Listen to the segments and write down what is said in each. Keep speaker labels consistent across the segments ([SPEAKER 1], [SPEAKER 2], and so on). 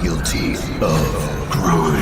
[SPEAKER 1] guilty of crime.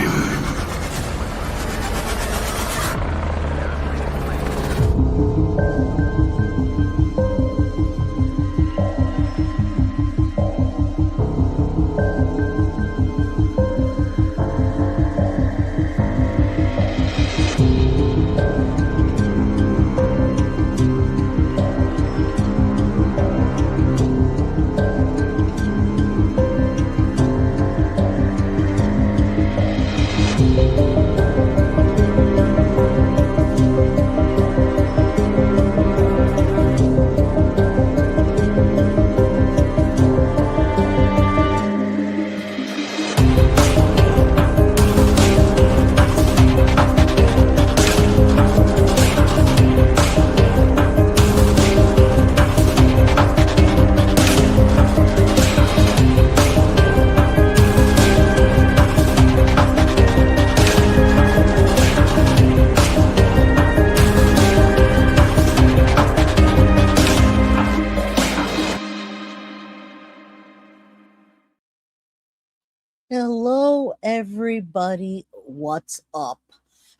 [SPEAKER 2] Hello, everybody. What's up?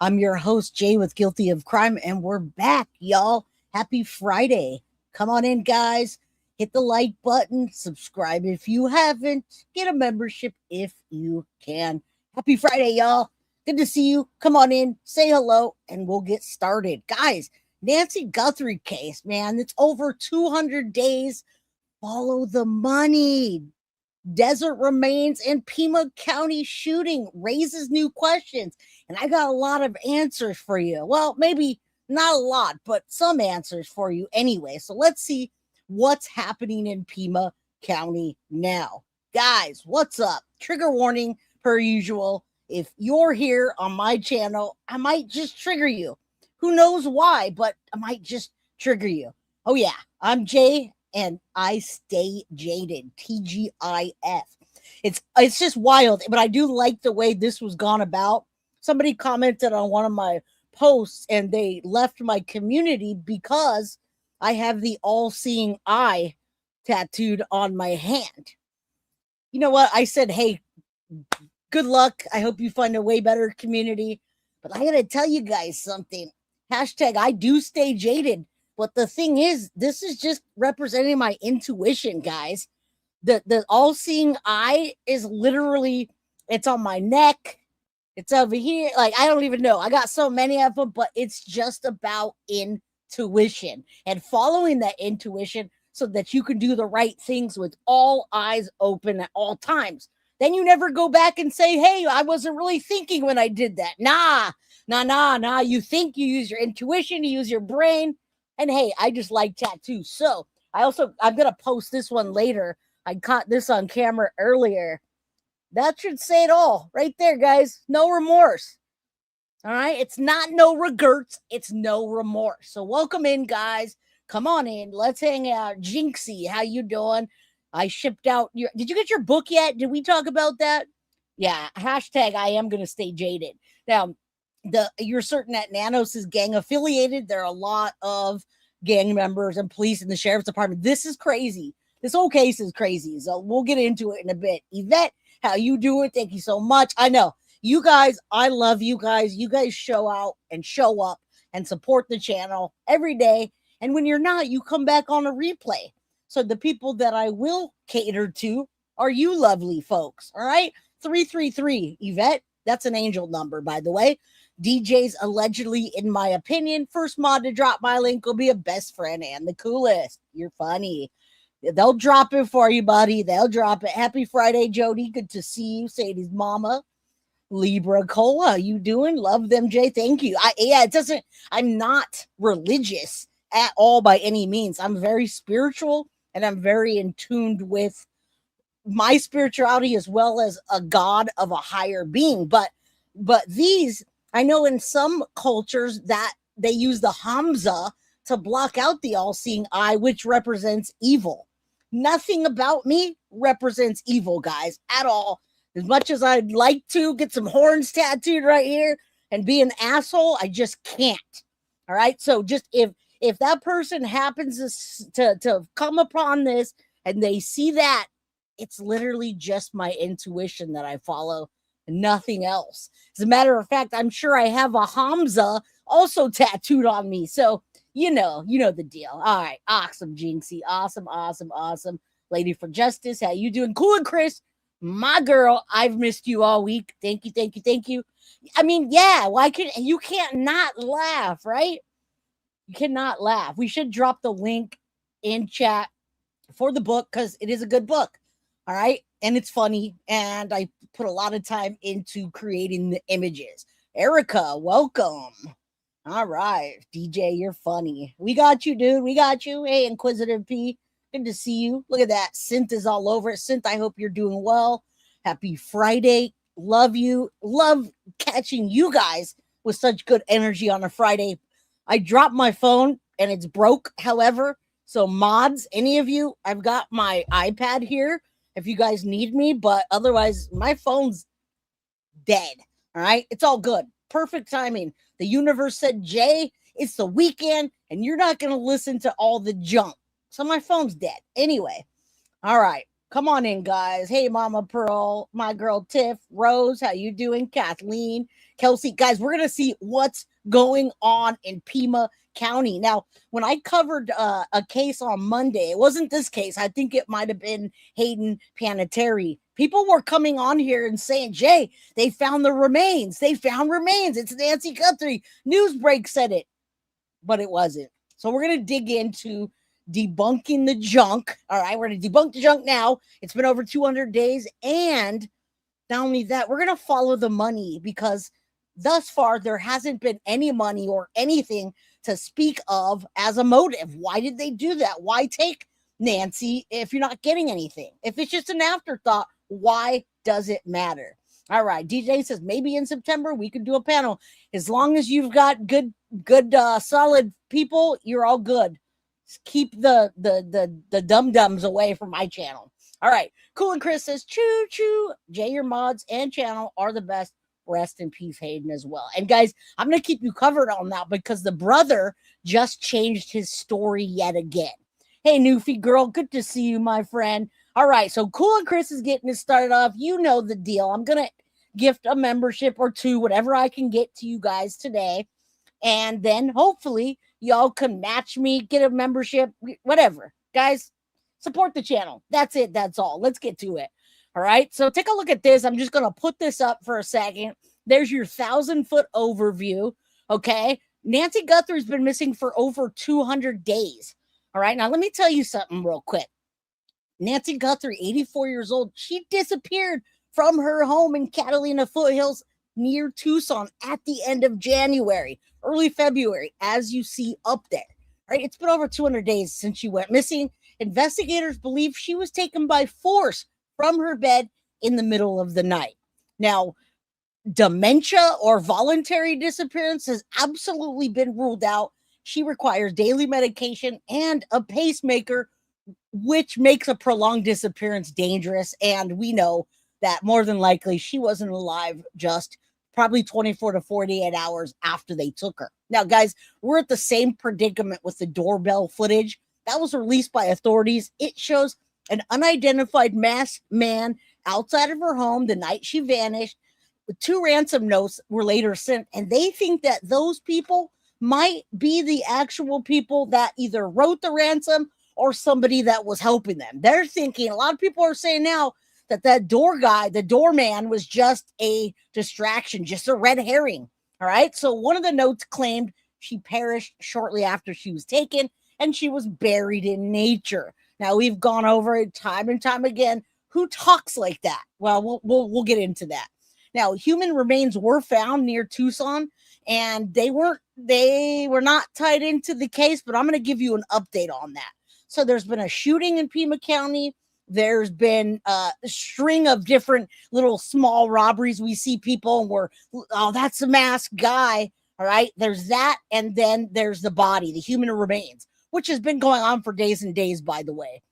[SPEAKER 2] I'm your host, Jay, with Guilty of Crime, and we're back, y'all. Happy Friday. Come on in, guys. Hit the like button. Subscribe if you haven't. Get a membership if you can. Happy Friday, y'all. Good to see you. Come on in, say hello, and we'll get started. Guys, Nancy Guthrie case, man. It's over 200 days. Follow the money. Desert remains and Pima County shooting raises new questions. And I got a lot of answers for you. Well, maybe not a lot, but some answers for you anyway. So let's see what's happening in Pima County now. Guys, what's up? Trigger warning per usual. If you're here on my channel, I might just trigger you. Who knows why, but I might just trigger you. Oh yeah, I'm Jay. And I stay jaded. TGIF. It's just wild, but I do like the way this was gone about. Somebody commented on one of my posts and they left my community because I have the all-seeing eye tattooed on my hand. You know what? I said, hey, good luck. I hope you find a way better community. But I gotta tell you guys something. Hashtag I do stay jaded. But the thing is, this is just representing my intuition, guys. The all-seeing eye is literally, it's on my neck. It's over here. Like, I don't even know. I got so many of them, but it's just about intuition and following that intuition so that you can do the right things with all eyes open at all times. Then you never go back and say, hey, I wasn't really thinking when I did that. Nah. You think, you use your intuition, you use your brain. And hey, I just like tattoos. So I'm going to post this one later. I caught this on camera earlier. That should say it all right there, guys. No remorse. All right. It's not no regrets. It's no remorse. So welcome in, guys. Come on in. Let's hang out. Jinxie, how you doing? I shipped out did you get your book yet? Did we talk about that? Yeah. Hashtag I am going to stay jaded. Now, you're certain that Nanos is gang affiliated. There are a lot of gang members and police in the sheriff's department. This is crazy. This whole case is crazy. So we'll get into it in a bit. Yvette, how you doing? Thank you so much. I know you guys, I love you guys. You guys show out and show up and support the channel every day. And when you're not, you come back on a replay. So the people that I will cater to are you lovely folks. All right. 333 Yvette. That's an angel number, by the way. DJ's allegedly, in my opinion, first mod to drop my link will be a best friend and the coolest. You're funny. They'll drop it for you, buddy. They'll drop it. Happy Friday, Jody. Good to see you. Sadie's mama. Libra Cola, you doing? Love them, Jay. Thank you. I'm not religious at all by any means. I'm very spiritual and I'm very in tuned with my spirituality as well as a God of a higher being. But these, I know in some cultures that they use the Hamza to block out the all-seeing eye, which represents evil. Nothing about me represents evil, guys, at all. As much as I'd like to get some horns tattooed right here and be an asshole, I just can't. All right. So just if that person happens to come upon this and they see that It's literally just my intuition that I follow, nothing else. As a matter of fact, I'm sure I have a Hamza also tattooed on me. So, you know the deal. All right. Awesome, Jinxie. Awesome. Lady for Justice. How you doing? Cool. And Chris, my girl, I've missed you all week. Thank you. I mean, yeah, you can't not laugh, right? You cannot laugh. We should drop the link in chat for the book because it is a good book. All right. And it's funny. And I put a lot of time into creating the images. Erica, welcome. All right. DJ, you're funny. We got you, dude. We got you. Hey, Inquisitive P. Good to see you. Look at that. Synth is all over it. Synth, I hope you're doing well. Happy Friday. Love you. Love catching you guys with such good energy on a Friday. I dropped my phone and it's broke. However, so mods, any of you, I've got my iPad here if you guys need me, but otherwise my phone's dead. All right. It's all good. Perfect timing. The universe said, Jay, it's the weekend and you're not going to listen to all the junk. So my phone's dead. Anyway. All right. Come on in, guys. Hey, Mama Pearl, my girl Tiff, Rose, how you doing? Kathleen, Kelsey. Guys, we're going to see what's going on in Pima County. Now, when I covered a case on Monday, it wasn't this case. I think it might have been Hayden Panettiere. People were coming on here and saying, Jay, they found the remains. They found remains. It's Nancy Guthrie. Newsbreak said it, but it wasn't. So we're going to dig into debunking the junk. All right, we're going to debunk the junk now. It's been over 200 days. And not only that, we're going to follow the money because thus far there hasn't been any money or anything to speak of as a motive. Why did they do that? Why take Nancy if you're not getting anything? If it's just an afterthought, why does it matter? All right, DJ says maybe in September we could do a panel. As long as you've got good solid people, you're all good. Keep the dum-dums away from my channel. All right. Cool. And Chris says, choo choo. Jay, your mods and channel are the best. Rest in peace, Hayden, as well. And guys, I'm going to keep you covered on that because the brother just changed his story yet again. Hey, Newfie girl. Good to see you, my friend. All right. So Cool and Chris is getting it started off. You know the deal. I'm going to gift a membership or two, whatever I can get to you guys today. And then hopefully y'all can match me, get a membership, whatever. Guys, support the channel. That's it. That's all. Let's get to it. All right. So take a look at this. I'm just going to put this up for a second. There's your 1,000-foot overview. Okay. Nancy Guthrie's been missing for over 200 days. All right. Now, let me tell you something real quick. Nancy Guthrie, 84 years old, she disappeared from her home in Catalina Foothills near Tucson at the end of January, early February, as you see up there. Right? It's been over 200 days since she went missing. Investigators believe she was taken by force from her bed in the middle of the night. Now, dementia or voluntary disappearance has absolutely been ruled out. She requires daily medication and a pacemaker, which makes a prolonged disappearance dangerous. And we know that more than likely she wasn't alive just probably 24 to 48 hours after they took her. Now, guys, we're at the same predicament with the doorbell footage that was released by authorities. It shows an unidentified masked man outside of her home the night she vanished. 2 ransom notes were later sent, and they think that those people might be the actual people that either wrote the ransom or somebody that was helping them. They're thinking, a lot of people are saying now that door guy, the doorman, was just a distraction, just a red herring. All right. So one of the notes claimed she perished shortly after she was taken and she was buried in nature. Now, we've gone over it time and time again. Who talks like that? Well, we'll get into that. Now, human remains were found near Tucson, and they were not tied into the case, but I'm going to give you an update on that. So there's been a shooting in Pima County. There's been a string of different little small robberies. We see people and we're, oh, that's a masked guy. All right. There's that. And then there's the body, the human remains, which has been going on for days and days, by the way.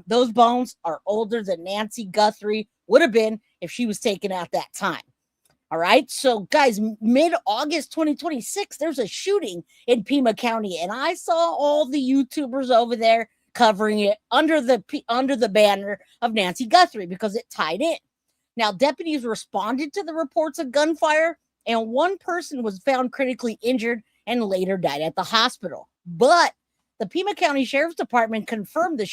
[SPEAKER 2] Those bones are older than Nancy Guthrie would have been if she was taken at that time. All right. So, guys, mid-August 2026, there's a shooting in Pima County. And I saw all the YouTubers over there covering it under the banner of Nancy Guthrie because it tied in. Now, deputies responded to the reports of gunfire, and one person was found critically injured and later died at the hospital. But the Pima County Sheriff's Department confirmed the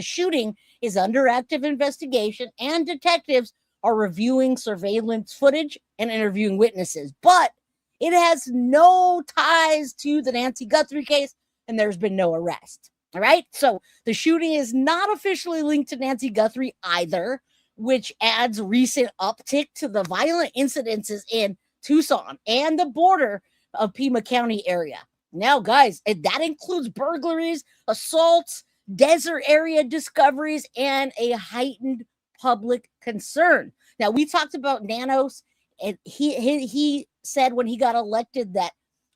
[SPEAKER 2] shooting is under active investigation, and detectives are reviewing surveillance footage and interviewing witnesses. But it has no ties to the Nancy Guthrie case, and there's been no arrest. All right, so the shooting is not officially linked to Nancy Guthrie either, which adds recent uptick to the violent incidences in Tucson and the border of Pima County area. Now, guys, that includes burglaries, assaults, desert area discoveries, and a heightened public concern. Now, we talked about Nanos, and he said when he got elected that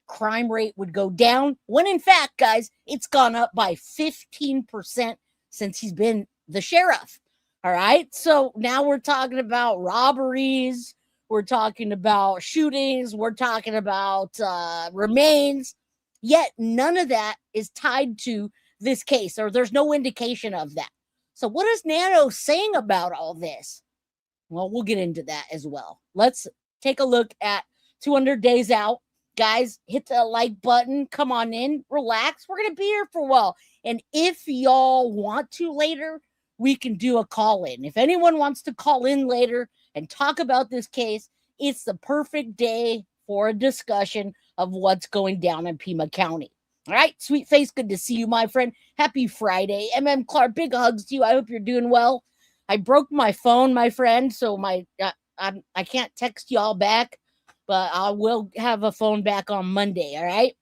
[SPEAKER 2] crime rate would go down, when in fact, guys, it's gone up by 15% since he's been the sheriff. All right, so now we're talking about robberies, we're talking about shootings, we're talking about remains, yet none of that is tied to this case, or there's no indication of that. So what is Nano saying about all this? Well, we'll get into that as well. Let's take a look at 200 Days Out. Guys, hit the like button. Come on in. Relax. We're going to be here for a while. And if y'all want to later, we can do a call-in. If anyone wants to call in later and talk about this case, it's the perfect day for a discussion of what's going down in Pima County. All right, Sweet Face, good to see you, my friend. Happy Friday. Clark, big hugs to you. I hope you're doing well. I broke my phone, my friend, so I can't text y'all back, but I will have a phone back on Monday, all right?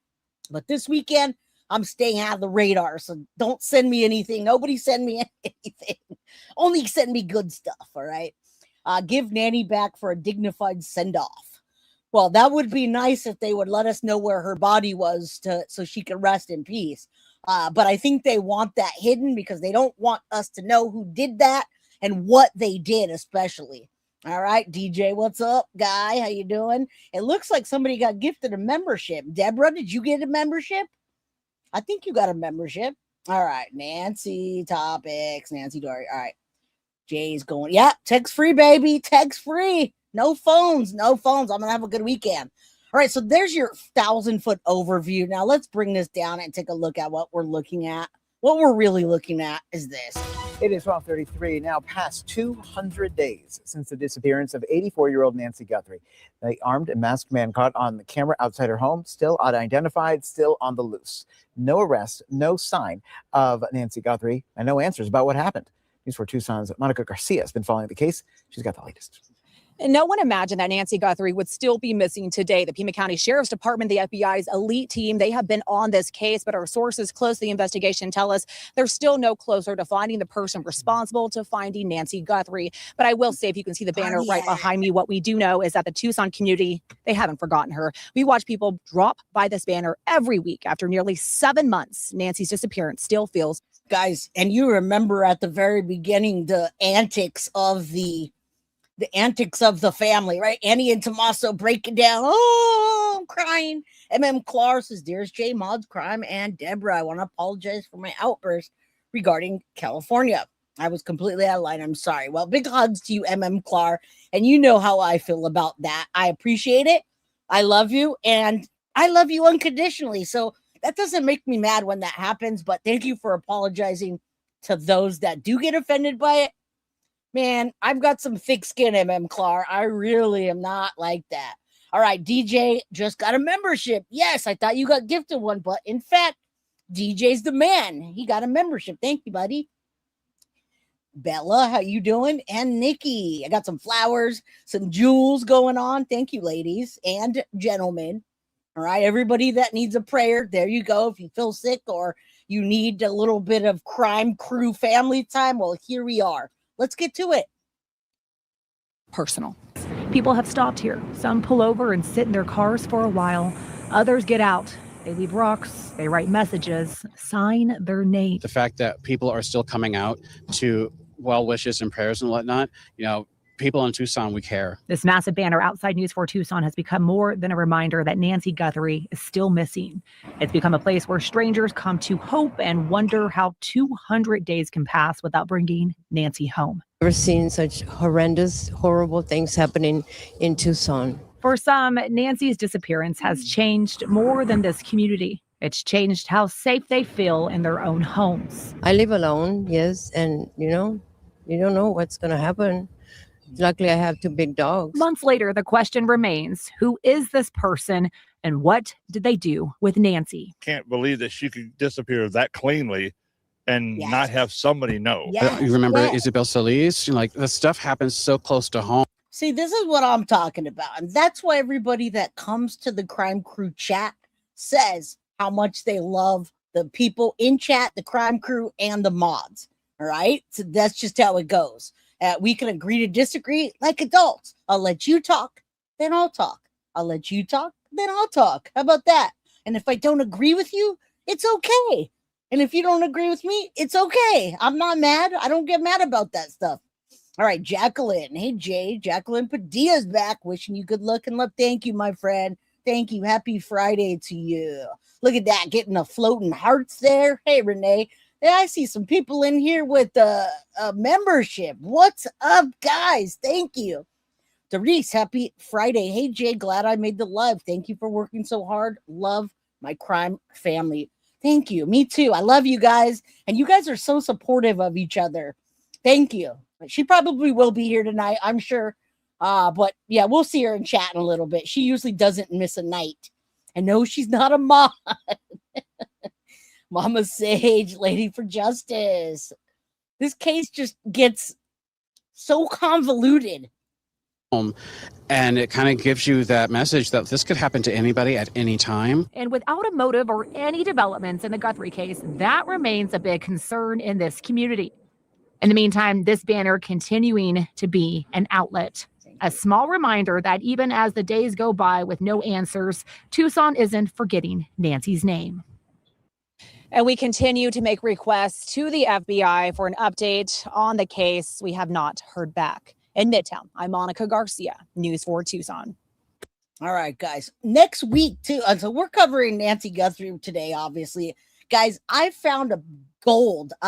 [SPEAKER 2] But this weekend, I'm staying out of the radar, so don't send me anything. Nobody send me anything. Only send me good stuff, all right? Give Nanny back for a dignified send-off. Well, that would be nice if they would let us know where her body was so she could rest in peace. But I think they want that hidden because they don't want us to know who did that and what they did, especially. All right, DJ, what's up, guy? How you doing? It looks like somebody got gifted a membership. Deborah, did you get a membership? I think you got a membership. All right, Nancy Topics, Nancy Dory. All right, Jay's going. Yeah, text free, baby. Text free. No phones. I'm going to have a good weekend. All right, so there's your 1,000-foot overview. Now let's bring this down and take a look at what we're looking at. What we're really looking at is this.
[SPEAKER 3] It is 12:33, now past 200 days since the disappearance of 84-year-old Nancy Guthrie. The armed and masked man caught on the camera outside her home, still unidentified, still on the loose. No arrest, no sign of Nancy Guthrie, and no answers about what happened. News 4 Tucson's Monica Garcia has been following the case. She's got the latest.
[SPEAKER 4] And no one imagined that Nancy Guthrie would still be missing today. The Pima County Sheriff's Department, the FBI's elite team, they have been on this case, but our sources close to the investigation tell us they're still no closer to finding the person responsible to finding Nancy Guthrie. But I will say, if you can see the banner right behind me, what we do know is that the Tucson community, they haven't forgotten her. We watch people drop by this banner every week. After nearly 7 months, Nancy's disappearance still feels.
[SPEAKER 2] Guys, and you remember at the very beginning the antics of the family, right? Annie and Tommaso breaking down. Oh, I'm crying. Clark says, Dearest J, Mods, Crime, and Deborah, I want to apologize for my outburst regarding California. I was completely out of line. I'm sorry. Well, big hugs to you, Clark. And you know how I feel about that. I appreciate it. I love you. And I love you unconditionally. So that doesn't make me mad when that happens. But thank you for apologizing to those that do get offended by it. Man, I've got some thick skin, Clark. I really am not like that. All right, DJ just got a membership. Yes, I thought you got gifted one, but in fact, DJ's the man. He got a membership. Thank you, buddy. Bella, how you doing? And Nikki, I got some flowers, some jewels going on. Thank you, ladies and gentlemen. All right, everybody that needs a prayer, there you go. If you feel sick or you need a little bit of crime crew family time, well, here we are. Let's get to it.
[SPEAKER 5] Personal. People have stopped here. Some pull over and sit in their cars for a while. Others get out. They leave rocks. They write messages. Sign their name.
[SPEAKER 6] The fact that people are still coming out to well wishes and prayers and whatnot, people in Tucson, we care.
[SPEAKER 5] This massive banner outside News 4 Tucson has become more than a reminder that Nancy Guthrie is still missing. It's become a place where strangers come to hope and wonder how 200 days can pass without bringing Nancy home.
[SPEAKER 7] Never seen such horrendous, horrible things happening in Tucson.
[SPEAKER 5] For some, Nancy's disappearance has changed more than this community. It's changed how safe they feel in their own homes.
[SPEAKER 7] I live alone, yes, and you don't know what's going to happen. Luckily, I have 2 big dogs.
[SPEAKER 5] Months later, the question remains, who is this person and what did they do with Nancy?
[SPEAKER 8] Can't believe that she could disappear that cleanly and
[SPEAKER 2] Yes.
[SPEAKER 8] not have somebody know.
[SPEAKER 2] Yes.
[SPEAKER 6] You remember
[SPEAKER 2] Yes.
[SPEAKER 6] Isabel Solis? Like, the stuff happens so close to home.
[SPEAKER 2] See, this is what I'm talking about. And that's why everybody that comes to the Crime Crew chat says how much they love the people in chat, the Crime Crew, and the mods. All right? So that's just how it goes. We can agree to disagree like adults. I'll let you talk, then I'll talk. I'll let you talk, then I'll talk. How about that? And if I don't agree with you, it's okay. And if you don't agree with me, it's okay. I'm not mad. I don't get mad about that stuff. All right, Jacqueline. Hey, Jay. Jacqueline Padilla's back. Wishing you good luck and love. Thank you, my friend. Thank you. Happy Friday to you. Look at that. Getting the floating hearts there. Hey, Renee. Yeah, I see some people in here with a membership. What's up, guys? Thank you. Therese, happy Friday. Hey, Jay, glad I made the live. Thank you for working so hard. Love my crime family. Thank you. Me too. I love you guys. And you guys are so supportive of each other. Thank you. She probably will be here tonight, I'm sure. But yeah, we'll see her in chat in a little bit. She usually doesn't miss a night. And no, she's not a mod. Mama Sage, Lady for Justice. This case just gets so convoluted.
[SPEAKER 6] And it kind of gives you that message that this could happen to anybody at any time.
[SPEAKER 5] And without a motive or any developments in the Guthrie case, that remains a big concern in this community. In the meantime, this banner continuing to be an outlet. A small reminder that even as the days go by with no answers, Tucson isn't forgetting Nancy's name.
[SPEAKER 4] And we continue to make requests to the FBI for an update on the case. We have not heard back. In Midtown, I'm Monica Garcia, News 4 Tucson.
[SPEAKER 2] All right, guys. Next week, too. So we're covering Nancy Guthrie today, obviously. Guys, I found a golden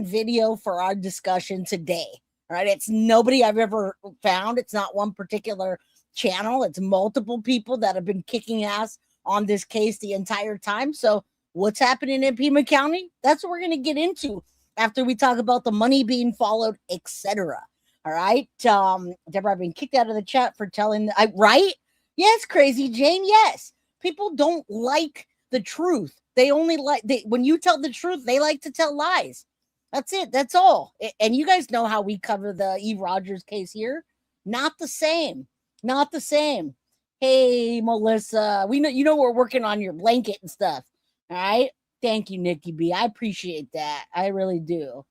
[SPEAKER 2] video for our discussion today. All right. It's nobody I've ever found. It's not one particular channel. It's multiple people that have been kicking ass on this case the entire time. So what's happening in Pima County? That's what we're going to get into after we talk about the money being followed, etc. All right. Deborah, I've been kicked out of the chat for telling, right? Yes, Crazy Jane. Yes. People don't like the truth. They only when you tell the truth, they like to tell lies. That's it. That's all. And you guys know how we cover the Eve Rogers case here. Not the same. Not the same. Hey, Melissa, we're working on your blanket and stuff. All right. Thank you, Nikki B. I appreciate that. I really do.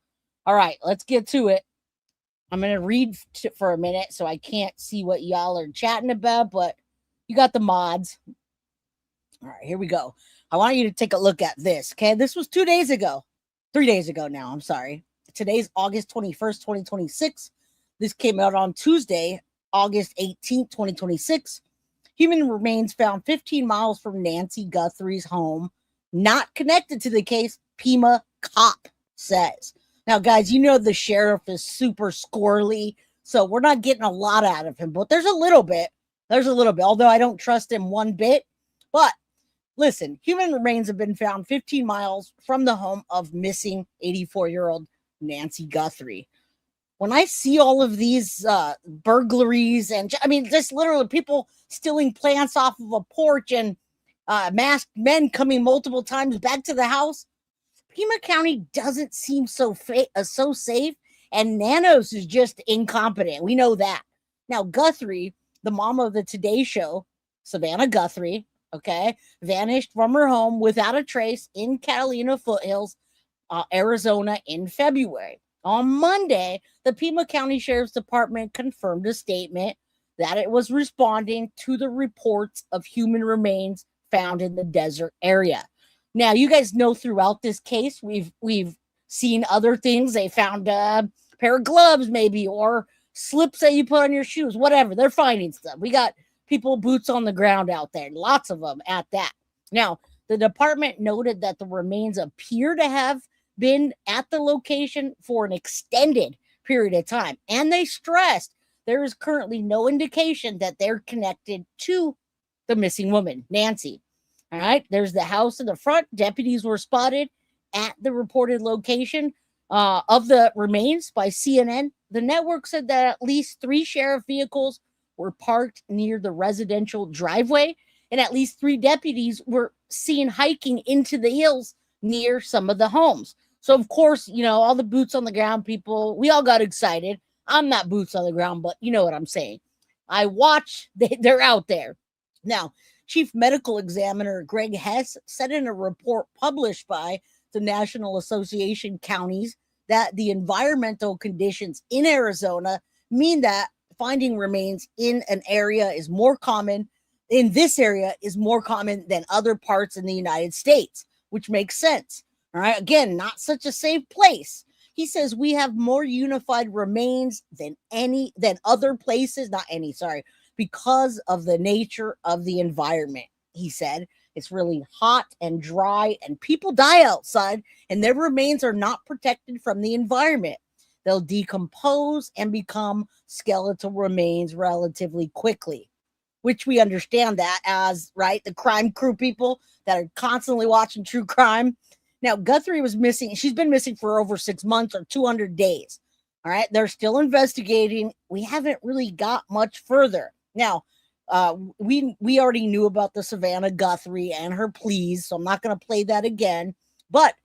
[SPEAKER 2] All right, let's get to it. I'm going to read for a minute, so I can't see what y'all are chatting about, but you got the mods. All right, here we go. I want you to take a look at this, okay? This was 2 days ago. 3 days ago now, I'm sorry. Today's August 21st, 2026. This came out on Tuesday, August 18th, 2026. Human remains found 15 miles from Nancy Guthrie's home, not connected to the case, Pima cop says. Now, guys, you know the sheriff is super squirrely, so we're not getting a lot out of him, but there's a little bit. Although I don't trust him one bit. But listen, human remains have been found 15 miles from the home of missing 84-year-old Nancy Guthrie. When I see all of these burglaries and, just literally people stealing plants off of a porch and masked men coming multiple times back to the house, Pima County doesn't seem so safe, and Nanos is just incompetent. We know that. Now, Guthrie, the mom of the Today Show, Savannah Guthrie, okay, vanished from her home without a trace in Catalina Foothills, Arizona in February. On Monday, the Pima County Sheriff's Department confirmed a statement that it was responding to the reports of human remains found in the desert area. Now, you guys know throughout this case, we've seen other things. They found pair of gloves maybe, or slips that you put on your shoes, whatever. They're finding stuff. We got people boots on the ground out there, lots of them at that. Now, the department noted that the remains appear to have been at the location for an extended period of time, and they stressed there is currently no indication that they're connected to the missing woman, Nancy. All right, there's the house in the front. Deputies were spotted at the reported location of the remains by CNN. The network said that at least 3 sheriff vehicles were parked near the residential driveway, and at least 3 deputies were seen hiking into the hills near some of the homes. So, of course, all the boots on the ground people, we all got excited. I'm not boots on the ground, but you know what I'm saying. I watch, they're out there. Now, Chief Medical Examiner Greg Hess said in a report published by the National Association Counties that the environmental conditions in Arizona mean that finding remains in an area is more common, in this area is more common than other parts in the United States, which makes sense. All right. Again, not such a safe place. He says we have more unified remains than other places, because of the nature of the environment. He said it's really hot and dry and people die outside and their remains are not protected from the environment. They'll decompose and become skeletal remains relatively quickly, which we understand that as, right, the crime crew people that are constantly watching true crime. Now, Guthrie was missing. She's been missing for over 6 months or 200 days. All right. They're still investigating. We haven't really got much further. Now, we already knew about the Savannah Guthrie and her pleas, so I'm not going to play that again. But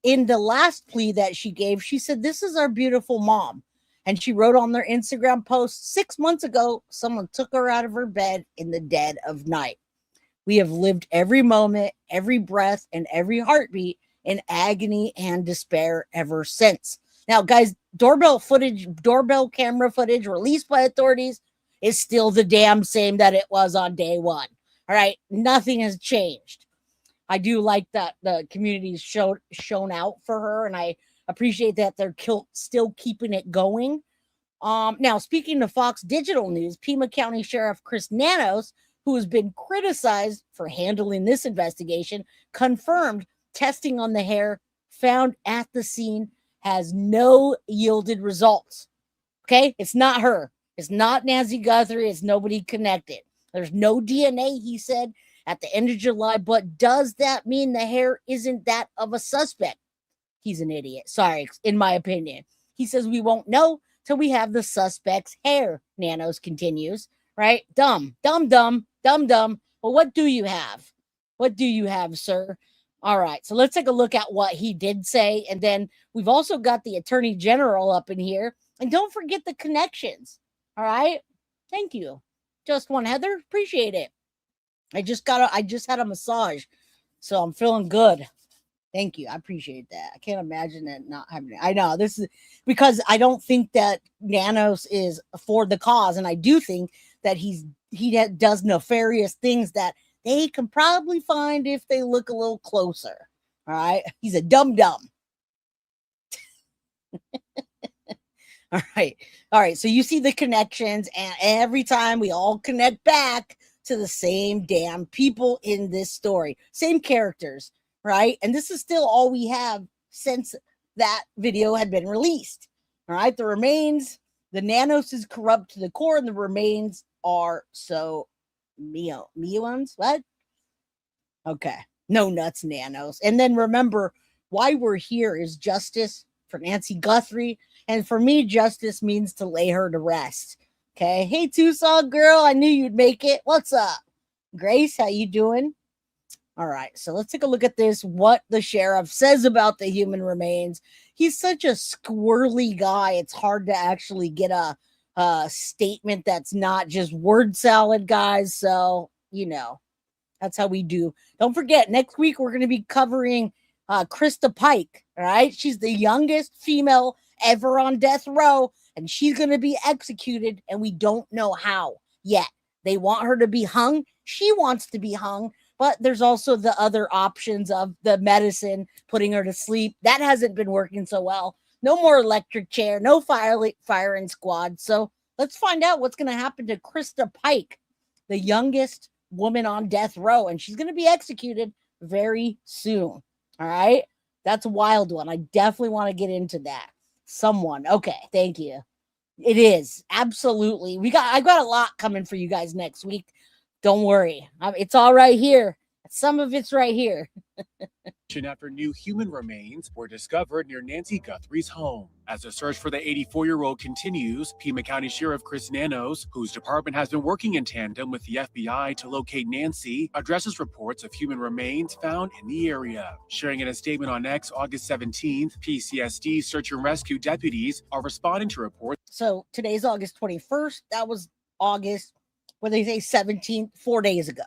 [SPEAKER 2] in the last plea that she gave, she said, "This is our beautiful mom." And she wrote on their Instagram post, 6 months ago, someone took her out of her bed in the dead of night. We have lived every moment, every breath, and every heartbeat in agony and despair ever since. Now, guys, doorbell camera footage released by authorities is still the damn same that it was on day one. All right. Nothing has changed. I do like that the community's shown out for her, and I appreciate that they're still keeping it going. Now, speaking of Fox Digital News, Pima County Sheriff Chris Nanos, who has been criticized for handling this investigation, confirmed testing on the hair found at the scene has no yielded results. Okay? It's not her. It's not Nancy Guthrie. It's nobody connected. There's no DNA, he said, at the end of July. But does that mean the hair isn't that of a suspect? He's an idiot. Sorry, in my opinion. He says we won't know till we have the suspect's hair, Nanos continues. Right? Dumb. Well, what do you have? What do you have, sir? All right, so let's take a look at what he did say. And then we've also got the Attorney General up in here. And don't forget the connections. All right. Thank you. Just one, Heather. Appreciate it. I just had a massage, so I'm feeling good. Thank you. I appreciate that. I can't imagine that not happening. I know this is because I don't think that Nanos is for the cause. And I do think that he does nefarious things that they can probably find if they look a little closer. All right. He's a dum-dum. All right. So you see the connections, and every time we all connect back to the same damn people in this story, same characters, right? And this is still all we have since that video had been released. All right. The remains, the Nanos is corrupt to the core, and the remains are so ones. What? Okay. No nuts, Nanos. And then remember, why we're here is justice for Nancy Guthrie. And for me, justice means to lay her to rest. Okay. Hey, Tucson girl, I knew you'd make it. What's up? Grace, how you doing? All right. So let's take a look at this. What the sheriff says about the human remains. He's such a squirrely guy. It's hard to actually get a statement that's not just word salad, guys. So, that's how we do. Don't forget, next week we're going to be covering Krista Pike. All right. She's the youngest female ever on death row, and she's going to be executed, and we don't know how yet. They want her to be hung. She wants to be hung, but there's also the other options of the medicine, putting her to sleep. That hasn't been working so well. No more electric chair, no firing squad. So let's find out what's going to happen to Krista Pike, the youngest woman on death row, and she's going to be executed very soon. All right. That's a wild one. I definitely want to get into that. Someone. Okay. Thank you. It is. Absolutely. I got a lot coming for you guys next week. Don't worry. It's all right here. Some of it's right here.
[SPEAKER 9] After new human remains were discovered near Nancy Guthrie's home. As the search for the 84-year-old continues, Pima County Sheriff Chris Nanos, whose department has been working in tandem with the FBI to locate Nancy, addresses reports of human remains found in the area. Sharing in a statement on X August 17th, PCSD search and rescue deputies are responding to reports.
[SPEAKER 2] So today's August 21st. That was August, what they say, 17th, 4 days ago.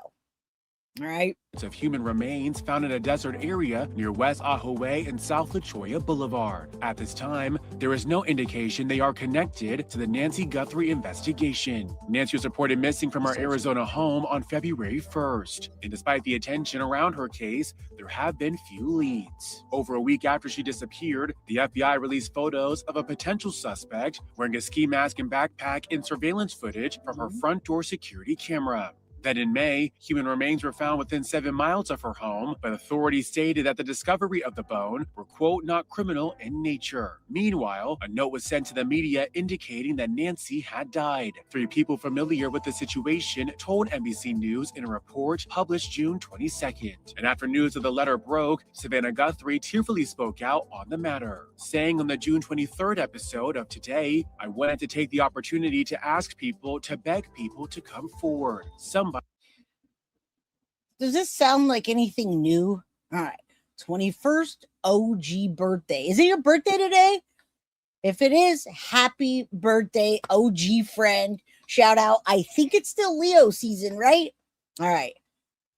[SPEAKER 2] All right.
[SPEAKER 9] Of human remains found in a desert area near West Ahoway and South La Cholla Boulevard. At this time, there is no indication they are connected to the Nancy Guthrie investigation. Nancy was reported missing from her Arizona home on February 1st. And despite the attention around her case, there have been few leads. Over a week after she disappeared, the FBI released photos of a potential suspect wearing a ski mask and backpack in surveillance footage from her front door security camera. Then in May, human remains were found within 7 miles of her home, but authorities stated that the discovery of the bone were, quote, not criminal in nature. Meanwhile, a note was sent to the media indicating that Nancy had died. 3 people familiar with the situation told NBC News in a report published June 22nd. And after news of the letter broke, Savannah Guthrie tearfully spoke out on the matter, saying on the June 23rd episode of Today, I wanted to take the opportunity to ask people, to beg people to come forward.
[SPEAKER 2] Does this sound like anything new? All right. 21st OG birthday. Is it your birthday today? If it is, happy birthday, OG friend. Shout out. I think it's still Leo season, right? All right.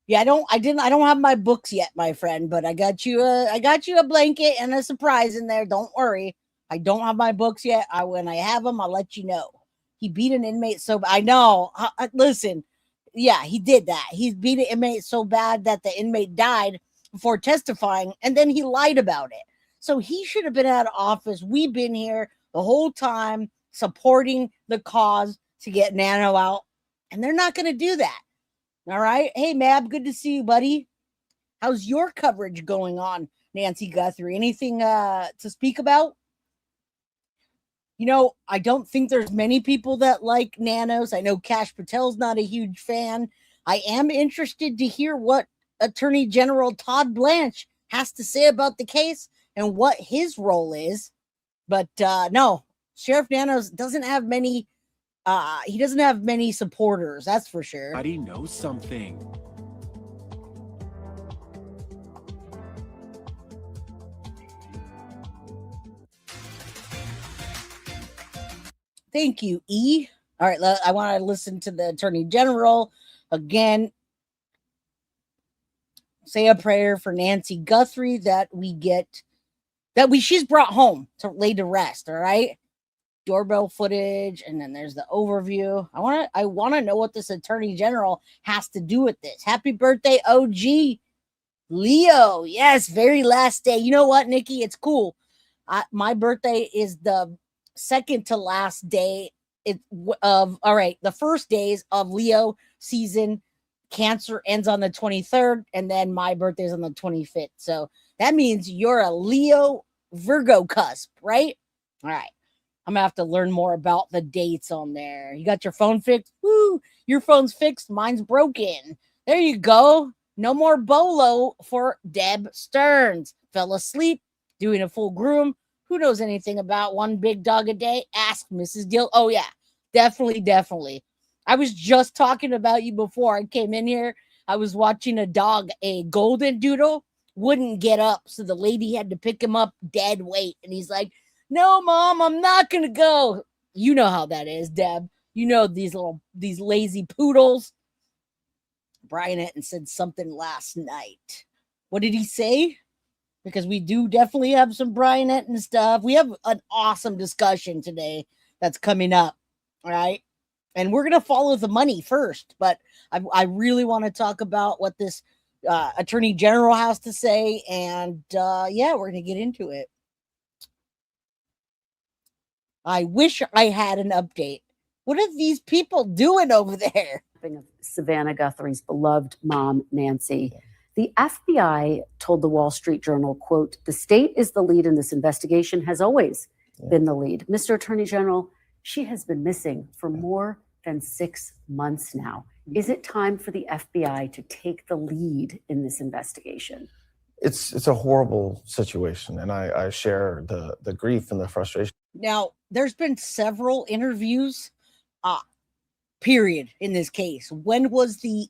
[SPEAKER 2] Yeah, I don't have my books yet, my friend, but I got you a blanket and a surprise in there. Don't worry. I don't have my books yet. When I have them, I'll let you know. He beat an inmate so I know. Listen. Yeah, he did that. He beat an inmate so bad that the inmate died before testifying, and then he lied about it. So he should have been out of office. We've been here the whole time supporting the cause to get Nano out, and they're not going to do that. All right. Hey, Mab, good to see you, buddy. How's your coverage going on, Nancy Guthrie? Anything to speak about? You know, I don't think there's many people that like Nanos. I know Kash Patel's not a huge fan. I am interested to hear what Attorney General Todd Blanche has to say about the case and what his role is. But no, Sheriff Nanos doesn't have many. He doesn't have many supporters. That's for sure.
[SPEAKER 9] Everybody knows something.
[SPEAKER 2] Thank you, E. All right, I want to listen to the Attorney General again. Say a prayer for Nancy Guthrie she's brought home to lay to rest. All right, doorbell footage, and then there's the overview. I want to know what this Attorney General has to do with this. Happy birthday, OG Leo. Yes, very last day. You know what, Nikki? It's cool. My birthday is the second to last day the first days of Leo season. Cancer ends on the 23rd, and then my birthday is on the 25th. So that means you're a Leo Virgo cusp, right? All right. I'm gonna have to learn more about the dates on there. You got your phone fixed? Woo! Your phone's fixed. Mine's broken. There you go. No more bolo for Deb Stearns. Fell asleep doing a full groom. Who knows anything about one big dog a day? Ask Mrs. Dill. Oh, yeah, definitely. I was just talking about you before I came in here. I was watching a dog, a golden doodle, wouldn't get up. So the lady had to pick him up dead weight. And he's like, no, Mom, I'm not going to go. You know how that is, Deb. You know these lazy poodles. Brian Etten said something last night. What did he say? Because we do definitely have some Brian Etten stuff. We have an awesome discussion today that's coming up, all right? And we're going to follow the money first, but I really want to talk about what this Attorney General has to say, and yeah, we're going to get into it. I wish I had an update. What are these people doing over there?
[SPEAKER 10] Of Savannah Guthrie's beloved mom, Nancy. The FBI told the Wall Street Journal, quote, "The state is the lead in this investigation, has always been the lead. Mr. Attorney General, she has been missing for more than 6 months now. Is it time for the FBI to take the lead in this investigation?"
[SPEAKER 11] It's a horrible situation, and I share the grief and the frustration.
[SPEAKER 2] Now, there's been several interviews, period, in this case. When was the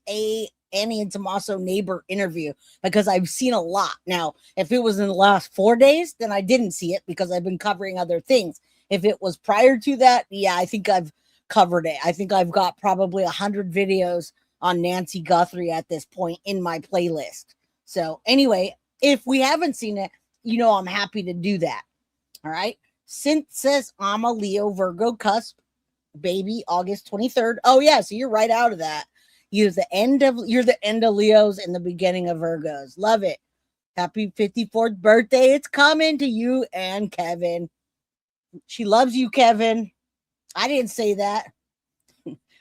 [SPEAKER 2] Annie and Tommaso neighbor interview? Because I've seen a lot. Now, if it was in the last 4 days, then I didn't see it because I've been covering other things. If it was prior to that, yeah, I think I've covered it. I think I've got probably 100 videos on Nancy Guthrie at this point in my playlist. So anyway, if we haven't seen it, I'm happy to do that. All right. Synth says I'm a Leo Virgo cusp baby, August 23rd. Oh yeah, so you're right out of that. You're the end of Leos and the beginning of Virgos. Love it. Happy 54th birthday. It's coming to you and Kevin. She loves you, Kevin. I didn't say that.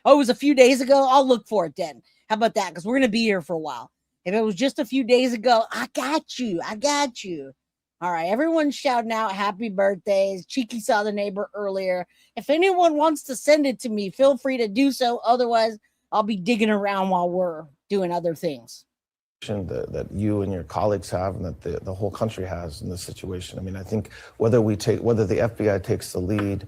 [SPEAKER 2] Oh, it was a few days ago. I'll look for it then. How about that? Because we're going to be here for a while. If it was just a few days ago, I got you. All right, everyone's shouting out happy birthdays. Cheeky saw the neighbor earlier. If anyone wants to send it to me, feel free to do so. Otherwise, I'll be digging around while we're doing other things.
[SPEAKER 11] That you and your colleagues have, and that the whole country has in this situation. I mean, I think whether the FBI takes the lead,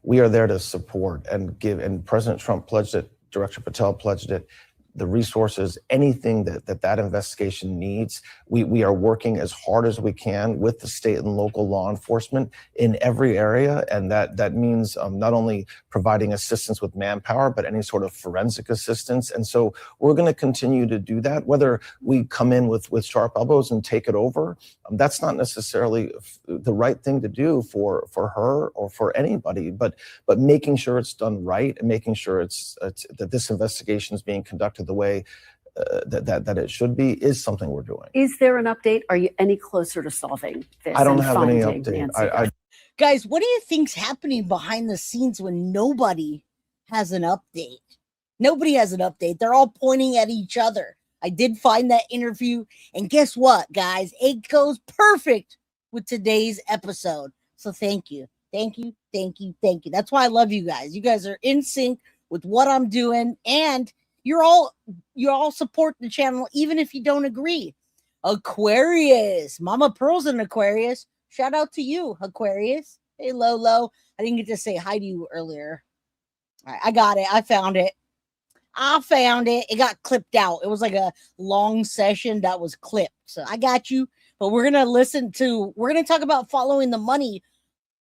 [SPEAKER 11] we are there to support and give. And President Trump pledged it. Director Patel pledged it. The resources, anything that investigation needs, we are working as hard as we can with the state and local law enforcement in every area, and that means not only providing assistance with manpower, but any sort of forensic assistance. And so we're going to continue to do that. Whether we come in with sharp elbows and take it over, that's not necessarily the right thing to do for her or for anybody. But making sure it's done right and making sure it's that this investigation is being conducted the way that it should be is something we're doing.
[SPEAKER 10] Is there an update? Are you any closer to solving this?
[SPEAKER 11] I don't have any update.
[SPEAKER 2] Guys, what do you think's happening behind the scenes when nobody has an update? Nobody has an update. They're all pointing at each other. I did find that interview, and guess what, guys? It goes perfect with today's episode. So thank you. That's why I love you guys. You guys are in sync with what I'm doing, and you all support the channel even if you don't agree. Aquarius, Mama Pearl's an Aquarius. Shout out to you, Aquarius. Hey, Lolo. I didn't get to say hi to you earlier. All right, I got it. I found it. It got clipped out. It was like a long session that was clipped. So I got you. But we're going to talk about following the money.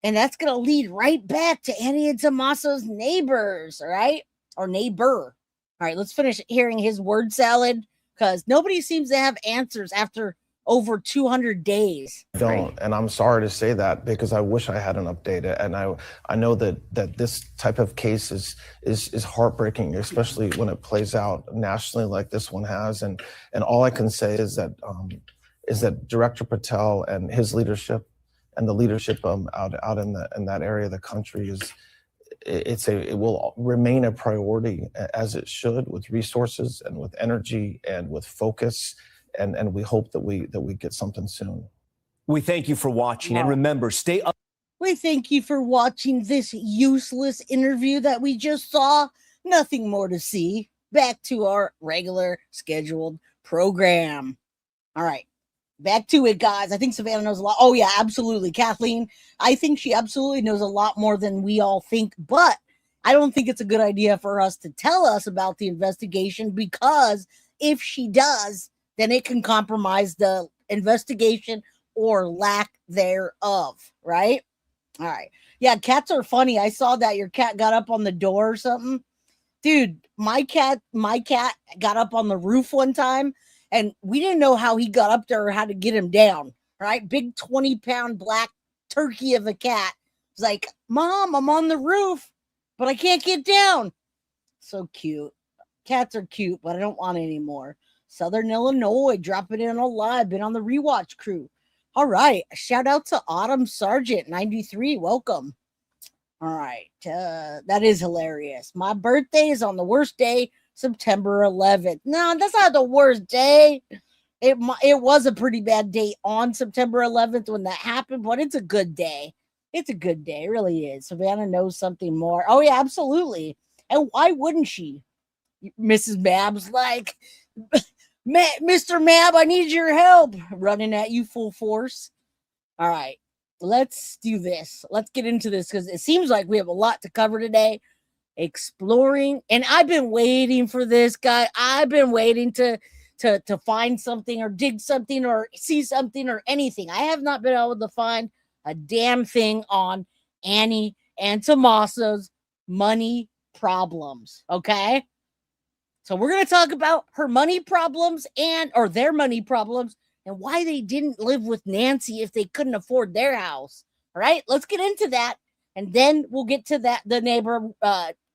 [SPEAKER 2] And that's going to lead right back to Annie and Tommaso's neighbors. All right. Or neighbor. All right. Let's finish hearing his word salad, because nobody seems to have answers after over 200 days.
[SPEAKER 11] I don't, and I'm sorry to say that, because I wish I had an update. And I know that this type of case is heartbreaking, especially when it plays out nationally like this one has. And all I can say is that Director Patel and his leadership and the leadership out in that area of the country it will remain a priority, as it should, with resources and with energy and with focus. And we hope that we get something soon.
[SPEAKER 12] We thank you for watching, and remember, stay up.
[SPEAKER 2] We thank you for watching this useless interview that we just saw. Nothing more to see. Back to our regular scheduled program. All right. Back to it, guys. I think Savannah knows a lot. Oh, yeah, absolutely. Kathleen, I think she absolutely knows a lot more than we all think, but I don't think it's a good idea for us to tell us about the investigation, because if she does, then it can compromise the investigation or lack thereof, right? All right. Yeah, cats are funny. I saw that your cat got up on the door or something. Dude, my cat got up on the roof one time, and we didn't know how he got up there or how to get him down, right? Big 20-pound black turkey of a cat. It's like, Mom, I'm on the roof, but I can't get down. So cute. Cats are cute, but I don't want any more. Southern Illinois, dropping in alive, been on the rewatch crew. All right, shout out to Autumn Sargent 93. Welcome. All right. That is hilarious. My birthday is on the worst day, September 11th. No, that's not the worst day. It was a pretty bad day on September 11th when that happened, but it's a good day. It's a good day. It really is. Savannah knows something more. Oh, yeah, absolutely. And why wouldn't she? Mrs. Mab's like, Mr. Mab, I need your help. Running at you full force. All right. Let's do this. Let's get into this because it seems like we have a lot to cover today. Exploring. And I've been waiting for this, guy. I've been waiting to find something or dig something or see something or anything. I have not been able to find a damn thing on Annie and Tommaso's money problems. Okay. So we're going to talk about her money problems or their money problems and why they didn't live with Nancy if they couldn't afford their house. All right, let's get into that. And then we'll get to the neighbor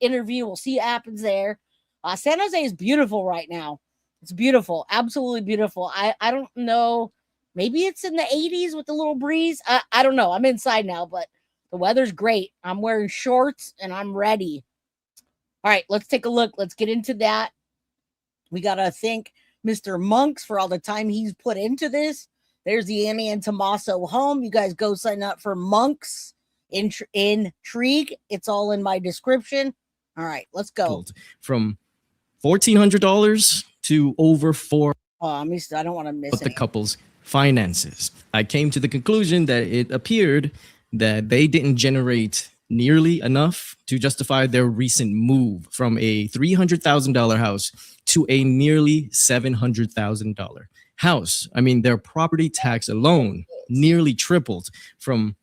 [SPEAKER 2] interview. We'll see what happens there. San Jose is beautiful right now. It's beautiful. Absolutely beautiful. I don't know. Maybe it's in the 80s with a little breeze. I don't know. I'm inside now, but the weather's great. I'm wearing shorts and I'm ready. All right, let's take a look. Let's get into that. We got to thank Mr. Monks for all the time he's put into this. There's the Annie and Tommaso home. You guys go sign up for Monks Intrigue. It's all in my description. All right, let's go.
[SPEAKER 13] From $1,400 to over $4,000.
[SPEAKER 2] I don't want to miss
[SPEAKER 13] the couple's finances. I came to the conclusion that it appeared that they didn't generate nearly enough to justify their recent move from a $300,000 house to a nearly $700,000 house. I mean, their property tax alone nearly tripled from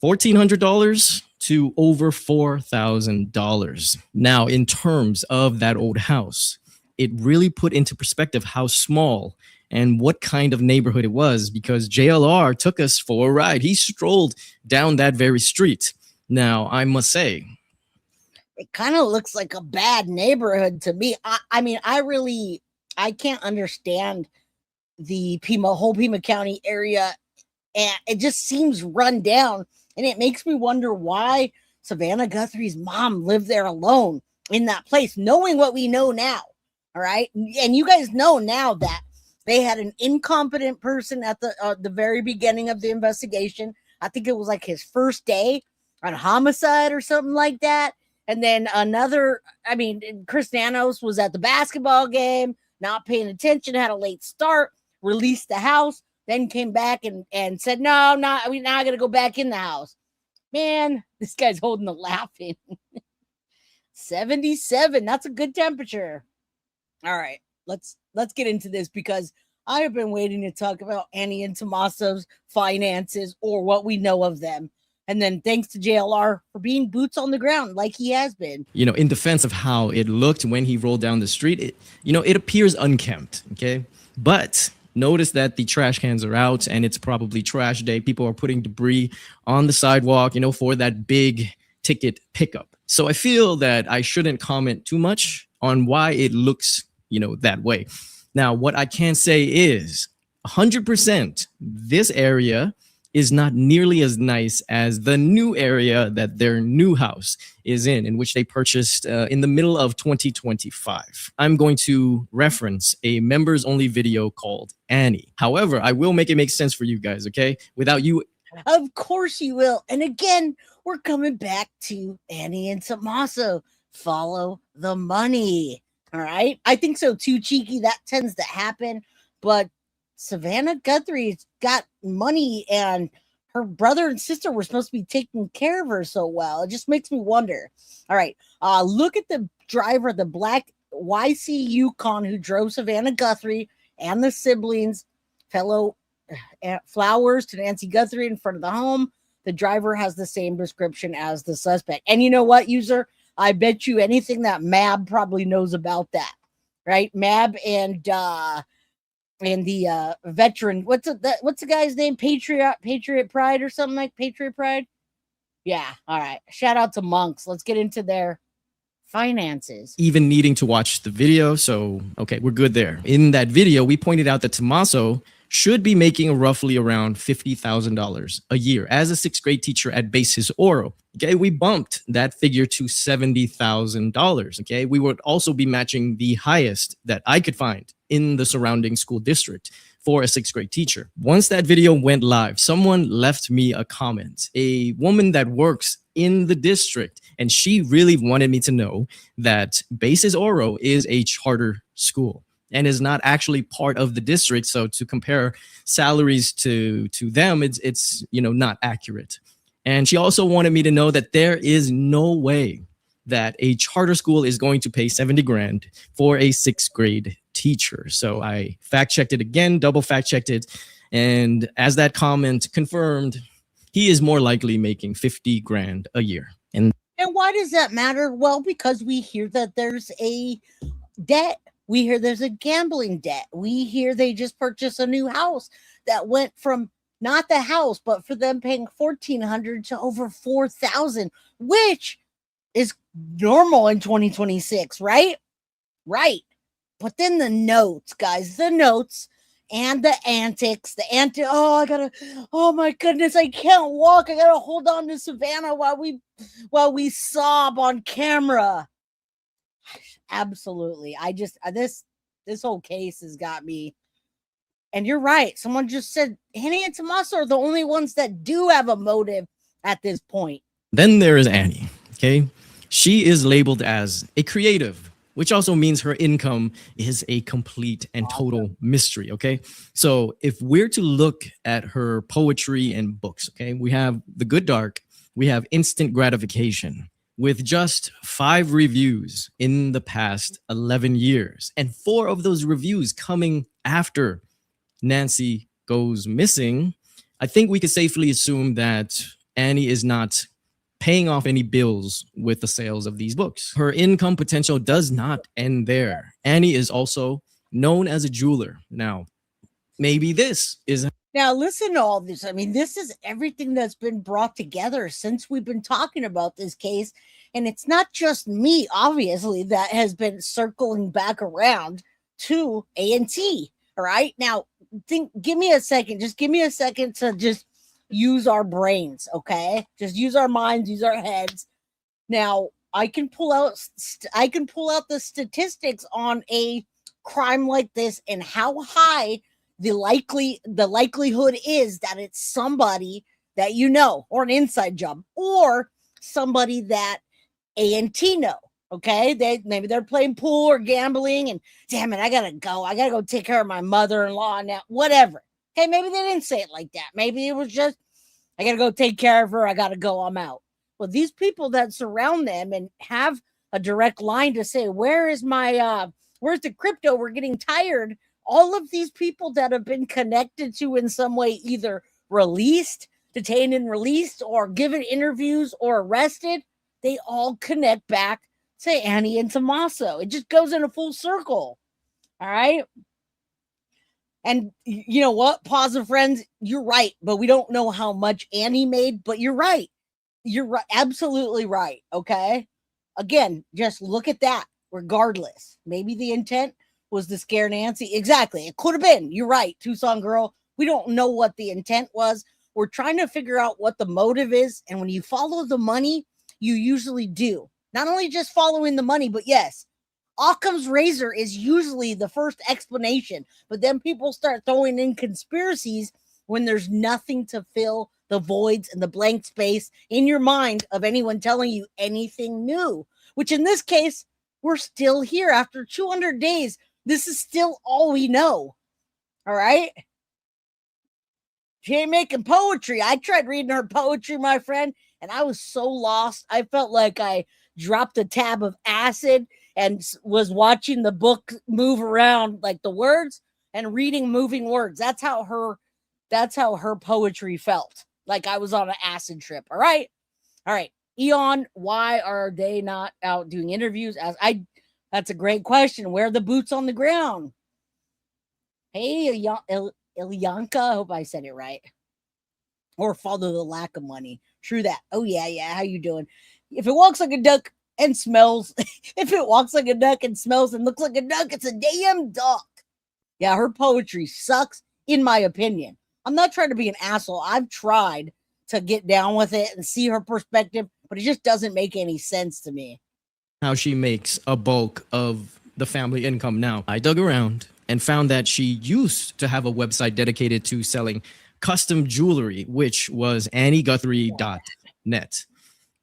[SPEAKER 13] $1,400 to over $4,000. Now, in terms of that old house, it really put into perspective how small and what kind of neighborhood it was, because JLR took us for a ride. He strolled down that very street. Now, I must say,
[SPEAKER 2] it kind of looks like a bad neighborhood to me. I mean, I can't understand the whole Pima County area, and it just seems run down, and it makes me wonder why Savannah Guthrie's mom lived there alone in that place, knowing what we know now. All right, and you guys know now that they had an incompetent person at the very beginning of the investigation. I think it was like his first day on homicide or something like that. And then Chris Nanos was at the basketball game, not paying attention, had a late start, released the house, then came back and said, no, we're not going to go back in the house. Man, this guy's holding the laughing. 77. That's a good temperature. All right, let's get into this because I have been waiting to talk about Annie and Tommaso's finances or what we know of them. And then thanks to JLR for being boots on the ground like he has been.
[SPEAKER 13] In defense of how it looked when he rolled down the street, it appears unkempt, okay? But notice that the trash cans are out and it's probably trash day. People are putting debris on the sidewalk, for that big ticket pickup. So I feel that I shouldn't comment too much on why it looks, that way. Now, what I can say is 100% this area is not nearly as nice as the new area that their new house is in which they purchased in the middle of 2025. I'm going to reference a members only video called Annie. However, I will make it make sense for you guys, okay? Without you.
[SPEAKER 2] Of course you will. And again, we're coming back to Annie and Tommaso. Follow the money. All right. I think so too, Cheeky. That tends to happen. But Savannah Guthrie's got money and her brother and sister were supposed to be taking care of her so well. It just makes me wonder. All right. Look at the driver, the black YC Yukon who drove Savannah Guthrie and the siblings, fellow flowers to Nancy Guthrie in front of the home. The driver has the same description as the suspect. And you know what, user? I bet you anything that Mab probably knows about that, right? Mab and the veteran, what's the guy's name? Patriot Pride or something like Patriot Pride? Yeah. All right. Shout out to Monks. Let's get into their finances.
[SPEAKER 13] Even needing to watch the video. So, okay, we're good there. In that video, we pointed out that Tommaso should be making roughly around $50,000 a year as a sixth grade teacher at Basis Oro. Okay, we bumped that figure to $70,000. Okay, we would also be matching the highest that I could find in the surrounding school district for a sixth grade teacher. Once that video went live, someone left me a comment, a woman that works in the district, and she really wanted me to know that Basis Oro is a charter school and is not actually part of the district. So to compare salaries to them, it's not accurate. And she also wanted me to know that there is no way that a charter school is going to pay 70 grand for a sixth grade teacher. So I fact checked it again, double fact checked it. And as that comment confirmed, he is more likely making 50 grand a year. And
[SPEAKER 2] why does that matter? Well, because we hear that there's a debt. We hear there's a gambling debt. We hear they just purchased a new house that went from not the house, but for them paying $1,400 to over $4,000, which is normal in 2026, right? Right. But then the notes, guys, the notes and the antics, oh my goodness, I can't walk. I gotta hold on to Savannah while we sob on camera. Absolutely. This whole case has got me. And you're right. Someone just said Annie and Tommaso are the only ones that do have a motive at this point.
[SPEAKER 13] then there is Annie. Okay. She is labeled as a creative, which also means her income is a complete and total mystery. Okay. So if we're to look at her poetry and books, okay, we have The Good Dark, we have Instant Gratification, with just 5 reviews in the past 11 years, and 4 of those reviews coming after Nancy goes missing. I think we could safely assume that Annie is not paying off any bills with the sales of these books. Her income potential does not end there. Annie is also known as a jeweler. Now, maybe this is...
[SPEAKER 2] Now, listen to all this. I mean, this is everything that's been brought together since we've been talking about this case. And it's not just me, obviously, that has been circling back around to A&T. All right. Now, give me a second. Just give me a second to just use our brains. Okay. Just use our minds, use our heads. Now, I can pull out the statistics on a crime like this and how high the likelihood is that it's somebody that you know, or an inside job, or somebody that A&T know. Okay, maybe they're playing pool or gambling, and damn it, I gotta go take care of my mother-in-law now. Whatever. Okay, maybe they didn't say it like that. Maybe it was just, I gotta go take care of her. I gotta go. I'm out. Well, these people that surround them and have a direct line to say, where's the crypto? We're getting tired. All of these people that have been connected to in some way, either detained and released, or given interviews or arrested, they all connect back to Annie and Tommaso. It just goes in a full circle. All right. And you know what? Positive friends, you're right, but we don't know how much Annie made, but you're right. You're right. Absolutely right. Okay. Again, just look at that. Regardless, maybe the intent was to scare Nancy. Exactly. It could have been. You're right, Tucson girl. We don't know what the intent was. We're trying to figure out what the motive is. And when you follow the money, you usually do. Not only just following the money, but yes, Occam's razor is usually the first explanation. But then people start throwing in conspiracies when there's nothing to fill the voids and the blank space in your mind of anyone telling you anything new. Which in this case, we're still here after 200 days. This is still all we know. All right. She ain't making poetry. I tried reading her poetry, my friend, and I was so lost. I felt like I dropped a tab of acid and was watching the book move around, like the words, and reading moving words. That's how her poetry felt. Like I was on an acid trip. All right. All right. Eon, why are they not out doing interviews? That's a great question. Where are the boots on the ground? Hey, Ilyanka, I hope I said it right. Or follow the lack of money. True that. Oh, yeah. How you doing? If it walks like a duck and smells, if it walks like a duck and smells and looks like a duck, it's a damn duck. Yeah, her poetry sucks. in my opinion. I'm not trying to be an asshole. I've tried to get down with it and see her perspective, but it just doesn't make any sense to me.
[SPEAKER 13] How she makes a bulk of the family income now. I dug around and found that she used to have a website dedicated to selling custom jewelry, which was annieguthrie.net.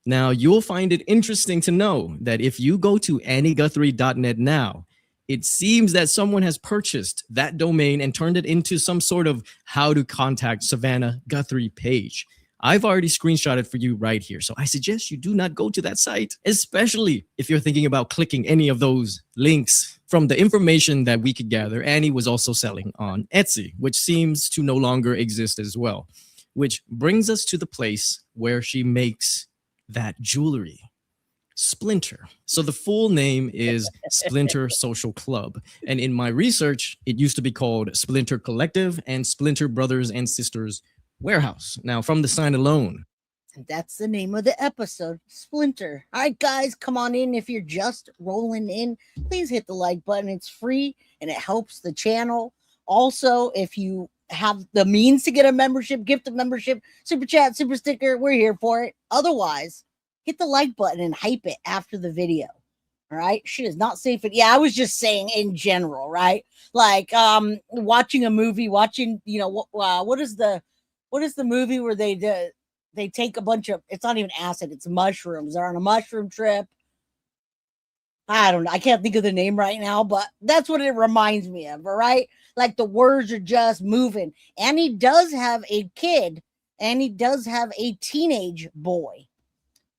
[SPEAKER 13] Now, you'll find it interesting to know that if you go to annieguthrie.net now, it seems that someone has purchased that domain and turned it into some sort of how to contact Savannah Guthrie page. I've already screenshotted for you right here. So I suggest you do not go to that site, especially if you're thinking about clicking any of those links. From the information that we could gather, Annie was also selling on Etsy, which seems to no longer exist as well, which brings us to the place where she makes that jewelry. Splinter. So the full name is Splinter Social Club. And in my research, it used to be called Splinter Collective and Splinter Brothers and Sisters Warehouse. Now, from the sign alone,
[SPEAKER 2] that's the name of the episode, Splinter. All right, guys, come on in. If you're just rolling in, please hit the like button. It's free and it helps the channel. Also, if you have the means to get a membership, gift a membership, super chat, super sticker, we're here for it. Otherwise, hit the like button and hype it after the video. All right. Shit is not safe. Yeah, I was just saying in general, right? Like watching a movie, what is the movie where they take a bunch of, it's not even acid, it's mushrooms. They're on a mushroom trip. I don't know. I can't think of the name right now, but that's what it reminds me of. All right. Like the words are just moving. Annie does have a kid. Annie does have a teenage boy.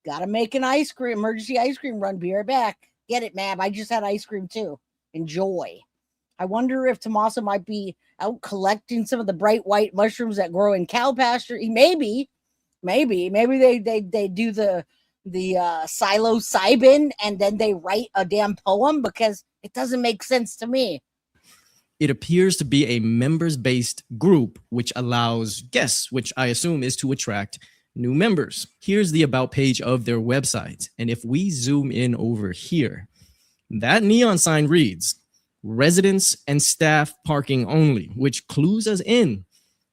[SPEAKER 2] Gotta make an emergency ice cream run. Be right back. Get it, ma'am. I just had ice cream too. Enjoy. I wonder if Tommaso might be out collecting some of the bright white mushrooms that grow in cow pasture. Maybe they do the psilocybin and then they write a damn poem, because it doesn't make sense to me.
[SPEAKER 13] it appears to be a members-based group, which allows guests, which I assume is to attract new members. Here's the about page of their website. And if we zoom in over here, that neon sign reads, residents and staff parking only, which clues us in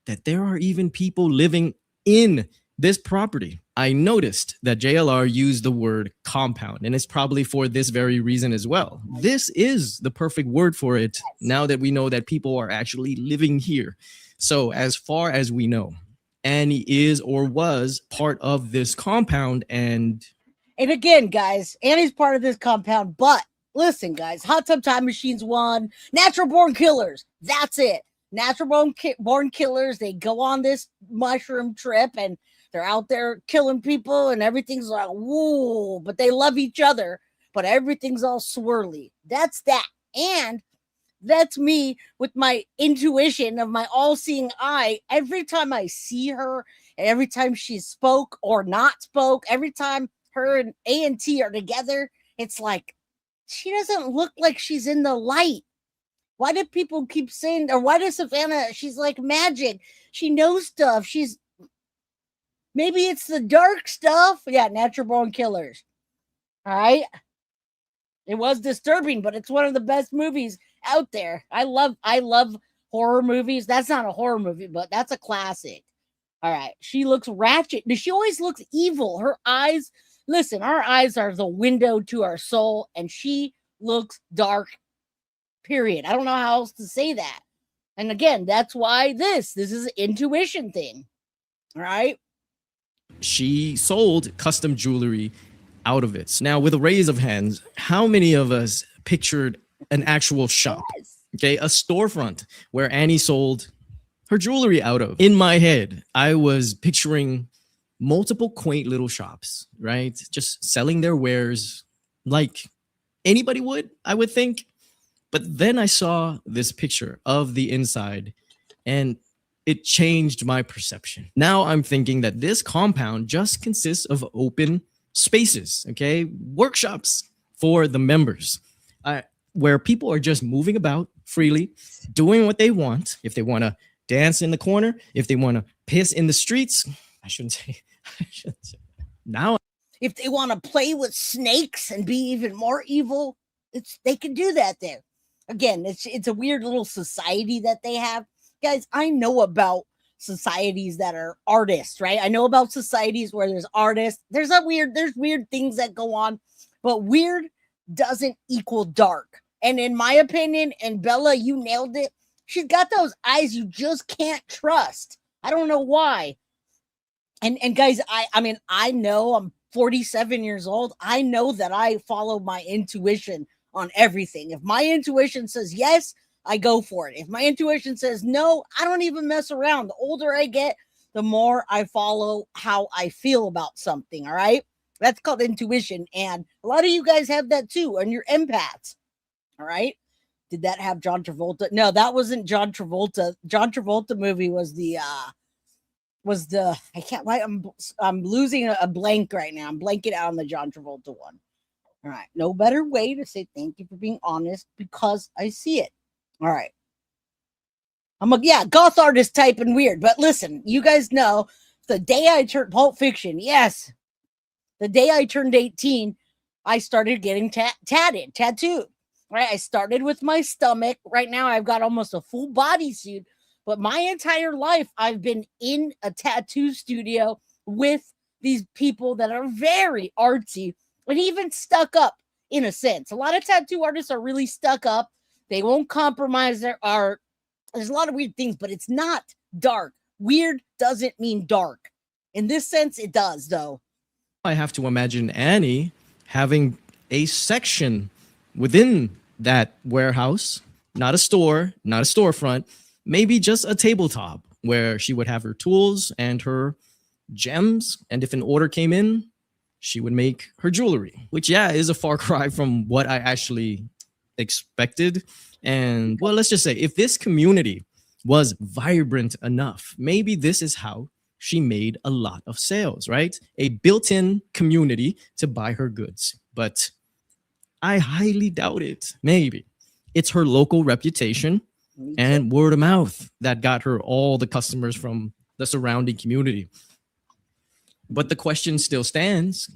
[SPEAKER 13] that there are even people living in this property. I noticed that JLR used the word compound, and it's probably for this very reason as well. This is the perfect word for it now that we know that people are actually living here. So as far as we know, Annie is or was part of this compound. And
[SPEAKER 2] again, guys, Annie's part of this compound, but listen, guys, Hot Tub Time Machines 1, Natural Born Killers, that's it. Natural born killers, they go on this mushroom trip and they're out there killing people and everything's like, whoa, but they love each other, but everything's all swirly. That's that. And that's me with my intuition of my all-seeing eye. Every time I see her, and every time she spoke or not spoke, every time her and A&T are together, it's like, she doesn't look like she's in the light. Why do people keep saying, or why does Savannah, she's like magic. She knows stuff. Maybe it's the dark stuff. Yeah, Natural Born Killers. All right. It was disturbing, but it's one of the best movies out there. I love horror movies. That's not a horror movie, but that's a classic. All right. She looks ratchet. She always looks evil. Her eyes, listen, our eyes are the window to our soul, and she looks dark, period. I don't know how else to say that. And again, that's why this is an intuition thing. All right.
[SPEAKER 13] She sold custom jewelry out of it. Now, with a raise of hands, how many of us pictured an actual shop? Yes. Okay, a storefront where Annie sold her jewelry out of. In my head, I was picturing multiple quaint little shops, right? Just selling their wares like anybody would, I would think. But then I saw this picture of the inside and it changed my perception. Now I'm thinking that this compound just consists of open spaces, okay? Workshops for the members, where people are just moving about freely, doing what they want. If they want to dance in the corner, if they want to piss in the streets, I shouldn't say. Now,
[SPEAKER 2] if they want to play with snakes and be even more evil, they can do that there. Again, it's a weird little society that they have. guys, I know about societies that are artists, right? I know about societies where there's artists. There's weird things that go on, but weird doesn't equal dark. And in my opinion, and Bella, you nailed it. She's got those eyes you just can't trust. I don't know why. And guys, I mean, I know I'm 47 years old. I know that I follow my intuition on everything. If my intuition says yes, I go for it. If my intuition says no, I don't even mess around. The older I get, the more I follow how I feel about something. All right. That's called intuition. And a lot of you guys have that too, and you're empaths. All right. Did that have John Travolta? No, that wasn't John Travolta. John Travolta movie was the I can't write. I'm losing a blank right now. I'm blanking out on the John Travolta one. All right. No better way to say thank you for being honest, because I see it. All right. I'm a goth artist type and weird. But listen, you guys know the day I turned Pulp Fiction, yes. The day I turned 18, I started getting tattooed. Right? I started with my stomach. Right now I've got almost a full bodysuit. But my entire life, I've been in a tattoo studio with these people that are very artsy and even stuck up in a sense. A lot of tattoo artists are really stuck up. They won't compromise their art. There's a lot of weird things, but it's not dark. Weird doesn't mean dark. In this sense, it does, though.
[SPEAKER 13] I have to imagine Annie having a section within that warehouse, not a store, not a storefront, maybe just a tabletop where she would have her tools and her gems. And if an order came in, she would make her jewelry, which, is a far cry from what I actually expected. And well, let's just say if this community was vibrant enough, maybe this is how she made a lot of sales, right? A built-in community to buy her goods. But I highly doubt it. Maybe it's her local reputation and word of mouth that got her all the customers from the surrounding community. But the question still stands.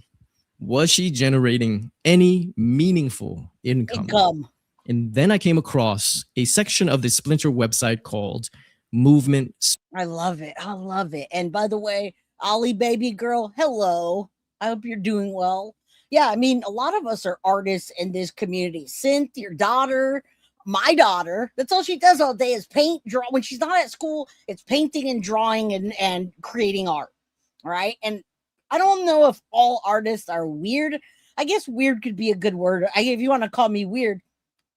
[SPEAKER 13] Was she generating any meaningful income? And then I came across a section of the Splinter website called Movement.
[SPEAKER 2] I love it. I love it. And by the way, Ollie baby girl, hello. I hope you're doing well. Yeah, I mean, a lot of us are artists in this community. Synth, your daughter, my daughter, that's all she does all day is paint, draw. When she's not at school, it's painting and drawing and creating art. All right. And I don't know if all artists are weird. I guess weird could be a good word. If you want to call me weird,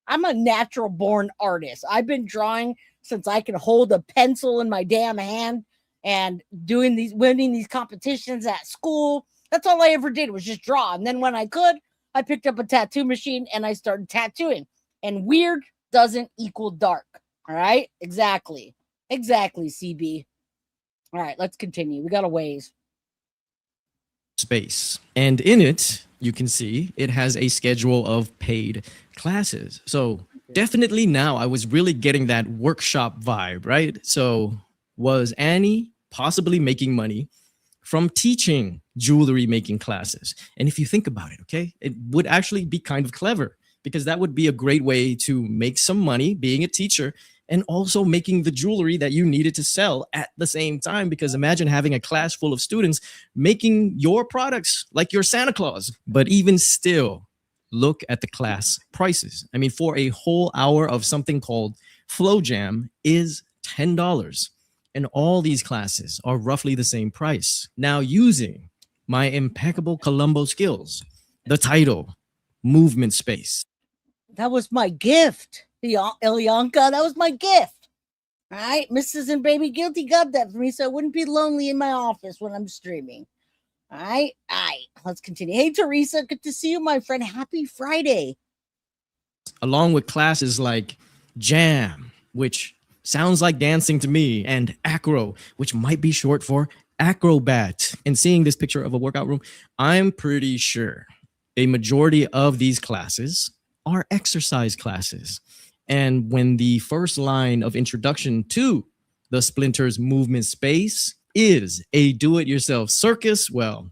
[SPEAKER 2] I'm a natural born artist. I've been drawing since I can hold a pencil in my damn hand and winning these competitions at school. That's all I ever did was just draw. And then when I could, I picked up a tattoo machine and I started tattooing. And weird doesn't equal dark. All right. Exactly, CB. All right, let's continue. We got a ways.
[SPEAKER 13] Space. And in it, you can see it has a schedule of paid classes. So definitely now I was really getting that workshop vibe, right? So was Annie possibly making money from teaching jewelry making classes? And if you think about it, okay, it would actually be kind of clever, because that would be a great way to make some money being a teacher and also making the jewelry that you needed to sell at the same time. Because imagine having a class full of students making your products like your Santa Claus. But even still, look at the class prices. I mean, for a whole hour of something called Flow Jam is $10. And all these classes are roughly the same price. Now, using my impeccable Columbo skills, the title, Movement Space.
[SPEAKER 2] That was my gift, Ilyanka. That was my gift. All right. Mrs. and Baby Guilty got that for me so I wouldn't be lonely in my office when I'm streaming. All right. Let's continue. Hey, Teresa. Good to see you, my friend. Happy Friday.
[SPEAKER 13] Along with classes like Jam, which sounds like dancing to me, and Acro, which might be short for Acrobat. And seeing this picture of a workout room, I'm pretty sure a majority of these classes are exercise classes. And when the first line of introduction to the Splinters Movement Space is a do-it-yourself circus, well,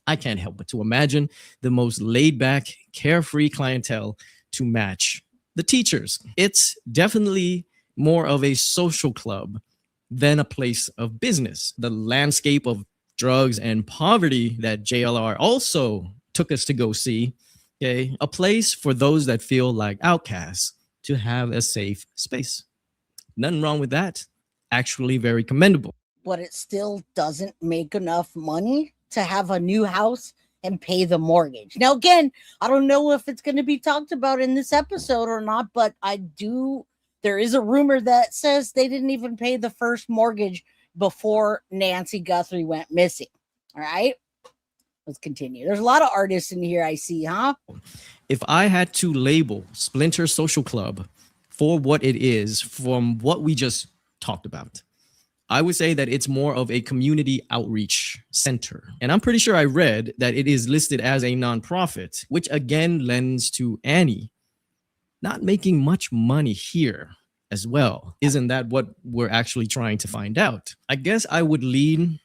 [SPEAKER 13] I can't help but to imagine the most laid-back, carefree clientele to match the teachers. It's definitely more of a social club than a place of business. The landscape of drugs and poverty that JLR also took us to go see, okay, a place for those that feel like outcasts to have a safe space. Nothing wrong with that. Actually, very commendable.
[SPEAKER 2] But it still doesn't make enough money to have a new house and pay the mortgage. Now, again, I don't know if it's going to be talked about in this episode or not, but there is a rumor that says they didn't even pay the first mortgage before Nancy Guthrie went missing. All right, let's continue. There's a lot of artists in here I see, huh?
[SPEAKER 13] If I had to label Splinter Social Club for what it is from what we just talked about, I would say that it's more of a community outreach center. And I'm pretty sure I read that it is listed as a nonprofit, which again lends to Annie not making much money here as well. Isn't that what we're actually trying to find out? I guess I would lean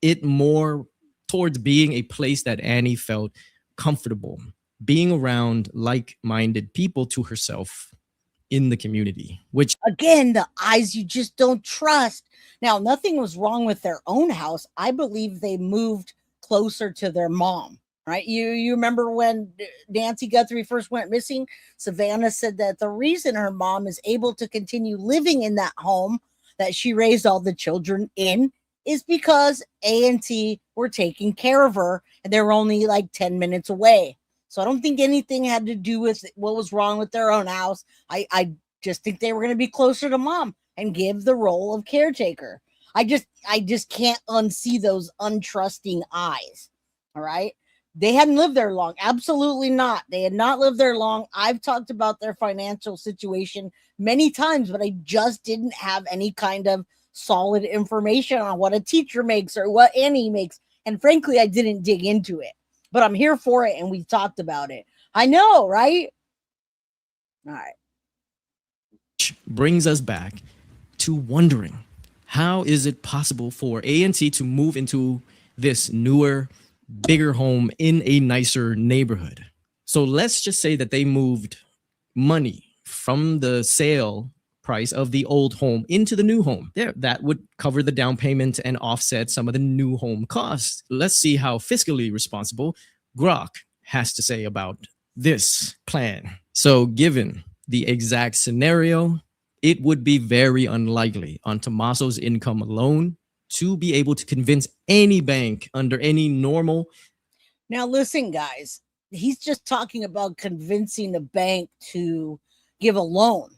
[SPEAKER 13] it more towards being a place that Annie felt comfortable being around like-minded people to herself in the community, which
[SPEAKER 2] again, the eyes you just don't trust. Now, nothing was wrong with their own house. I believe they moved closer to their mom, right? You remember when Nancy Guthrie first went missing, Savannah said that the reason her mom is able to continue living in that home that she raised all the children in is because A&T were taking care of her and they were only like 10 minutes away. So I don't think anything had to do with what was wrong with their own house. I just think they were going to be closer to mom and give the role of caretaker. I just can't unsee those untrusting eyes. All right. They hadn't lived there long. Absolutely not. They had not lived there long. I've talked about their financial situation many times, but I just didn't have any kind of solid information on what a teacher makes or what Annie makes. And frankly, I didn't dig into it, but I'm here for it. And we talked about it. I know, right? All right.
[SPEAKER 13] Brings us back to wondering, how is it possible for A&T to move into this newer, bigger home in a nicer neighborhood? So let's just say that they moved money from the sale price of the old home into the new home. There, that would cover the down payment and offset some of the new home costs. Let's see how fiscally responsible Grok has to say about this plan. So given the exact scenario, it would be very unlikely on Tommaso's income alone to be able to convince any bank under any normal.
[SPEAKER 2] Now, listen, guys, he's just talking about convincing a bank to give a loan.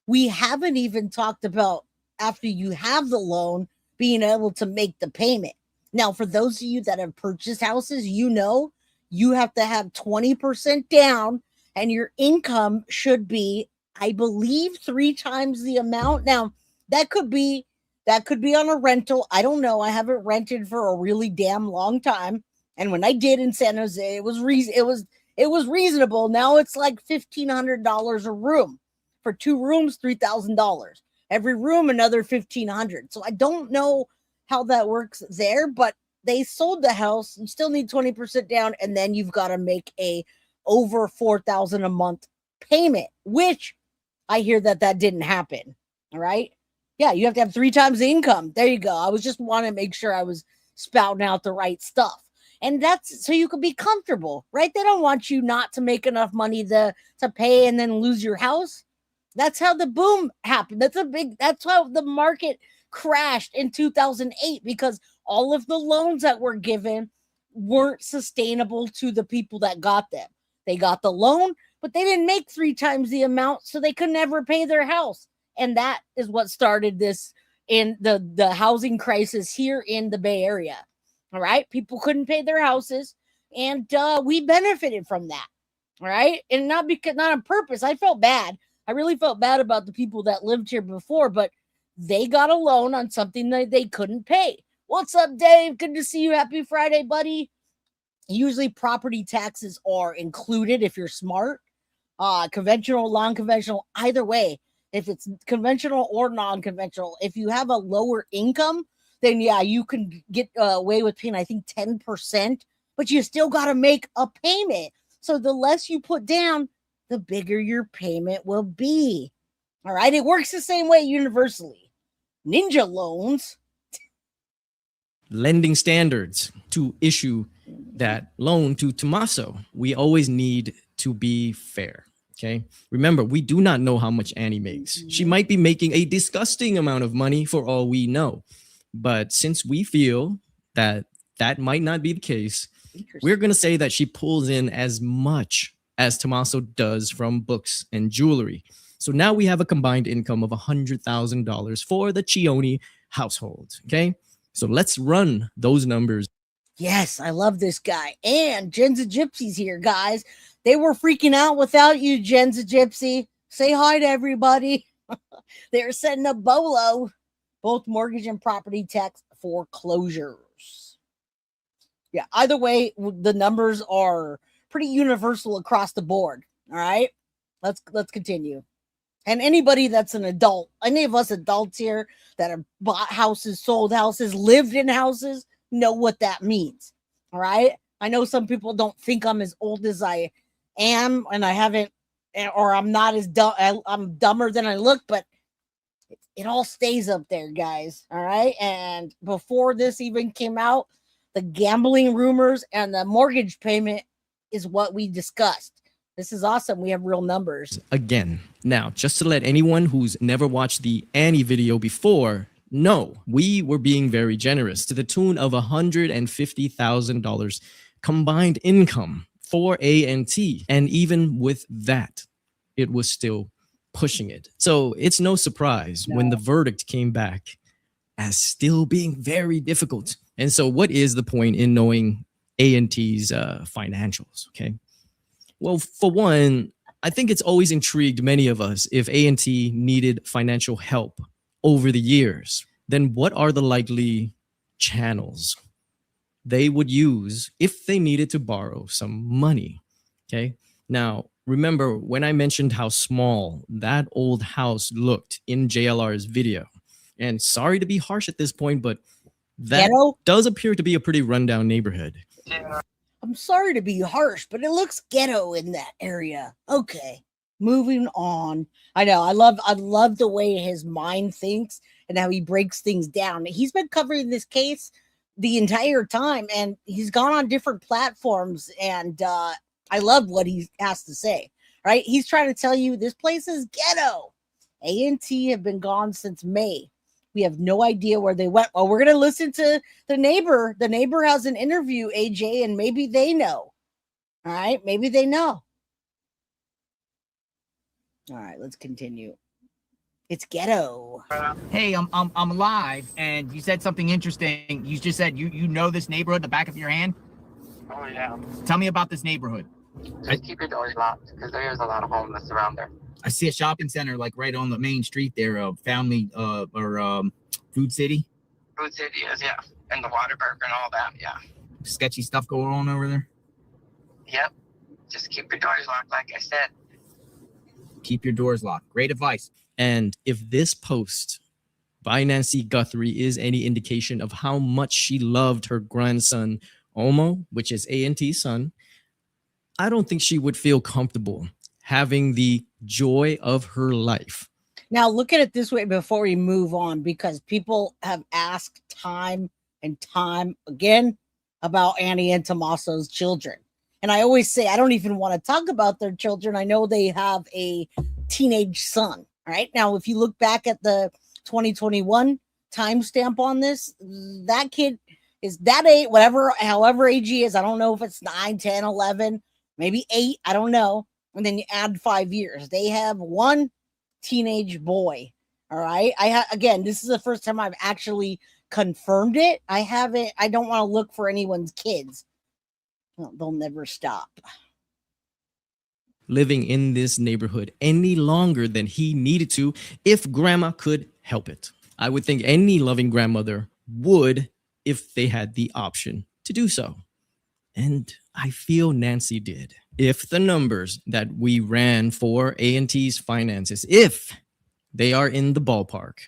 [SPEAKER 2] We haven't even talked about after you have the loan, being able to make the payment. Now, for those of you that have purchased houses, you know, you have to have 20% down and your income should be, I believe, 3 times the amount. Now, that could be on a rental. I don't know. I haven't rented for a really damn long time. And when I did in San Jose, it was reasonable. Now it's like $1,500 a room. For 2 rooms, $3,000. Every room, another $1,500. So I don't know how that works there, but they sold the house. You still need 20% down, and then you've got to make a over $4,000 a month payment, which I hear that didn't happen. All right. Yeah, you have to have 3 times the income. There you go. I was just want to make sure I was spouting out the right stuff. And that's so you could be comfortable, right? They don't want you not to make enough money to pay and then lose your house. That's how the boom happened. That's how the market crashed in 2008, because all of the loans that were given weren't sustainable to the people that got them. They got the loan, but they didn't make 3 times the amount, so they could never pay their house. And that is what started this in the housing crisis here in the Bay Area. All right. People couldn't pay their houses, and we benefited from that. All right. And not on purpose. I felt bad. I really felt bad about the people that lived here before, but they got a loan on something that they couldn't pay. What's up, Dave? Good to see you. Happy Friday, buddy. Usually property taxes are included if you're smart. Conventional, non-conventional, either way. If it's conventional or non-conventional, if you have a lower income, then yeah, you can get away with paying, I think, 10%, but you still got to make a payment. So the less you put down, the bigger your payment will be. All right. It works the same way universally. Ninja loans.
[SPEAKER 13] Lending standards to issue that loan to Tommaso. We always need to be fair. Okay. Remember, we do not know how much Annie makes. She might be making a disgusting amount of money for all we know. But since we feel that that might not be the case, we're going to say that she pulls in as much as Tommaso does from books and jewelry. So now we have a combined income of $100,000 for the Cioni household. Okay. So let's run those numbers.
[SPEAKER 2] Yes, I love this guy. And Jen's a Gypsy's here, guys. They were freaking out without you, Jen's a Gypsy. Say hi to everybody. They're setting up BOLO, both mortgage and property tax foreclosures. Yeah, either way, the numbers are pretty universal across the board. All right, let's continue. And anybody that's an adult, any of us adults here that have bought houses, sold houses, lived in houses, know what that means. All right. I know some people don't think I'm as old as I am, and I haven't, or I'm not as dumb. I'm dumber than I look, but it all stays up there, guys. All right. And before this even came out, the gambling rumors and the mortgage payment is what we discussed. This is awesome. We have real numbers.
[SPEAKER 13] Again, now, just to let anyone who's never watched the Annie video before know, we were being very generous to the tune of $150,000 combined income for A&T. And even with that, it was still pushing it. So it's no surprise when the verdict came back as still being very difficult. And so what is the point in knowing A&T's financials? Okay. Well, for one, I think it's always intrigued many of us if A&T needed financial help over the years. Then what are the likely channels they would use if they needed to borrow some money? Okay. Now, remember when I mentioned how small that old house looked in JLR's video, and sorry to be harsh at this point, but that does appear to be a pretty rundown neighborhood.
[SPEAKER 2] I'm sorry to be harsh, but it looks ghetto in that area. Okay, moving on. I know. I love the way his mind thinks and how he breaks things down. He's been covering this case the entire time, and he's gone on different platforms, and I love what he has to say. Right? He's trying to tell you this place is ghetto. A&T have been gone since May. We have no idea where they went. Well, we're going to listen to the neighbor. The neighbor has an interview, AJ, and maybe they know. All right. Maybe they know. All right. Let's continue. It's ghetto.
[SPEAKER 14] Hey, I'm live, and you said something interesting. You just said you know this neighborhood the back of your hand.
[SPEAKER 15] Oh yeah.
[SPEAKER 14] Tell me about this neighborhood.
[SPEAKER 15] Just keep your doors locked because there is a lot of homeless around there.
[SPEAKER 14] I see a shopping center like right on the main street there, Family or Food City.
[SPEAKER 15] Food City is, yeah, and the Waterburg and all that, yeah.
[SPEAKER 14] Sketchy stuff going on over there.
[SPEAKER 15] Yep. Just keep your doors locked, like I said.
[SPEAKER 14] Keep your doors locked. Great advice.
[SPEAKER 13] And if this post by Nancy Guthrie is any indication of how much she loved her grandson, Omo, which is A&T's son, I don't think she would feel comfortable having the joy of her life.
[SPEAKER 2] Now, look at it this way before we move on, because people have asked time and time again about Annie and Tommaso's children. And I always say, I don't even want to talk about their children. I know they have a teenage son. Right now, if you look back at the 2021 timestamp on this, that kid is that age, however age he is. I don't know if it's 9, 10, 11, maybe 8. I don't know. And then you add 5 years. They have one teenage boy. All right. Again, this is the first time I've actually confirmed it. I don't want to look for anyone's kids. Well, they'll never stop
[SPEAKER 13] living in this neighborhood any longer than he needed to if grandma could help it. I would think any loving grandmother would if they had the option to do so. And I feel Nancy did. If the numbers that we ran for A&T's finances, if they are in the ballpark,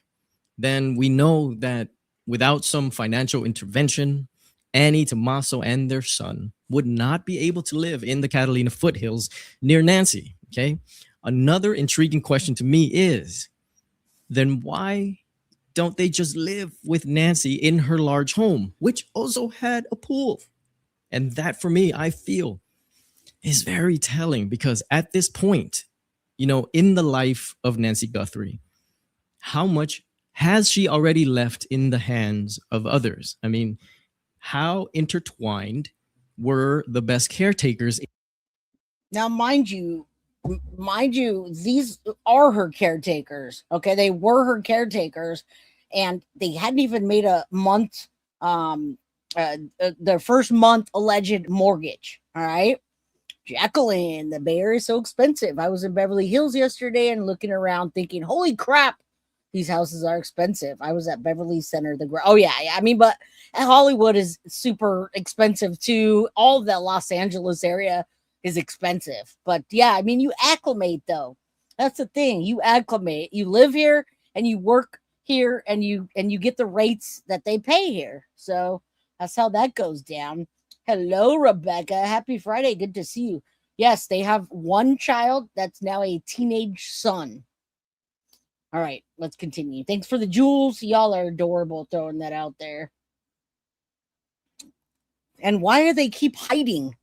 [SPEAKER 13] then we know that without some financial intervention, Annie, Tommaso, and their son would not be able to live in the Catalina Foothills near Nancy, okay? Another intriguing question to me is, then why don't they just live with Nancy in her large home, which also had a pool? And that, for me, I feel is very telling, because at this point, in the life of Nancy Guthrie, how much has she already left in the hands of others? I mean, how intertwined were the best caretakers?
[SPEAKER 2] Now, mind you, these are her caretakers. Okay, they were her caretakers, and they hadn't even made a month, their first month alleged mortgage. All right, Jacqueline, the Bay Area is so expensive. I was in Beverly Hills yesterday and looking around, thinking, "Holy crap, these houses are expensive." I was at Beverly Center. I mean, but Hollywood is super expensive too. All of that Los Angeles area is expensive. But yeah, I mean, you acclimate though. That's the thing. You acclimate. You live here and you work here, and you get the rates that they pay here. So that's how that goes down. Hello, Rebecca. Happy Friday. Good to see you. Yes, they have one child that's now a teenage son. All right, let's continue. Thanks for the jewels. Y'all are adorable throwing that out there. And why do they keep hiding?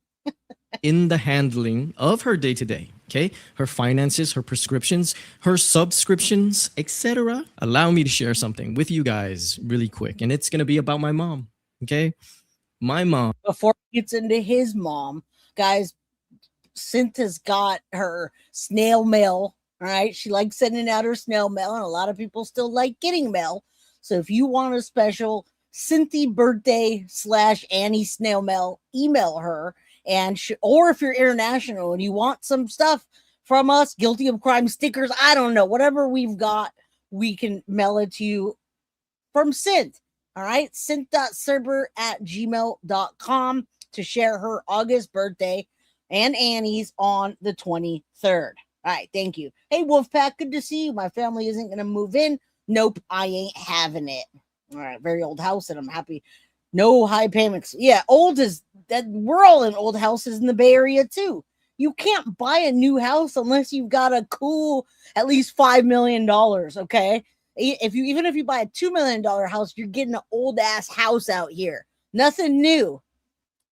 [SPEAKER 13] In the handling of her day-to-day, okay? Her finances, her prescriptions, her subscriptions, etc. Allow me to share something with you guys really quick, and it's going to be about my mom, okay? My mom.
[SPEAKER 2] Before he gets into his mom, guys, Cynthia's got her snail mail. All right, she likes sending out her snail mail, and a lot of people still like getting mail. So if you want a special Cynthia birthday / Annie snail mail, email her. And or if you're international and you want some stuff from us, Guilty of Crime stickers, I don't know, whatever we've got, we can mail it to you from Synth. All right, synth.serber@gmail.com to share her August birthday and Annie's on the 23rd. All right, thank you. Hey, Wolfpack, good to see you. My family isn't going to move in. Nope, I ain't having it. All right, very old house, and I'm happy. No high payments. Yeah, old is that. We're all in old houses in the Bay Area too. You can't buy a new house unless you've got a cool at least $5 million. Okay, even if you buy a $2 million house, you're getting an old ass house out here. Nothing new.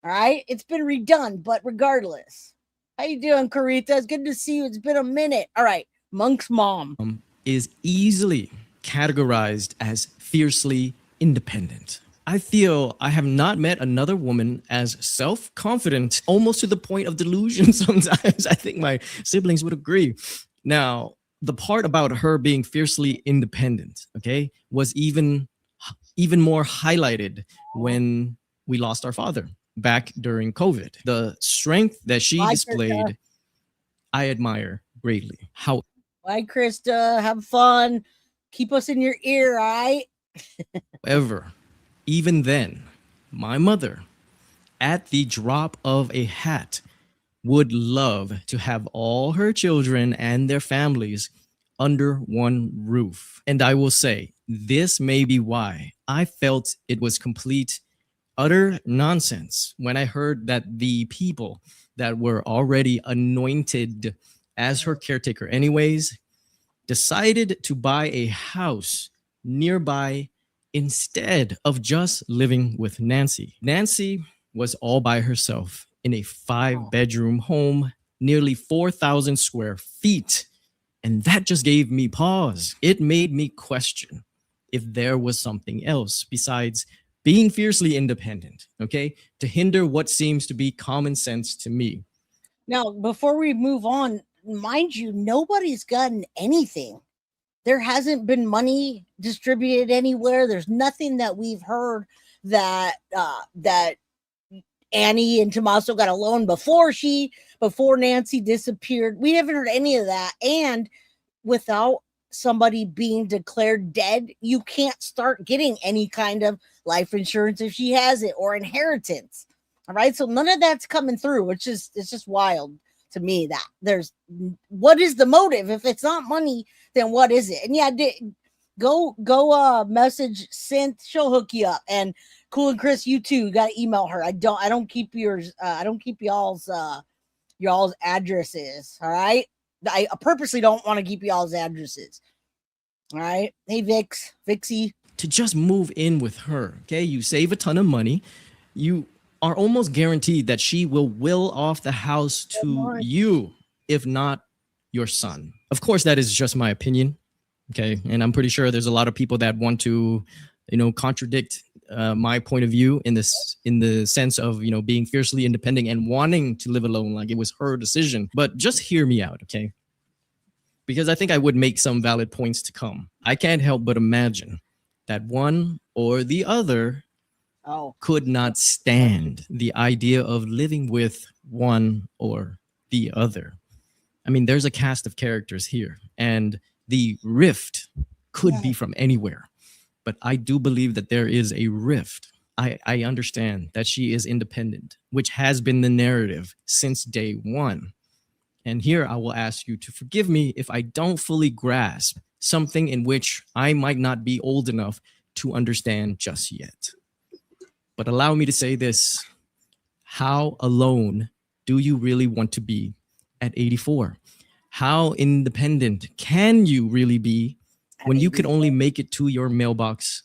[SPEAKER 2] All right, it's been redone, but regardless, how you doing, Carita? It's good to see you. It's been a minute. All right, Monk's mom
[SPEAKER 13] is easily categorized as fiercely independent. I feel I have not met another woman as self-confident, almost to the point of delusion sometimes. I think my siblings would agree. Now, the part about her being fiercely independent, okay, was even more highlighted when we lost our father back during COVID. The strength that she displayed, I admire greatly.
[SPEAKER 2] Bye, Krista. Have fun. Keep us in your ear, all right?
[SPEAKER 13] However, even then, my mother, at the drop of a hat, would love to have all her children and their families under one roof. And I will say, this may be why I felt it was complete, utter nonsense when I heard that the people that were already anointed as her caretaker anyways, decided to buy a house nearby instead of just living with Nancy. Nancy was all by herself in a 5-bedroom home, nearly 4,000 square feet. And that just gave me pause. It made me question if there was something else besides being fiercely independent, okay, to hinder what seems to be common sense to me.
[SPEAKER 2] Now, before we move on, mind you, nobody's gotten anything. There hasn't been money distributed anywhere. There's nothing that we've heard that that Annie and Tommaso got a loan before Nancy disappeared. We haven't heard any of that. And without somebody being declared dead, you can't start getting any kind of life insurance if she has it, or inheritance. All right. So none of that's coming through, which is, it's just wild to me that what is the motive? If it's not money, then what is it? And yeah, go message Synth, she'll hook you up. And Cool and Chris, you too, got to email her. I don't keep yours. I don't keep y'all's addresses. All right. I purposely don't want to keep y'all's addresses. All right. Hey, Vixie.
[SPEAKER 13] To just move in with her, okay? You save a ton of money. You are almost guaranteed that she will off the house to you, if not your son. Of course, that is just my opinion, okay? And I'm pretty sure there's a lot of people that want to, contradict my point of view in the sense of, being fiercely independent and wanting to live alone like it was her decision. But just hear me out, okay? Because I think I would make some valid points to come. I can't help but imagine that one or the other could not stand the idea of living with one or the other. I mean, there's a cast of characters here, and the rift could be from anywhere. But I do believe that there is a rift. I understand that she is independent, which has been the narrative since day one. And here I will ask you to forgive me if I don't fully grasp something in which I might not be old enough to understand just yet. But allow me to say this. How alone do you really want to be at 84? How independent can you really be when you could only make it to your mailbox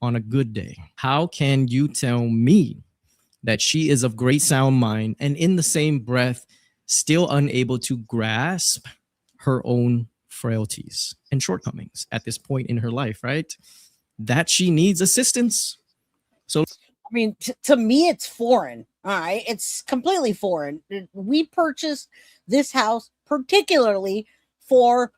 [SPEAKER 13] on a good day? How can you tell me that she is of great sound mind and in the same breath still unable to grasp her own frailties and shortcomings at this point in her life, right? That she needs assistance. So,
[SPEAKER 2] I mean, to me, it's foreign. All right. It's completely foreign. We purchased this house particularly for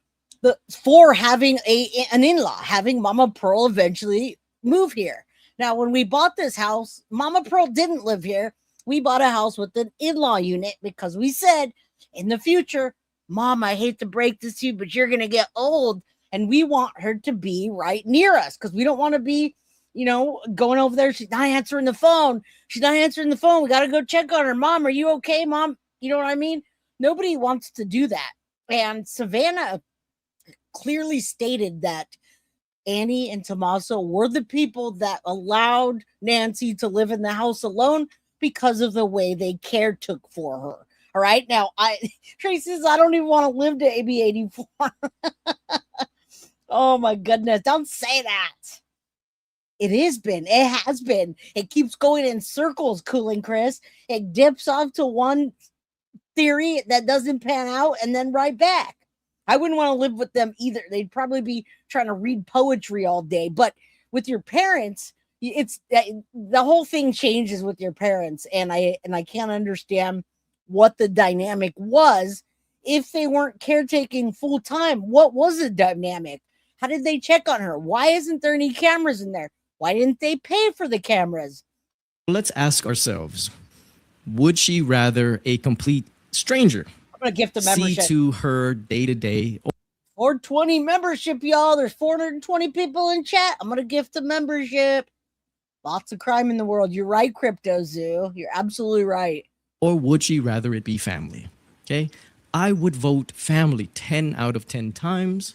[SPEAKER 2] having an in-law, having Mama Pearl eventually move here. Now, when we bought this house, Mama Pearl didn't live here. We bought a house with an in-law unit because we said in the future, Mom, I hate to break this to you, but you're going to get old. And we want her to be right near us because we don't want to be, going over there. She's not answering the phone. We got to go check on her. Mom, are you okay, Mom? You know what I mean? Nobody wants to do that. And Savannah clearly stated that Annie and Tommaso were the people that allowed Nancy to live in the house alone because of the way they caretook for her. All right. Now, Tracy says, I don't even want to live to AB 84. Oh, my goodness. Don't say that. It has been. It keeps going in circles, Cooling Chris. It dips off to one theory that doesn't pan out and then right back. I wouldn't want to live with them either. They'd probably be trying to read poetry all day. But with your parents, it's the whole thing changes with your parents. And I can't understand what the dynamic was if they weren't caretaking full time. What was the dynamic? How did they check on her? Why isn't there any cameras in there? Why didn't they pay for the cameras?
[SPEAKER 13] let's ask ourselves, would she rather a complete stranger
[SPEAKER 2] I'm going to gift a
[SPEAKER 13] see
[SPEAKER 2] membership.
[SPEAKER 13] to her day-to-day?
[SPEAKER 2] 420 membership, y'all. There's 420 people in chat. I'm going to gift a membership. Lots of crime in the world. You're right, Crypto Zoo. You're absolutely right.
[SPEAKER 13] Or would she rather it be family? Okay. I would vote family 10 out of 10 times,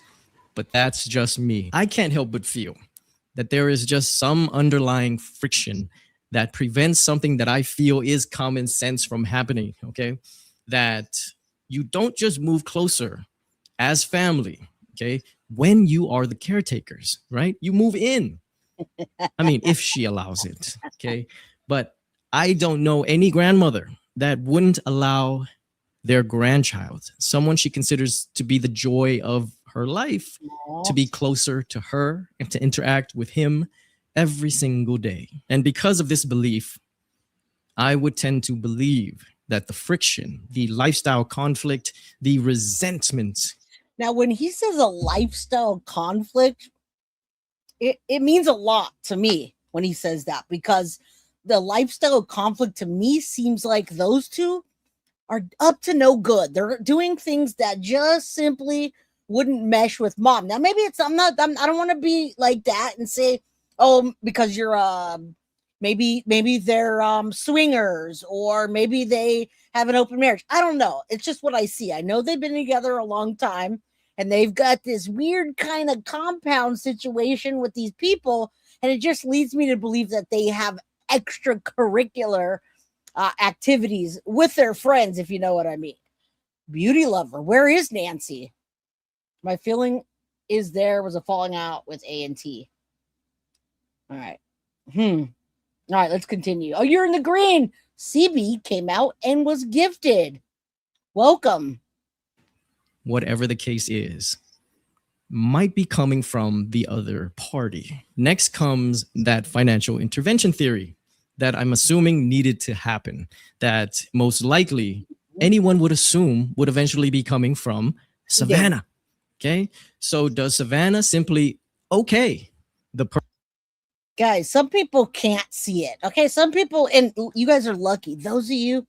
[SPEAKER 13] but that's just me. I can't help but feel that there is just some underlying friction that prevents something that I feel is common sense from happening. Okay. That you don't just move closer as family. Okay. When you are the caretakers, right? You move in. I mean, if she allows it. Okay. But I don't know any grandmother that wouldn't allow their grandchild, someone she considers to be the joy of her life, to be closer to her and to interact with him every single day. And because of this belief, I would tend to believe that the friction, the lifestyle conflict, the resentment.
[SPEAKER 2] Now, when he says a lifestyle conflict, it means a lot to me when he says that, because the lifestyle conflict to me seems like those two are up to no good. They're doing things that just simply wouldn't mesh with mom. Now, maybe I don't want to be like that and say, oh, because you're maybe they're swingers, or maybe they have an open marriage. I don't know. It's just what I see. I know they've been together a long time and they've got this weird kind of compound situation with these people. And it just leads me to believe that they have extracurricular activities with their friends, if you know what I mean. Beauty lover. Where is Nancy? My feeling is there was a falling out with A&T. All right. All right, let's continue. Oh, you're in the green. CB came out and was gifted. Welcome.
[SPEAKER 13] Whatever the case is, might be coming from the other party. Next comes that financial intervention theory that I'm assuming needed to happen, that most likely anyone would assume would eventually be coming from Savannah. Okay, so does Savannah simply
[SPEAKER 2] guys, some people can't see it. Okay, some people, and you guys are lucky. Those of you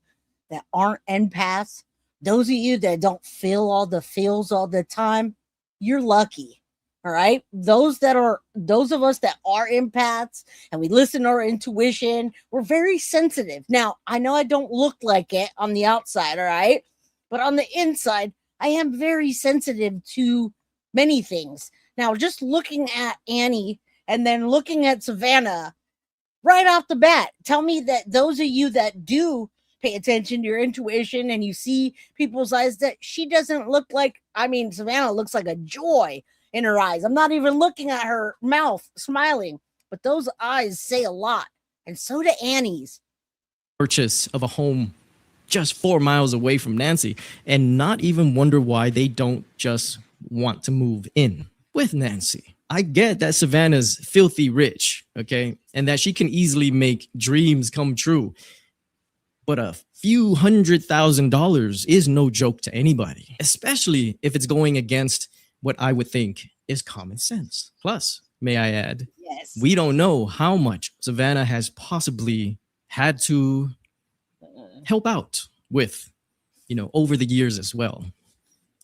[SPEAKER 2] that aren't empaths, those of you that don't feel all the feels all the time, you're lucky. All right. Those of us that are empaths and we listen to our intuition, we're very sensitive. Now, I know I don't look like it on the outside, all right? But on the inside, I am very sensitive to many things. Now, just looking at Annie and then looking at Savannah right off the bat, tell me that those of you that do pay attention to your intuition and you see people's eyes, that she doesn't look like, Savannah looks like a joy in her eyes. I'm not even looking at her mouth smiling, but those eyes say a lot. And so do Annie's.
[SPEAKER 13] Purchase of a home just 4 miles away from Nancy and not even wonder why they don't just want to move in with Nancy. I get that Savannah's filthy rich, okay, and that she can easily make dreams come true. But a few $100,000 is no joke to anybody, especially if it's going against what I would think is common sense. Plus, may I add,
[SPEAKER 2] yes,
[SPEAKER 13] we don't know how much Savannah has possibly had to help out with, over the years as well.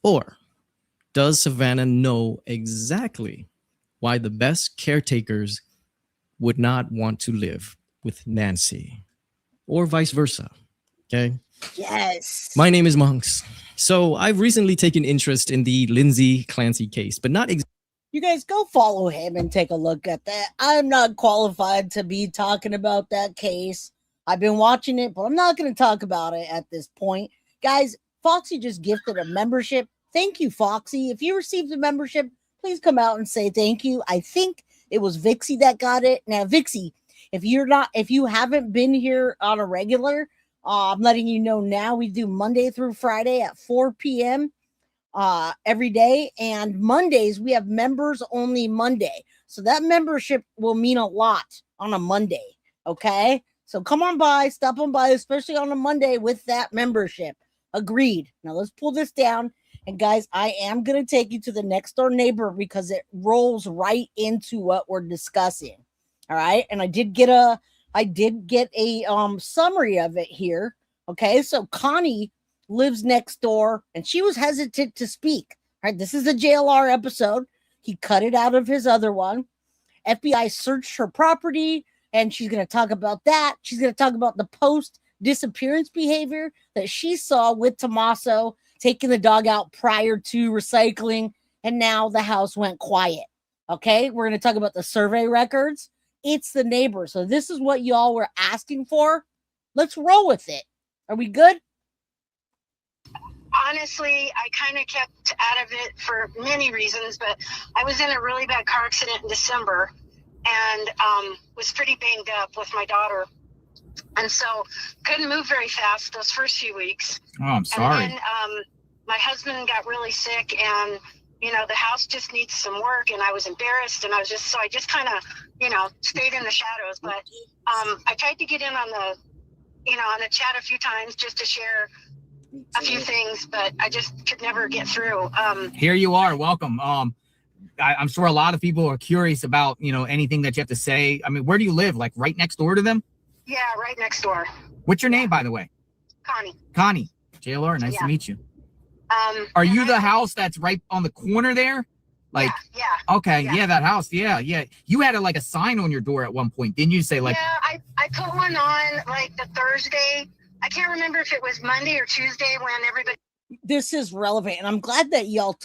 [SPEAKER 13] Or does Savannah know exactly why the best caretakers would not want to live with Nancy? Or vice versa. Okay.
[SPEAKER 2] Yes.
[SPEAKER 13] My name is Monks. So I've recently taken interest in the Lindsay Clancy case, but not
[SPEAKER 2] you guys go follow him and take a look at that. I'm not qualified to be talking about that case. I've been watching it, but I'm not going to talk about it at this point. Guys, Foxy just gifted a membership. Thank you, Foxy. If you received a membership, please come out and say thank you. I think it was Vixie that got it. Now, Vixie, if you haven't been here on a regular, I'm letting you know now. We do Monday through Friday at 4 p.m. Every day, and Mondays we have members only Monday. So that membership will mean a lot on a Monday. Okay, so come on by, stop on by, especially on a Monday with that membership. Agreed. Now let's pull this down. And guys, I am going to take you to the next door neighbor because it rolls right into what we're discussing. All right. And I did get a summary of it here. Okay. So Connie lives next door and she was hesitant to speak. All right. This is a JLR episode. He cut it out of his other one. FBI searched her property and she's going to talk about that. She's going to talk about the post disappearance behavior that she saw with Tommaso taking the dog out prior to recycling, and now the house went quiet. Okay, we're going to talk about the survey records. It's the neighbor. So this is what y'all were asking for. Let's roll with it. Are we good?
[SPEAKER 16] Honestly, I kind of kept out of it for many reasons, but I was in a really bad car accident in December and was pretty banged up with my daughter. And so couldn't move very fast those first few weeks.
[SPEAKER 14] Oh, I'm sorry.
[SPEAKER 16] And then my husband got really sick and, the house just needs some work and I was embarrassed and I just kind of, stayed in the shadows. But I tried to get in on the chat a few times just to share a few things, but I just could never get through.
[SPEAKER 14] Here you are. Welcome. I'm sure a lot of people are curious about, anything that you have to say. I mean, where do you live? Like right next door to them?
[SPEAKER 16] Yeah, right next door.
[SPEAKER 14] What's your name, by the way?
[SPEAKER 16] Connie.
[SPEAKER 14] Connie. JLR, nice
[SPEAKER 16] Yeah.
[SPEAKER 14] to meet you. Are you the house that's right on the corner there? Like,
[SPEAKER 16] yeah.
[SPEAKER 14] Okay,
[SPEAKER 16] Yeah.
[SPEAKER 14] yeah, that house. Yeah. You had a sign on your door at one point, didn't you? Say
[SPEAKER 16] Yeah, I put one on like the Thursday. I can't remember if it was Monday or Tuesday when everybody.
[SPEAKER 2] This is relevant, and I'm glad that y'all.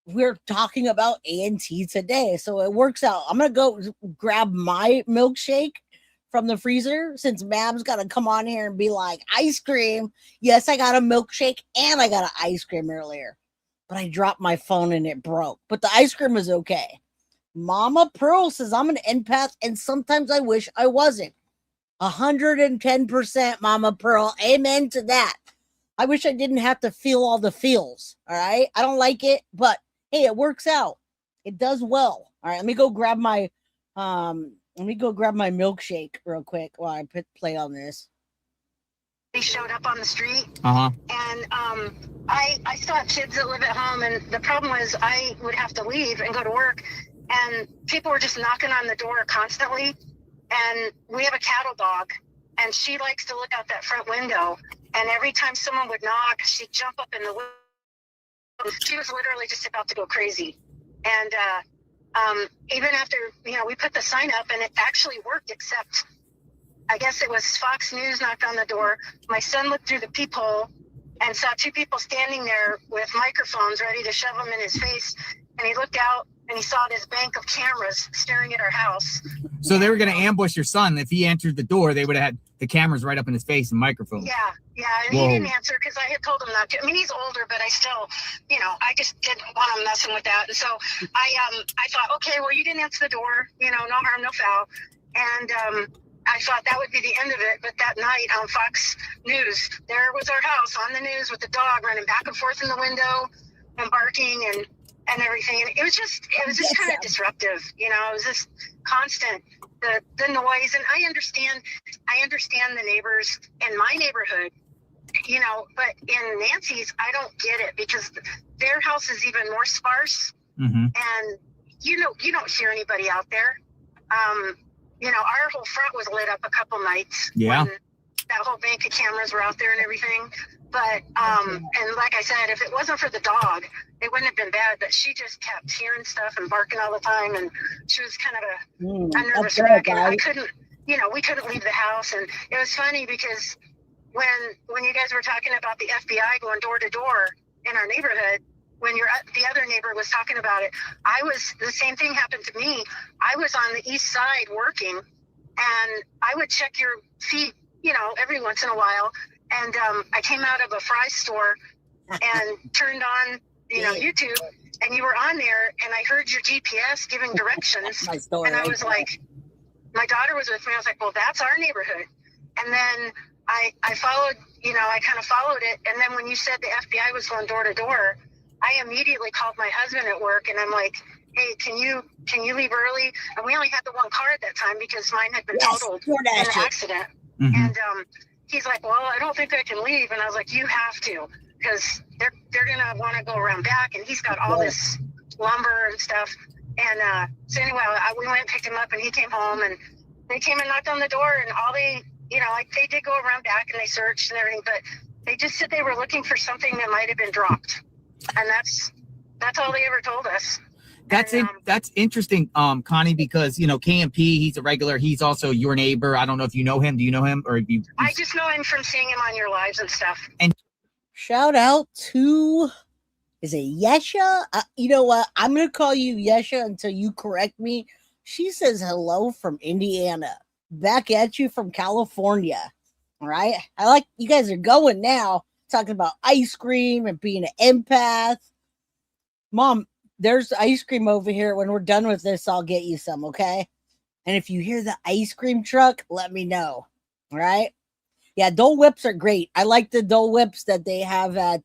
[SPEAKER 2] We're talking about A&T today, so it works out. I'm gonna go grab my milkshake from the freezer since Mam's got to come on here and be like, ice cream. Yes, I got a milkshake and I got an ice cream earlier. But I dropped my phone and it broke. But the ice cream is okay. Mama Pearl says, I'm an empath and sometimes I wish I wasn't. 110%, Mama Pearl. Amen to that. I wish I didn't have to feel all the feels. All right. I don't like it, but hey, it works out. It does well. All right. Let me go grab my milkshake real quick while I play on this.
[SPEAKER 16] They showed up on the street.
[SPEAKER 14] Uh-huh.
[SPEAKER 16] And I still have kids that live at home, and the problem was I would have to leave and go to work, and people were just knocking on the door constantly. And we have a cattle dog, and she likes to look out that front window. And every time someone would knock, she'd jump up in the window. She was literally just about to go crazy. And even after, we put the sign up, and it actually worked, except I guess it was Fox News knocked on the door. My son looked through the peephole and saw two people standing there with microphones ready to shove them in his face. And he looked out and he saw this bank of cameras staring at our house.
[SPEAKER 14] So they were going to ambush your son. If he entered the door, they would have had the cameras right up in his face and microphones.
[SPEAKER 16] Yeah. And he didn't answer because I had told him not to. I mean, he's older, but I still, I just didn't want him messing with that. And so I thought, okay, well, you didn't answer the door, no harm, no foul. And I thought that would be the end of it. But that night on Fox News, there was our house on the news with the dog running back and forth in the window and barking and everything. And it was just kind of disruptive. It was just constant, the noise. And I understand the neighbors in my neighborhood, but in Nancy's, I don't get it because their house is even more sparse.
[SPEAKER 14] Mm-hmm.
[SPEAKER 16] And you don't hear anybody out there. Our whole front was lit up a couple nights.
[SPEAKER 14] Yeah.
[SPEAKER 16] When that whole bank of cameras were out there and everything. But, and like I said, if it wasn't for the dog, it wouldn't have been bad. But she just kept hearing stuff and barking all the time. And she was kind of a nervous wreck. And I couldn't, we couldn't leave the house. And it was funny because when you guys were talking about the FBI going door to door in our neighborhood, when the other neighbor was talking about it, the same thing happened to me. I was on the east side working, and I would check your feed, every once in a while. And I came out of a fry store and turned on, YouTube, and you were on there, and I heard your GPS giving directions. And I was like, my daughter was with me. I was like, well, that's our neighborhood. And then I followed, I kind of followed it. And then when you said the FBI was going door to door, I immediately called my husband at work, and I'm like, hey, can you leave early? And we only had the one car at that time because mine had been totaled in an accident.
[SPEAKER 14] Mm-hmm.
[SPEAKER 16] And he's like, well, I don't think I can leave. And I was like, you have to, because they're going to want to go around back. And he's got all this lumber and stuff. And so anyway, we went and picked him up, and he came home, and they came and knocked on the door, and all they did go around back and they searched and everything, but they just said they were looking for something that might have been dropped. And that's all they ever told us.
[SPEAKER 14] That's interesting, Connie, because KMP, he's a regular. He's also your neighbor. I don't know if you know him. Do you know him, or
[SPEAKER 16] I just know him from seeing him on your lives and stuff.
[SPEAKER 14] And
[SPEAKER 2] shout out to, is it Yesha? You know what? I'm gonna call you Yesha until you correct me. She says hello from Indiana. Back at you from California. All right. I like you guys are going now. Talking about ice cream and being an empath. Mom, there's ice cream over here. When we're done with this, I'll get you some, okay? And if you hear the ice cream truck, let me know. All right? Yeah, Dole Whips are great. I like the Dole Whips that they have at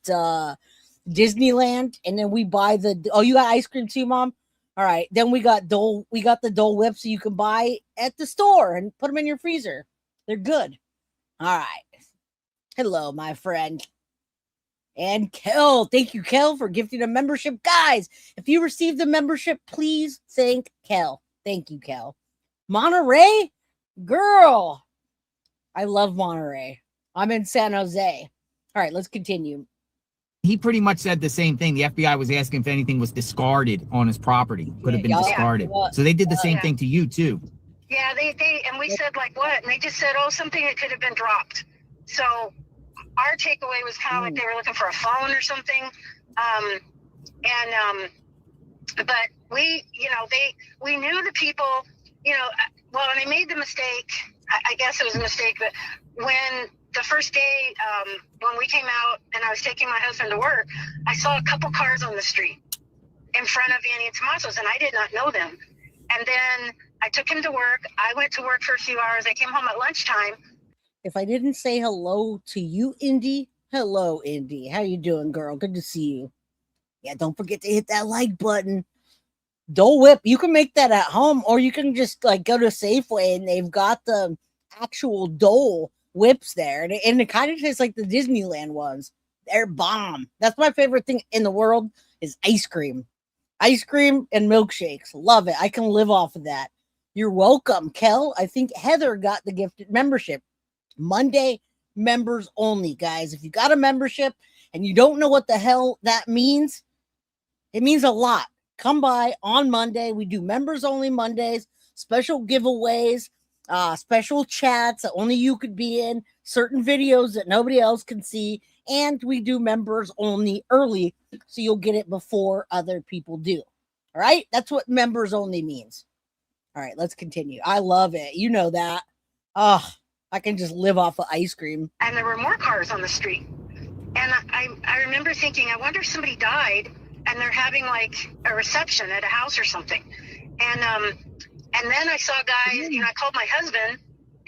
[SPEAKER 2] Disneyland. And then we buy you got ice cream too, Mom? All right. Then we got the Dole Whips so you can buy at the store and put them in your freezer. They're good. All right. Hello, my friend. And Kel, thank you, Kel, for gifting a membership. Guys, if you received the membership, please thank Kel. Thank you, Kel. Monterey? Girl, I love Monterey. I'm in San Jose. All right, let's continue.
[SPEAKER 14] He pretty much said the same thing. The FBI was asking if anything was discarded on his property. Could have been discarded. So they did the same thing to you, too.
[SPEAKER 16] Yeah, they and we said, like, what? And they just said, oh, something that could have been dropped. So our takeaway was kind of like they were looking for a phone or something. But we, we knew the people, well, and I made the mistake I guess it was a mistake, but when the first day, when we came out and I was taking my husband to work, I saw a couple cars on the street in front of Annie and Tomaso's, and I did not know them. And then I took him to work. I went to work for a few hours. I came home at lunchtime.
[SPEAKER 2] If I didn't say hello to you, Indy, hello, Indy. How you doing, girl? Good to see you. Yeah, don't forget to hit that like button. Dole Whip, you can make that at home, or you can just like go to Safeway and they've got the actual Dole whips there, and it kind of tastes like the Disneyland ones. They're bomb. That's my favorite thing in the world is ice cream and milkshakes. Love it. I can live off of that. You're welcome, Kel. I think Heather got the gifted membership. Monday members only, guys. If you got a membership and you don't know what the hell that means, it means a lot. Come by on Monday. We do members only Mondays, special giveaways, special chats that only you could be in, certain videos that nobody else can see, and we do members only early, so you'll get it before other people do. All right? That's what members only means. All right, let's continue. I love it. You know that. Oh, I can just live off of ice cream.
[SPEAKER 16] And there were more cars on the street. And I remember thinking, I wonder if somebody died and they're having like a reception at a house or something. And then I saw guys, I called my husband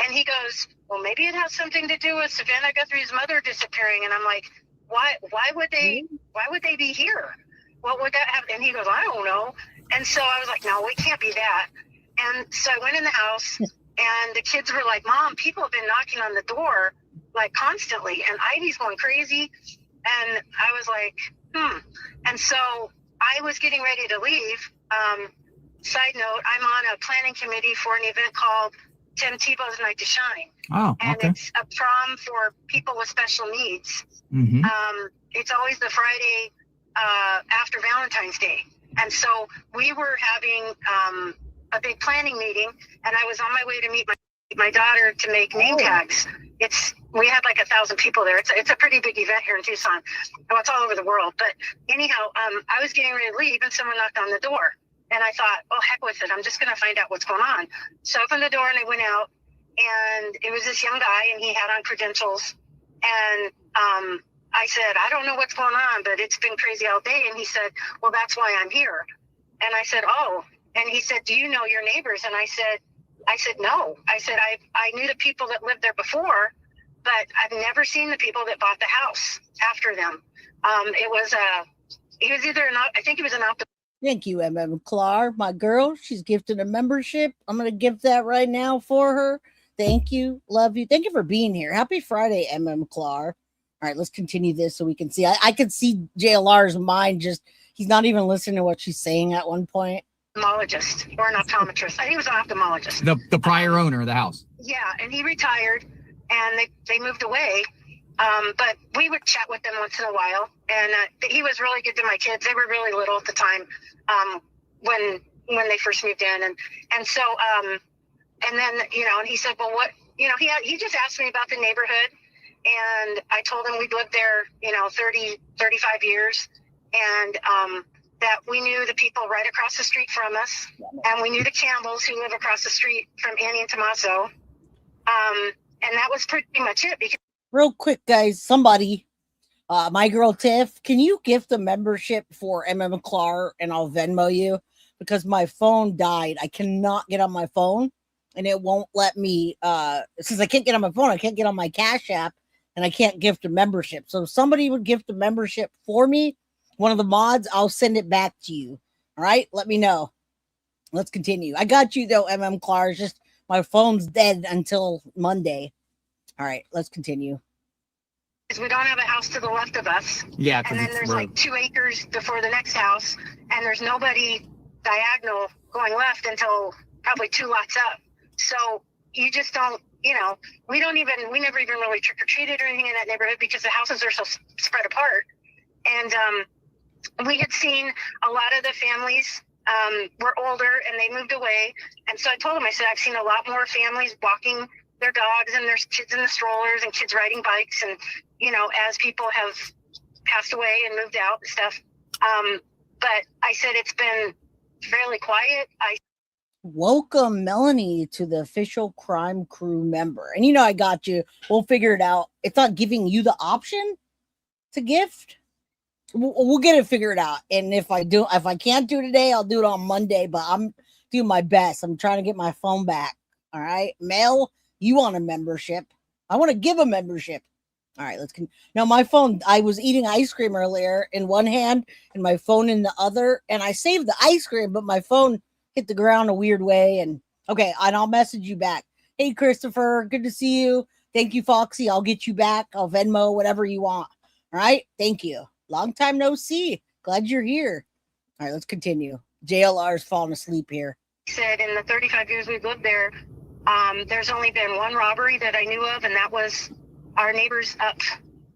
[SPEAKER 16] and he goes, well, maybe it has something to do with Savannah Guthrie's mother disappearing. And I'm like, why would they be here? What would that have? And he goes, I don't know. And so I was like, no, it can't be that. And so I went in the house and the kids were like, Mom, people have been knocking on the door like constantly. And Ivy's going crazy. And I was like, And so I was getting ready to leave. Side note, I'm on a planning committee for an event called Tim Tebow's Night to Shine.
[SPEAKER 14] Oh, okay.
[SPEAKER 16] And it's a prom for people with special needs.
[SPEAKER 14] Mm-hmm.
[SPEAKER 16] It's always the Friday after Valentine's Day. And so we were having a big planning meeting, and I was on my way to meet my daughter to make name tags. We had like 1,000 people there. It's a pretty big event here in Tucson. Well, it's all over the world. But anyhow, I was getting ready to leave, and someone knocked on the door. And I thought, oh, heck with it. I'm just going to find out what's going on. So I opened the door, and I went out, and it was this young guy, and he had on credentials. And I said, I don't know what's going on, but it's been crazy all day. And he said, well, that's why I'm here. And I said, oh. And he said, do you know your neighbors? And I said, no. I said, I knew the people that lived there before, but I've never seen the people that bought the house after them. He was either I think he was an optimist.
[SPEAKER 2] Thank you, MM Clark, my girl. She's gifted a membership. I'm going to gift that right now for her. Thank you. Love you. Thank you for being here. Happy Friday, MM Clark. All right, let's continue this so we can see. I could see JLR's mind he's not even listening to what she's saying at one point.
[SPEAKER 16] Ophthalmologist or an optometrist. I think he was an ophthalmologist.
[SPEAKER 14] The prior owner of the house.
[SPEAKER 16] Yeah, and he retired, and they moved away. But we would chat with them once in a while, and he was really good to my kids. They were really little at the time when they first moved in, and so and then and he said, well, what he just asked me about the neighborhood, and I told him we'd lived there 35 years, and that we knew the people right across the street from us, and we knew the Campbells who live across the street from Annie and Tommaso, and that was pretty much it. Because
[SPEAKER 2] real quick, guys, somebody, my girl Tiff, can you gift a membership for MM Clark and I'll Venmo you? Because my phone died. I cannot get on my phone, and it won't let me, since I can't get on my phone, I can't get on my Cash App, and I can't gift a membership. So if somebody would gift a membership for me, one of the mods, I'll send it back to you. All right, let me know. Let's continue. I got you though, MM Clark. It's just my phone's dead until Monday. All right, let's continue.
[SPEAKER 16] We don't have a house to the left of us.
[SPEAKER 14] Yeah,
[SPEAKER 16] and then there's like 2 acres before the next house, and there's nobody diagonal going left until probably 2 lots up. So you just don't, we never even really trick or treated or anything in that neighborhood because the houses are so spread apart. And we had seen a lot of the families were older and they moved away. And so I told him, I said, I've seen a lot more families walking their dogs, and there's kids in the strollers and kids riding bikes. And, as people have passed away and moved out and stuff. But I said, it's been fairly quiet.
[SPEAKER 2] Welcome, Melanie, to the official crime crew member. And you know, I got you. We'll figure it out. It's not giving you the option to gift. We'll get it figured out. And if I can't do it today, I'll do it on Monday. But I'm doing my best. I'm trying to get my phone back. All right, Mel, you want a membership? I want to give a membership. All right, now my phone. I was eating ice cream earlier in one hand and my phone in the other, and I saved the ice cream, but my phone hit the ground a weird way. And okay, and I'll message you back. Hey, Christopher, good to see you. Thank you, Foxy. I'll get you back. I'll Venmo, whatever you want. All right, thank you. Long time no see. Glad you're here. All right, let's continue. JLR's falling asleep here.
[SPEAKER 16] He said in the 35 years we've lived there, there's only been one robbery that I knew of, and that was our neighbors up.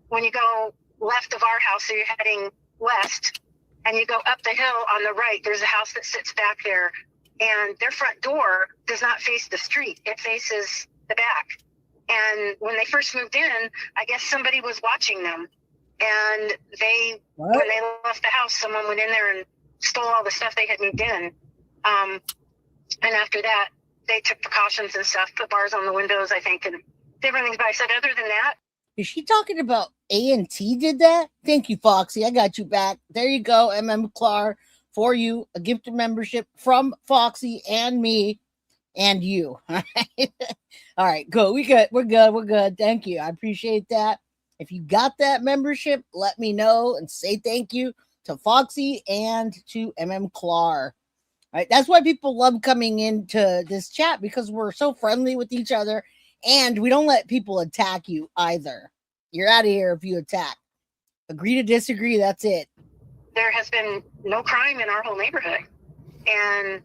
[SPEAKER 16] When you go left of our house, so you're heading west, and you go up the hill on the right, there's a house that sits back there, and their front door does not face the street. It faces the back. And when they first moved in, I guess somebody was watching them. And when they left the house, someone went in there and stole all the stuff they had moved in. And after that, they took precautions and stuff, put bars on the windows, I think, and different things. But I said, other than that.
[SPEAKER 2] Is she talking about A&T did that? Thank you, Foxy. I got you back. There you go, Clark, for you. A gift of membership from Foxy and me and you. All right, go. We're good. Thank you. I appreciate that. If you got that membership, let me know and say thank you to Foxy and to Clark. All right, that's why people love coming into this chat, because we're so friendly with each other and we don't let people attack you either. You're out of here if you attack. Agree to disagree, that's it.
[SPEAKER 16] There has been no crime in our whole neighborhood. And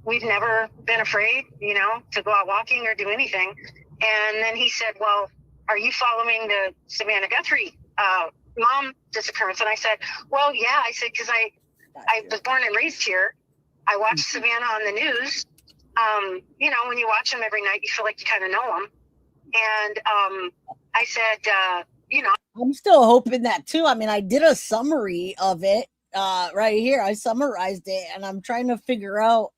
[SPEAKER 16] we've never been afraid, to go out walking or do anything. And then he said, well, are you following the Savannah Guthrie mom disappearance? And I said, well, yeah. I said, because I was born and raised here. I watched Savannah on the news. When you watch them every night, you feel like you kind of know them. And I said,
[SPEAKER 2] I'm still hoping that too. I mean, I did a summary of it right here. I summarized it, and I'm trying to figure out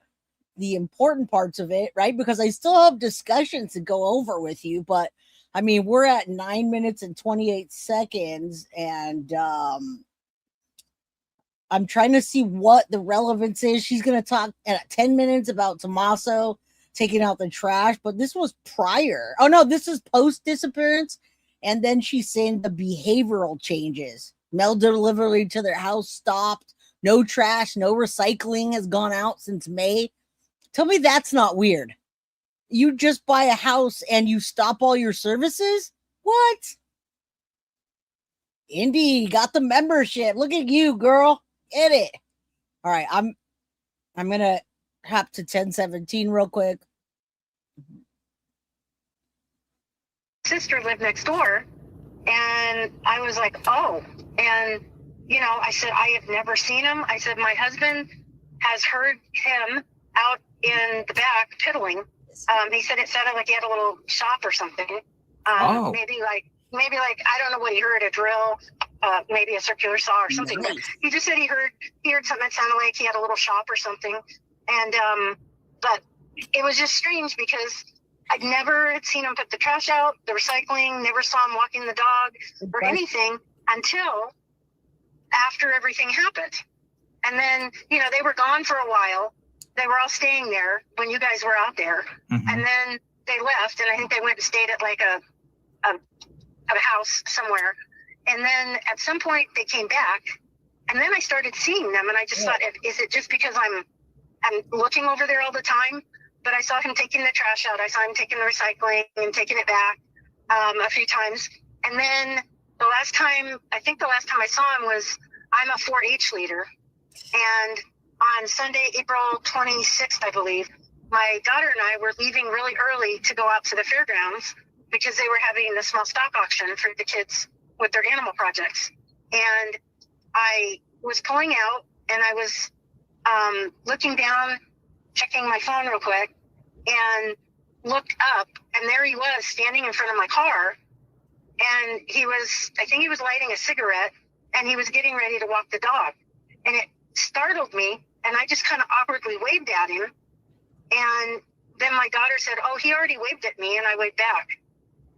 [SPEAKER 2] the important parts of it, right? Because I still have discussions to go over with you, but I mean, we're at 9 minutes and 28 seconds, and I'm trying to see what the relevance is. She's going to talk at 10 minutes about Tommaso taking out the trash, but this was prior. Oh, no, this is post-disappearance, and then she's saying the behavioral changes. Mail delivery to their house stopped. No trash, no recycling has gone out since May. Tell me that's not weird. You just buy a house and you stop all your services? What? Indy, got the membership. Look at you, girl. Get it. All right, I'm gonna hop to 1017 real quick.
[SPEAKER 16] Sister lived next door, and I was like, oh. And I said, I have never seen him. I said, my husband has heard him out in the back piddling. He said it sounded like he had a little shop or something. Maybe like I don't know what he heard, a drill, maybe a circular saw or something. Nice. But he just said he heard something that sounded like he had a little shop or something. And but it was just strange because I'd never had seen him put the trash out, the recycling, never saw him walking the dog or anything until after everything happened. And then, they were gone for a while. They were all staying there when you guys were out there. Mm-hmm. And then they left, and I think they went and stayed at like a house somewhere. And then at some point they came back, and then I started seeing them, and I just thought, is it just because I'm looking over there all the time? But I saw him taking the trash out. I saw him taking the recycling and taking it back a few times. And then the last time I saw him was, I'm a 4-H leader. And on Sunday, April 26th, I believe, my daughter and I were leaving really early to go out to the fairgrounds because they were having the small stock auction for the kids with their animal projects. And I was pulling out, and I was looking down, checking my phone real quick, and looked up, and there he was standing in front of my car. And I think he was lighting a cigarette, and he was getting ready to walk the dog. And it startled me, and I just kind of awkwardly waved at him. And then my daughter said, "Oh, he already waved at me," and I waved back.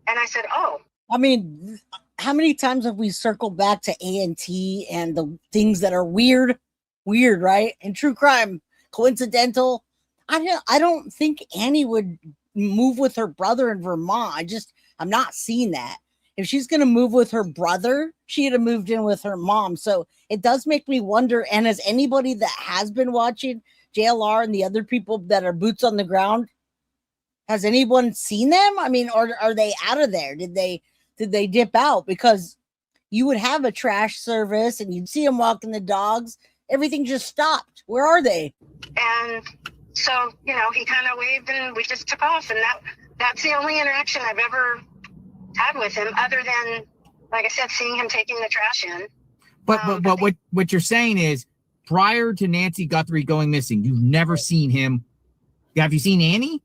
[SPEAKER 16] And I said, "Oh."
[SPEAKER 2] I mean, how many times have we circled back to A&T and the things that are weird, right? And true crime, coincidental. I don't think Annie would move with her brother in Vermont. I'm not seeing that. If she's going to move with her brother, she'd have moved in with her mom. So it does make me wonder. And as anybody that has been watching JLR and the other people that are boots on the ground, has anyone seen them? I mean, or are they out of there? Did they dip out? Because you would have a trash service and you'd see them walking the dogs. Everything just stopped. Where are they?
[SPEAKER 16] And so, he kind of waved and we just took off. And that's the only interaction I've ever had with him, other than, like I said, seeing him taking the trash in.
[SPEAKER 14] But what you're saying is, prior to Nancy Guthrie going missing, you've never seen him. Have you seen Annie?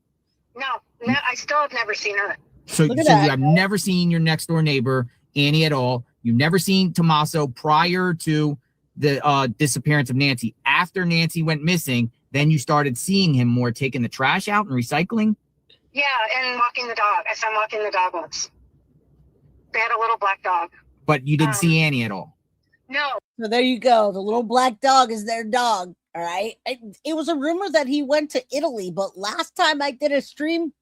[SPEAKER 16] No, I still have never seen her.
[SPEAKER 14] So you have never seen your next door neighbor, Annie, at all. You've never seen Tommaso prior to the disappearance of Nancy. After Nancy went missing, then you started seeing him more, taking the trash out and recycling?
[SPEAKER 16] Yeah, and walking the dog. I saw him walking the dog once. They had a little black dog.
[SPEAKER 14] But you didn't see Annie at all?
[SPEAKER 16] No.
[SPEAKER 2] So there you go. The little black dog is their dog. All right. It was a rumor that he went to Italy, but last time I did a stream,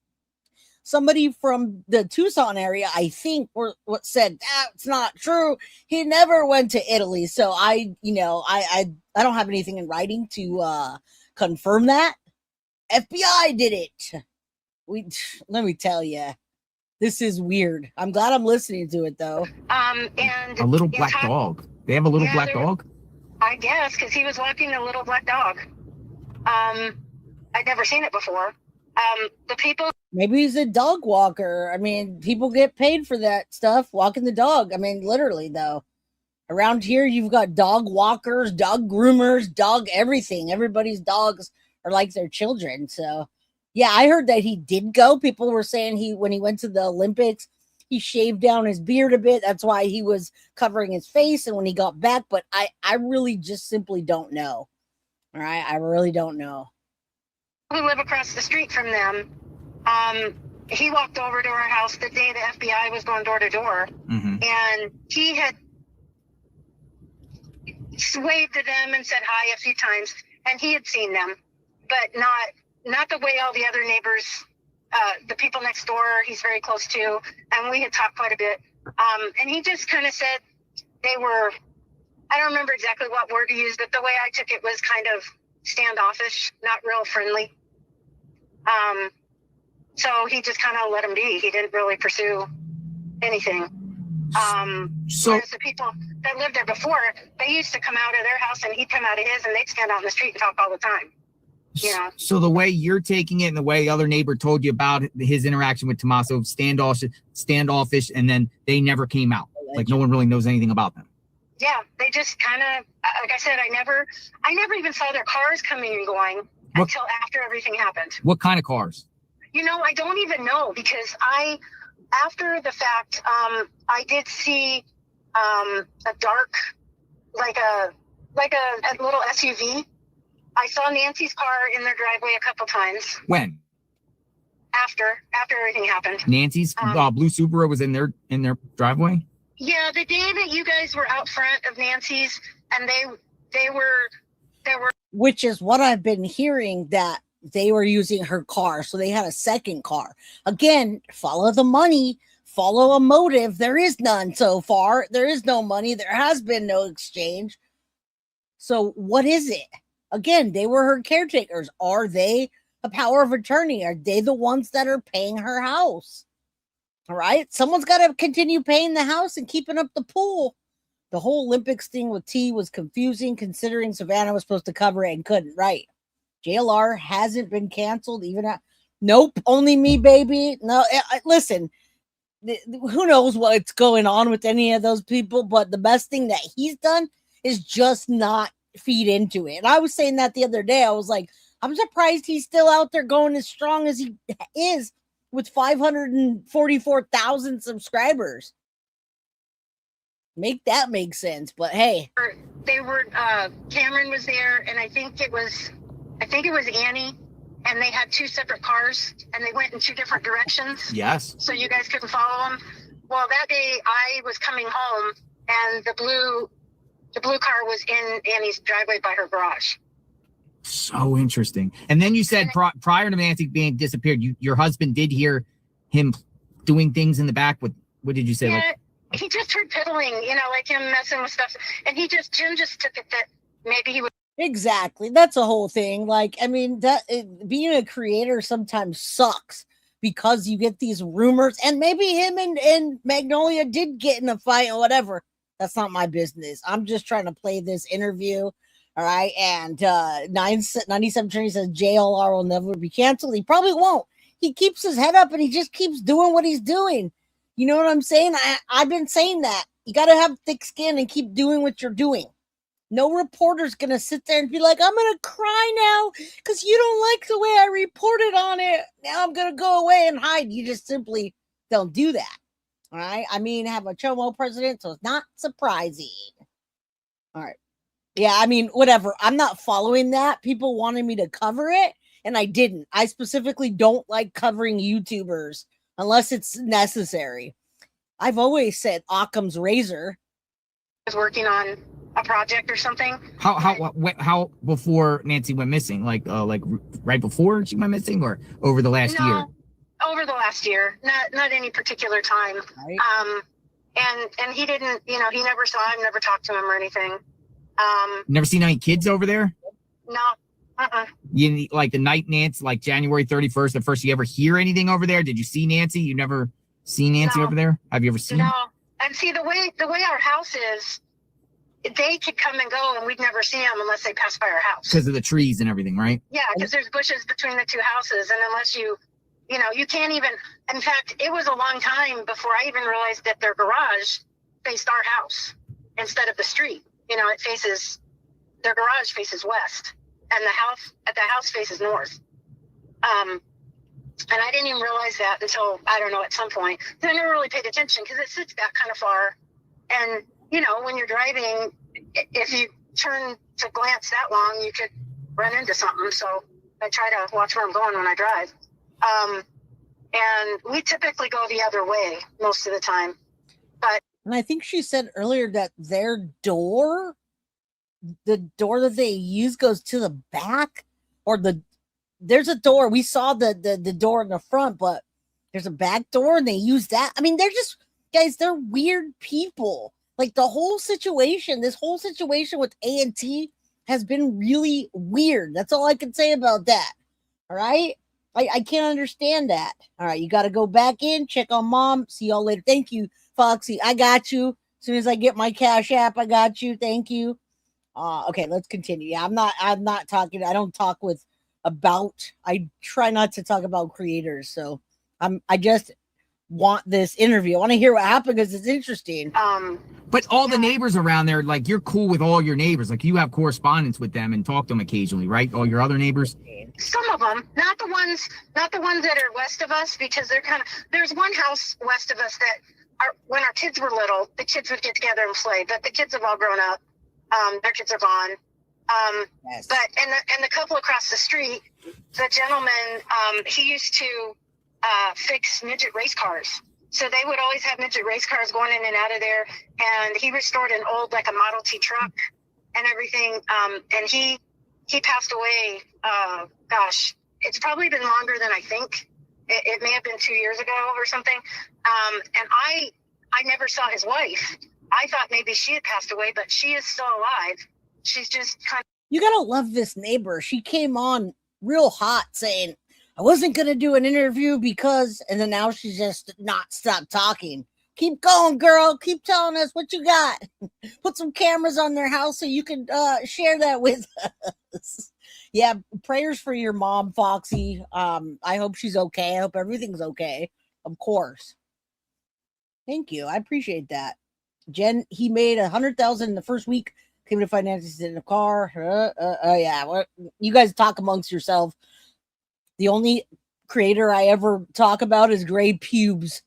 [SPEAKER 2] somebody from the Tucson area, I think, said that's not true. He never went to Italy. So I don't have anything in writing to confirm that. FBI did it. Let me tell you, this is weird. I'm glad I'm listening to it though.
[SPEAKER 16] And
[SPEAKER 14] a little black dog. They have a little black dog?
[SPEAKER 16] I guess, because he was walking a little black dog. I'd never seen it before. The people.
[SPEAKER 2] Maybe he's a dog walker. I mean, people get paid for that stuff, walking the dog. I mean, literally, though. Around here, you've got dog walkers, dog groomers, dog everything. Everybody's dogs are like their children. So, yeah, I heard that he did go. People were saying when he went to the Olympics, he shaved down his beard a bit. That's why he was covering his face. And when he got back, but I really just simply don't know. All right. I really don't know.
[SPEAKER 16] Who live across the street from them. He walked over to our house the day the FBI was going door to door. And he had waved to them and said hi a few times. And he had seen them, but not the way all the other neighbors, the people next door, he's very close to, and we had talked quite a bit. And he just kind of said they were, I don't remember exactly what word he used, but the way I took it was kind of standoffish, not real friendly. So he just kind of let him be. He didn't really pursue anything. Whereas the people that lived there before, they used to come out of their house and he'd come out of his and they'd stand out in the street and talk all the time.
[SPEAKER 14] So the way you're taking it and the way the other neighbor told you about his interaction with Tommaso, standoffish, and then they never came out. Like no one really knows anything about them.
[SPEAKER 16] Yeah, they just kind of, like I said, I never even saw their cars coming and going until after everything happened.
[SPEAKER 14] What kind of cars?
[SPEAKER 16] I don't even know, because after the fact, I did see a dark, like a little SUV. I saw Nancy's car in their driveway a couple times.
[SPEAKER 14] When?
[SPEAKER 16] After everything happened.
[SPEAKER 14] Nancy's blue Subaru was in their driveway?
[SPEAKER 16] Yeah, the day that you guys were out front of Nancy's, and they were.
[SPEAKER 2] Which is what I've been hearing, that they were using her car, so they had a second car. Again, follow the money, follow a motive. There is none so far. There is no money. There has been no exchange. So what is it? Again, they were her caretakers. Are they a power of attorney? Are they the ones that are paying her house? All right. Someone's got to continue paying the house and keeping up the pool. The whole Olympics thing with T was confusing, considering Savannah was supposed to cover it and couldn't. Right. JLR hasn't been canceled. Nope. Only me, baby. No, listen, who knows what's going on with any of those people, but the best thing that he's done is just not feed into it. And I was saying that the other day. I was like, I'm surprised he's still out there going as strong as he is with 544,000 subscribers. Make that make sense. But hey,
[SPEAKER 16] they were Cameron was there, and I think it was Annie, and they had two separate cars, and they went in two different directions.
[SPEAKER 14] Yes.
[SPEAKER 16] So you guys couldn't follow them. Well, that day I was coming home, and the blue car was in Annie's driveway by her garage.
[SPEAKER 14] So interesting. And then you said prior to Nancy being disappeared, your husband did hear him doing things in the back. What did you say?
[SPEAKER 16] Yeah, he just heard piddling, like him messing with stuff. And Jim just took it that maybe he would.
[SPEAKER 2] Exactly. That's a whole thing. Like, I mean, being a creator sometimes sucks because you get these rumors, and maybe him and Magnolia did get in a fight or whatever. That's not my business. I'm just trying to play this interview. All right. And 97 Trinity says JLR will never be canceled. He probably won't. He keeps his head up and he just keeps doing what he's doing. You know what I'm saying? I've been saying that. You got to have thick skin and keep doing what you're doing. No reporter's going to sit there and be like, I'm going to cry now because you don't like the way I reported on it. Now I'm going to go away and hide. You just simply don't do that. All right. I mean, have a Chomo president, so it's not surprising. All right. Yeah, I mean, whatever. I'm not following that. People wanted me to cover it, and I didn't. I specifically don't like covering YouTubers unless it's necessary. I've always said Occam's razor.
[SPEAKER 16] Was working on a project or something.
[SPEAKER 14] How before Nancy went missing? Like right before she went missing, or over the last year?
[SPEAKER 16] Over the last year, not any particular time. Right. And he didn't, he never saw him, never talked to him or anything.
[SPEAKER 14] Never seen any kids over there?
[SPEAKER 16] No.
[SPEAKER 14] You like the night Nancy, like January 31st, the first you ever hear anything over there? Did you see Nancy? You never seen Nancy over there? Have you ever seen?
[SPEAKER 16] No. And see the way our house is, they could come and go, and we'd never see them unless they pass by our house.
[SPEAKER 14] Because of the trees and everything, right?
[SPEAKER 16] Yeah, because there's bushes between the two houses, and unless you can't even. In fact, it was a long time before I even realized that their garage faced our house instead of the street. Their garage faces west, and the house faces north. And I didn't even realize that until, I don't know, at some point. I never really paid attention because it sits back kind of far. And, when you're driving, if you turn to glance that long, you could run into something. So I try to watch where I'm going when I drive. And we typically go the other way most of the time.
[SPEAKER 2] And I think she said earlier that their door, the door that they use goes to the back, or there's a door. We saw the door in the front, but there's a back door and they use that. I mean, they're weird people. Like this whole situation with A&T has been really weird. That's all I can say about that. All right. I can't understand that. All right. You got to go back in, check on mom. See y'all later. Thank you, Foxy. I got you. As soon as I get my Cash App, I got you. Thank you. Okay, let's continue. Yeah, I'm not talking. I don't talk I try not to talk about creators. So I just want this interview. I want to hear what happened because it's interesting.
[SPEAKER 14] But all the neighbors around there, like you're cool with all your neighbors. Like you have correspondence with them and talk to them occasionally, right? All your other neighbors?
[SPEAKER 16] Some of them, not the ones that are west of us, because there's one house west of us that when our kids were little, the kids would get together and play, but the kids have all grown up. Their kids are gone. Yes. But and the couple across the street, the gentleman, he used to fix midget race cars. So they would always have midget race cars going in and out of there. And he restored an old, like a Model T truck and everything. And he passed away. Gosh, it's probably been longer than I think. It may have been 2 years ago or something. And I never saw his wife. I thought maybe she had passed away, but she is still alive. She's just kind of.
[SPEAKER 2] You gotta love this neighbor. She came on real hot saying, I wasn't going to do an interview because, and then now she's just not stopped talking. Keep going, girl. Keep telling us what you got. Put some cameras on their house so you can share that with us. Yeah, prayers for your mom, Foxy. I hope she's okay. I hope everything's okay. Of course. Thank you. I appreciate that. Jen, he made 100,000 in the first week. Came to finances in a car. Yeah. Well, you guys talk amongst yourself. The only creator I ever talk about is Gray Pubes.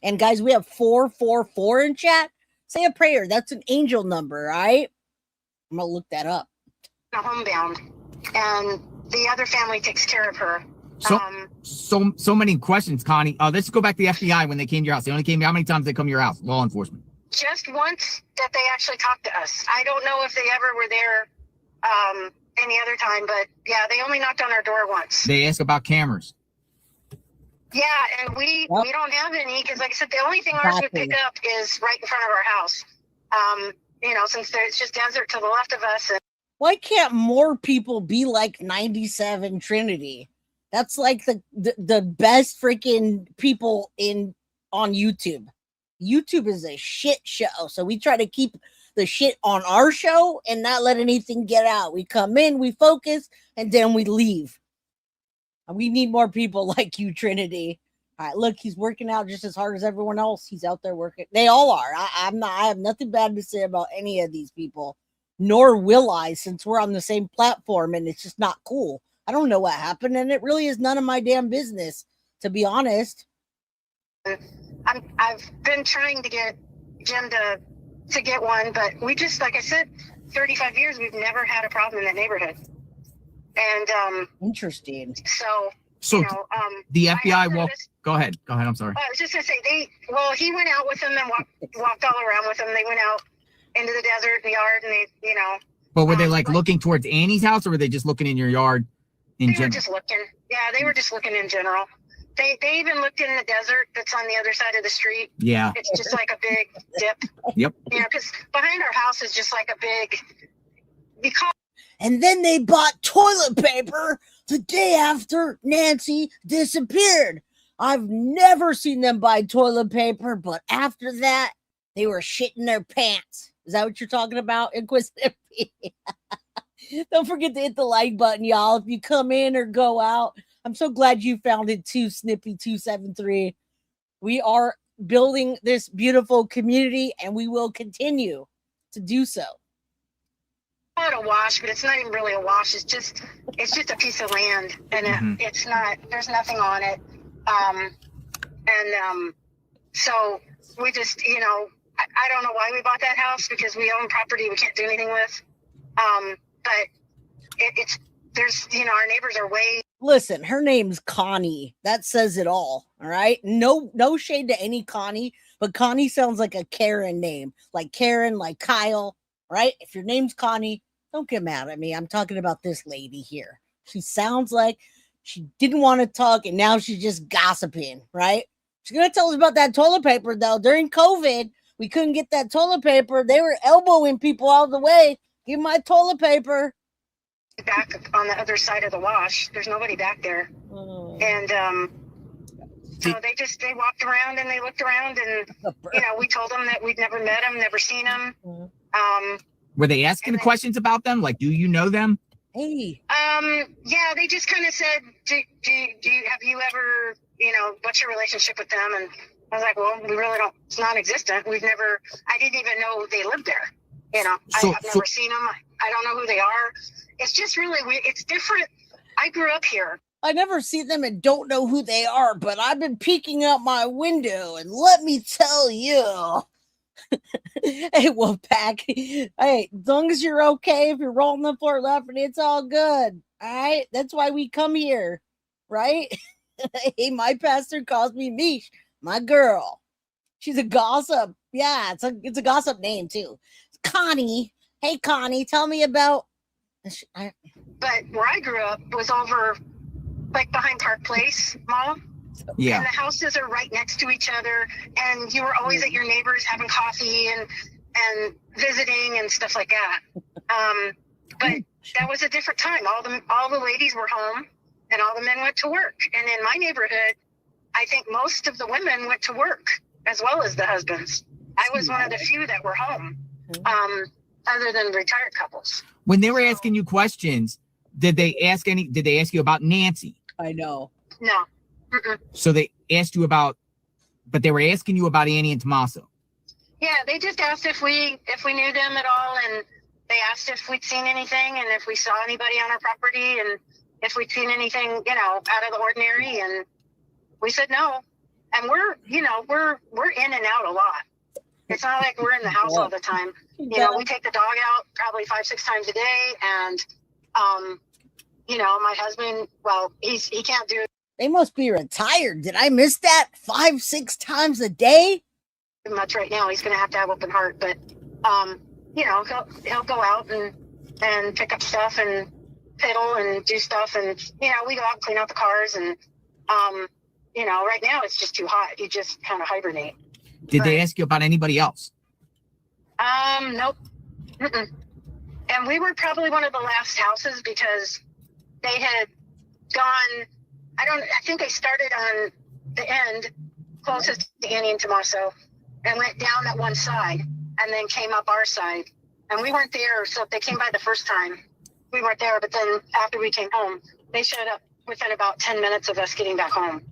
[SPEAKER 2] And guys, we have 444 in chat. Say a prayer. That's an angel number, right? I'm going to look that up.
[SPEAKER 16] Homebound. And the other family takes care of her.
[SPEAKER 14] So many questions, Connie. Let's go back to the FBI when they came to your house. They only came. How many times they come to your house? Law enforcement.
[SPEAKER 16] Just once that they actually talked to us. I don't know if they ever were there any other time, but yeah, they only knocked on our door once.
[SPEAKER 14] They ask about cameras.
[SPEAKER 16] Yeah, and we don't have any because, like I said, the only thing ours would pick up is right in front of our house. Since there's just desert to the left of us.
[SPEAKER 2] Why can't more people be like 97 Trinity? That's like the best freaking people on YouTube. YouTube is a shit show. So we try to keep the shit on our show and not let anything get out. We come in, we focus, and then we leave. We need more people like you, Trinity. All right, look, he's working out just as hard as everyone else. He's out there working. They all are. I have nothing bad to say about any of these people, nor will I, since we're on the same platform and it's just not cool. I don't know what happened, and it really is none of my damn business, to be honest.
[SPEAKER 16] I've been trying to get Jim to get one, but we just, like I said, 35 years, we've never had a problem in that neighborhood. And
[SPEAKER 2] interesting.
[SPEAKER 16] So
[SPEAKER 14] the FBI walked. Go ahead. I'm sorry.
[SPEAKER 16] I was just gonna say he went out with them and walked all around with them. They went out into the desert, the yard, and they.
[SPEAKER 14] But were they looking towards Annie's house, or were they just looking in your yard?
[SPEAKER 16] They were just looking. Yeah, they were just looking in general. They even looked in the desert that's on the other side of the street.
[SPEAKER 14] Yeah.
[SPEAKER 16] It's just like a big dip.
[SPEAKER 14] Yep.
[SPEAKER 16] Because behind our house is just like a big.
[SPEAKER 2] And then they bought toilet paper the day after Nancy disappeared. I've never seen them buy toilet paper, but after that, they were shitting their pants. Is that what you're talking about, Inquisitive? Don't forget to hit the like button, y'all, if you come in or go out. I'm so glad you found it too, Snippy273. We are building this beautiful community, and we will continue to do so.
[SPEAKER 16] Call it a wash, but it's not even really a wash. It's just a piece of land, and it's not. There's nothing on it. So we just, I don't know why we bought that house because we own property we can't do anything with. But there's our neighbors are way.
[SPEAKER 2] Listen, her name's Connie. That says it all right. No shade to any Connie, but Connie sounds like a Karen name, like Karen, like Kyle. Right? If your name's Connie, don't get mad at me. I'm talking about this lady here. She sounds like she didn't want to talk, and now she's just gossiping, right? She's going to tell us about that toilet paper, though. During COVID, we couldn't get that toilet paper. They were elbowing people out of the way. Give my toilet paper.
[SPEAKER 16] Back on the other side of the wash. There's nobody back there. And so they walked around and they looked around, and we told them that we'd never met them, never seen them.
[SPEAKER 14] Were they asking questions about them? Like, do you know them?
[SPEAKER 2] Hey.
[SPEAKER 16] Yeah, they just kind of said, do you have you ever, what's your relationship with them? And I was like, well, we really don't. It's non-existent. I didn't even know they lived there. I've never seen them. I don't know who they are. It's just really weird. It's different. I grew up here.
[SPEAKER 2] I never see them and don't know who they are, but I've been peeking out my window, and let me tell you. Hey, Wolfpack. Hey, as long as you're okay, if you're rolling the floor laughing, it's all good. All right? That's why we come here, right? Hey, my pastor calls me Mish, my girl. She's a gossip. Yeah, it's a gossip name, too. Connie. Hey, Connie, tell me about...
[SPEAKER 16] But where I grew up was over, behind Park Place Mall.
[SPEAKER 14] Yeah.
[SPEAKER 16] And the houses are right next to each other, and you were always at your neighbors having coffee and visiting and stuff like that. But that was a different time. All the ladies were home, and all the men went to work. And in my neighborhood, I think most of the women went to work as well as the husbands. I was one of the few that were home, other than retired couples.
[SPEAKER 14] When they were asking you questions, did they ask you about Nancy?
[SPEAKER 2] I know.
[SPEAKER 16] No. Mm-mm.
[SPEAKER 14] So they asked you but they were asking you about Annie and Tommaso.
[SPEAKER 16] Yeah, they just asked if we knew them at all, and they asked if we'd seen anything and if we saw anybody on our property and if we'd seen anything, out of the ordinary, and we said no. And we're in and out a lot. It's not like we're in the house all the time. We take the dog out probably 5-6 times a day, and my husband, well, he can't do
[SPEAKER 2] They must be retired. Did I miss that 5-6 times a day?
[SPEAKER 16] much right now. He's going to have open heart, but he'll go out and pick up stuff and piddle and do stuff, and we go out and clean out the cars, and right now it's just too hot. You just kind of hibernate.
[SPEAKER 14] Did they ask you about anybody else?
[SPEAKER 16] Nope. Mm-mm. And we were probably one of the last houses because they had gone. I think they started on the end closest to Annie and Tommaso and went down that one side and then came up our side. And we weren't there, so if they came by the first time, we weren't there. But then after we came home, they showed up within about 10 minutes of us getting back home.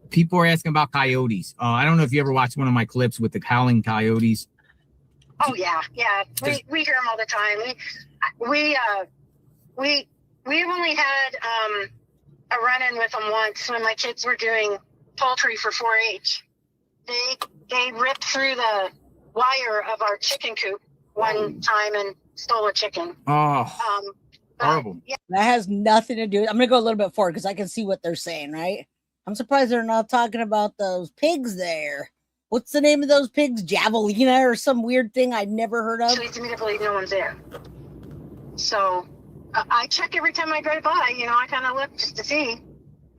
[SPEAKER 14] People are asking about coyotes. I don't know if you ever watched one of my clips with the howling coyotes.
[SPEAKER 16] Oh yeah. We hear them all the time. We've only had a run-in with them once when my kids were doing poultry for 4-H. They ripped through the wire of our chicken coop one time and stole a chicken.
[SPEAKER 14] Oh, horrible.
[SPEAKER 16] Yeah.
[SPEAKER 2] That has nothing to do. I'm going to go a little bit forward because I can see what they're saying, right? I'm surprised they're not talking about those pigs there. What's the name of those pigs? Javelina or some weird thing I'd never heard of?
[SPEAKER 16] It leads me to believe no one's there. So I check every time I drive by. I kind of look just to see, and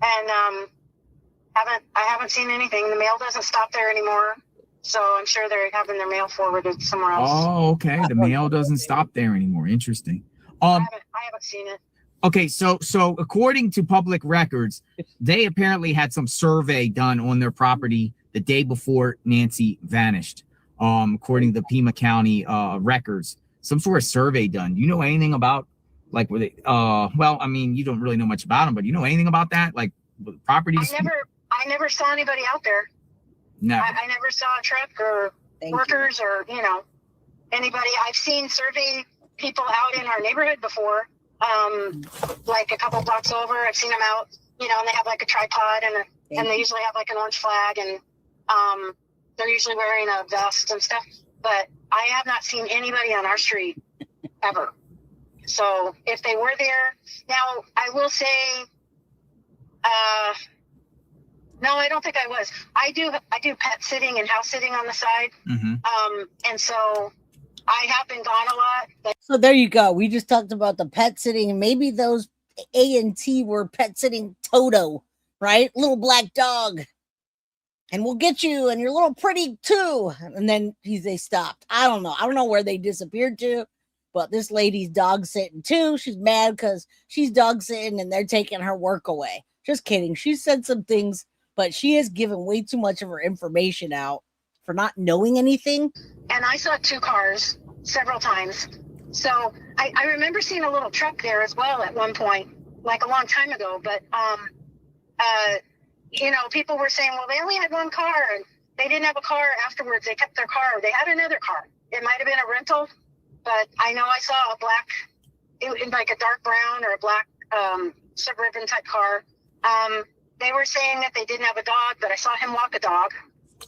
[SPEAKER 16] I haven't seen anything. The mail doesn't stop there anymore, so I'm sure they're having their mail forwarded somewhere else.
[SPEAKER 14] Oh, okay. The mail doesn't stop there anymore. Interesting.
[SPEAKER 16] I haven't seen it.
[SPEAKER 14] Okay, so according to public records, they apparently had some survey done on their property the day before Nancy vanished. According to the Pima County records, some sort of survey done. Do you know anything about, like, were they? Well, I mean, you don't really know much about them, but you know anything about that, like properties?
[SPEAKER 16] I never saw anybody out there.
[SPEAKER 14] No.
[SPEAKER 16] I never saw a truck or workers or anybody. I've seen survey people out in our neighborhood before. Like a couple blocks over, I've seen them out, and they have like a tripod and they usually have like an orange flag, and they're usually wearing a vest and stuff, but I have not seen anybody on our street ever. So if they were there, now I will say, no, I don't think I was. I do pet sitting and house sitting on the side.
[SPEAKER 14] Mm-hmm.
[SPEAKER 16] And so I have been gone a lot. But
[SPEAKER 2] So there you go. We just talked about the pet sitting, and maybe those A&T were pet sitting Toto, right? Little black dog. And we'll get you, and you're little pretty too. And then they stopped. I don't know. I don't know where they disappeared to, but this lady's dog sitting too. She's mad because she's dog sitting and they're taking her work away. Just kidding. She said some things, but she has given way too much of her information out for not knowing anything.
[SPEAKER 16] And I saw 2 cars several times. So I remember seeing a little truck there as well at one point, like a long time ago. But, people were saying, well, they only had 1 car and they didn't have a car afterwards. They kept their car. They had another car. It might have been a rental, but I know I saw a black, like a dark brown or a black Suburban type car. They were saying that they didn't have a dog, but I saw him walk a dog.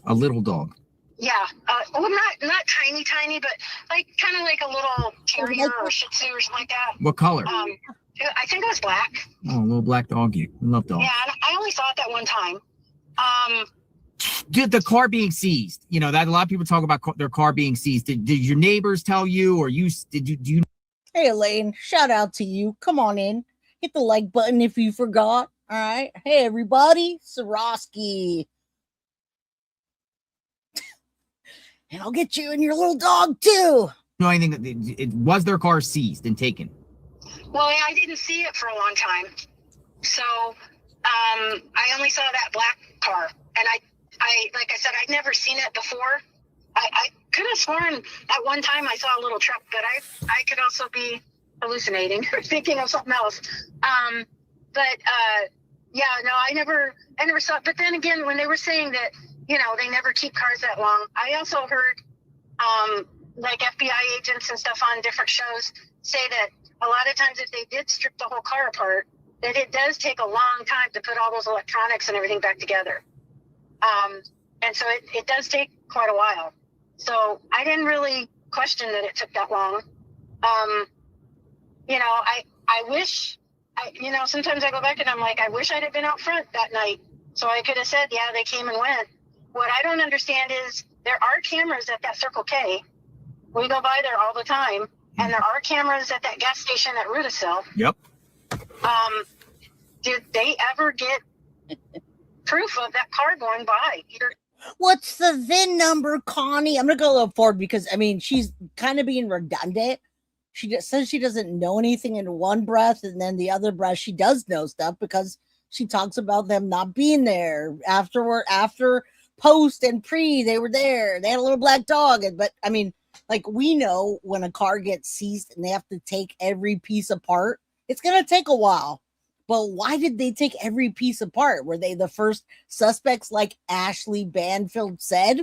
[SPEAKER 14] A little dog.
[SPEAKER 16] Yeah. Not tiny, but like kind of like a little terrier or Shih Tzu or something like that.
[SPEAKER 14] What color?
[SPEAKER 16] I think it was black.
[SPEAKER 14] Oh, a little black doggy. I love dogs.
[SPEAKER 16] Yeah, I only saw it that one time.
[SPEAKER 14] Did the car being seized? That a lot of people talk about their car being seized. Did your neighbors tell you, or do you?
[SPEAKER 2] Hey, Elaine, shout out to you. Come on in. Hit the like button if you forgot. All right. Hey, everybody. Swarovski. And I'll get you and your little dog, too.
[SPEAKER 14] Know anything? It was their car seized and taken?
[SPEAKER 16] Well, I didn't see it for a long time. So I only saw that black car. And I like I said, I'd never seen it before. I could have sworn at one time I saw a little truck, but I could also be hallucinating or thinking of something else. I never saw it. But then again, when they were saying that, they never keep cars that long, I also heard like FBI agents and stuff on different shows say that a lot of times if they did strip the whole car apart, that it does take a long time to put all those electronics and everything back together. And so it does take quite a while. So I didn't really question that it took that long. I wish sometimes I go back and I'm like, I wish I'd have been out front that night. So I could have said, yeah, they came and went. What I don't understand is there are cameras at that Circle K. We go by there all the time. And there are cameras at that gas station at Rudisill.
[SPEAKER 14] Yep.
[SPEAKER 16] Did they ever get proof of that car going by?
[SPEAKER 2] What's the VIN number, Connie? I'm going to go a little forward because, I mean, she's kind of being redundant. She just says she doesn't know anything in one breath, and then the other breath she does know stuff because she talks about them not being there. After post and pre, they were there. They had a little black dog. But, I mean, like, we know when a car gets seized and they have to take every piece apart, it's going to take a while. But why did they take every piece apart? Were they the first suspects, like Ashley Banfield said,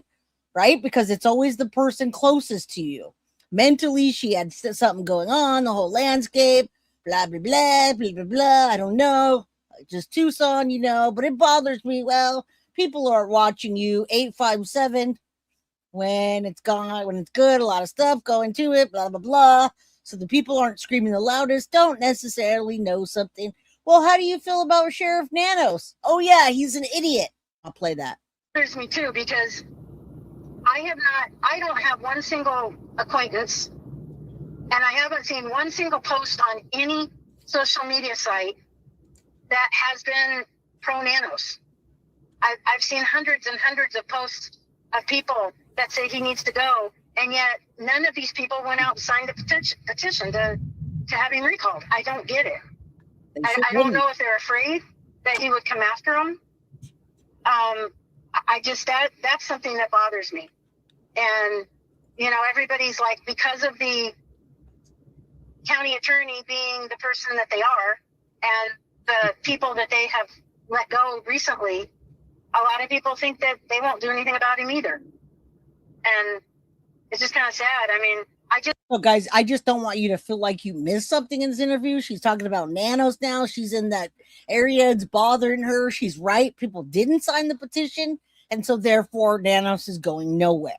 [SPEAKER 2] right? Because it's always the person closest to you. Mentally, she had something going on, the whole landscape, blah, blah, blah, blah, blah, blah. I don't know. Just Tucson, but it bothers me. Well, people are watching you 857 when it's gone, when it's good, a lot of stuff going to it, blah, blah, blah. So the people aren't screaming the loudest, don't necessarily know something. Well, how do you feel about Sheriff Nanos? Oh, yeah, he's an idiot. I'll play that.
[SPEAKER 16] Bothers me too, because I don't have one single acquaintance, and I haven't seen one single post on any social media site that has been pro Nanos. I've seen hundreds and hundreds of posts of people that say he needs to go, and yet none of these people went out and signed a petition to have him recalled. I don't get it. I don't know if they're afraid that he would come after them. That's something that bothers me. And, everybody's like, because of the county attorney being the person that they are and the people that they have let go recently, a lot of people think that they won't do anything about him either. And it's just kind of sad. I mean,
[SPEAKER 2] guys, I just don't want you to feel like you missed something in this interview. She's talking about Nanos now. She's in that area. It's bothering her. She's right. People didn't sign the petition. And so therefore Nanos is going nowhere.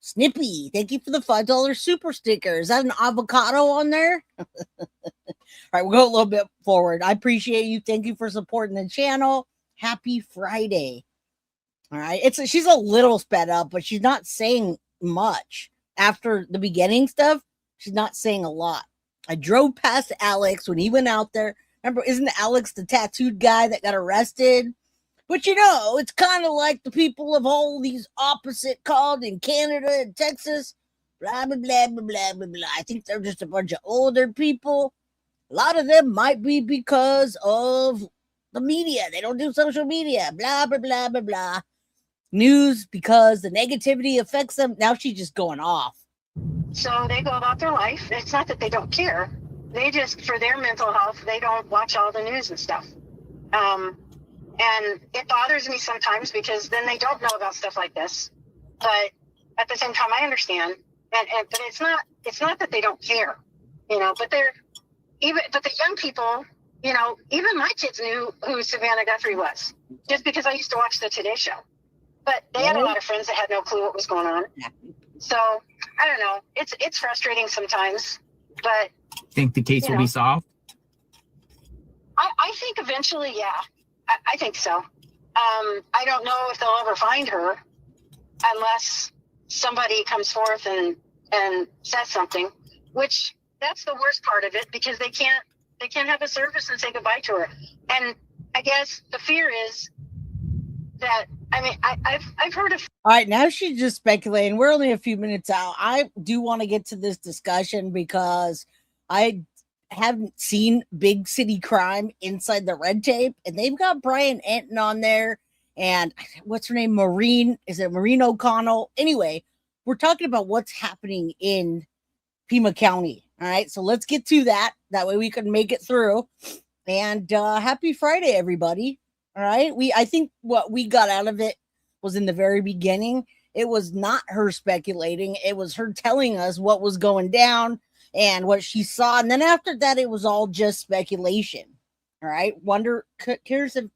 [SPEAKER 2] Snippy, thank you for the $5 super sticker. Is that an avocado on there? All right, we'll go a little bit forward. I appreciate you. Thank you for supporting the channel. Happy Friday. All right. She's a little sped up, but she's not saying much. After the beginning stuff, she's not saying a lot. I drove past Alex when he went out there. Remember, isn't Alex the tattooed guy that got arrested? But it's kind of like the people of all these opposite called in Canada and Texas. Blah, blah, blah, blah, blah, blah, blah. I think they're just a bunch of older people. A lot of them might be because of the media. They don't do social media. Blah, blah, blah, blah, blah. News because the negativity affects them. Now she's just going off.
[SPEAKER 16] So they go about their life. It's not that they don't care. They just, for their mental health, they don't watch all the news and stuff. And it bothers me sometimes because then they don't know about stuff like this. But at the same time, I understand. But it's not that they don't care, but but the young people, even my kids knew who Savannah Guthrie was just because I used to watch the Today Show. But they had a lot of friends that had no clue what was going on. So I don't know. It's frustrating sometimes, but
[SPEAKER 14] think the case will be solved?
[SPEAKER 16] I think eventually, yeah. I think so. I don't know if they'll ever find her unless somebody comes forth and says something, which that's the worst part of it because they can't have a service and say goodbye to her. And I guess the fear is that, I've heard of.
[SPEAKER 2] All right, now she's just speculating. We're only a few minutes out. I do want to get to this discussion because I haven't seen Big City Crime Inside the Red Tape, and they've got Brian Enton on there, and what's her name? Maureen O'Connell? Anyway, we're talking about what's happening in Pima County. All right, so let's get to that. That way we can make it through. And happy Friday, everybody. All right, I think what we got out of it was in the very beginning. It was not her speculating. It was her telling us what was going down and what she saw. And then after that, it was all just speculation. All right. Curious if it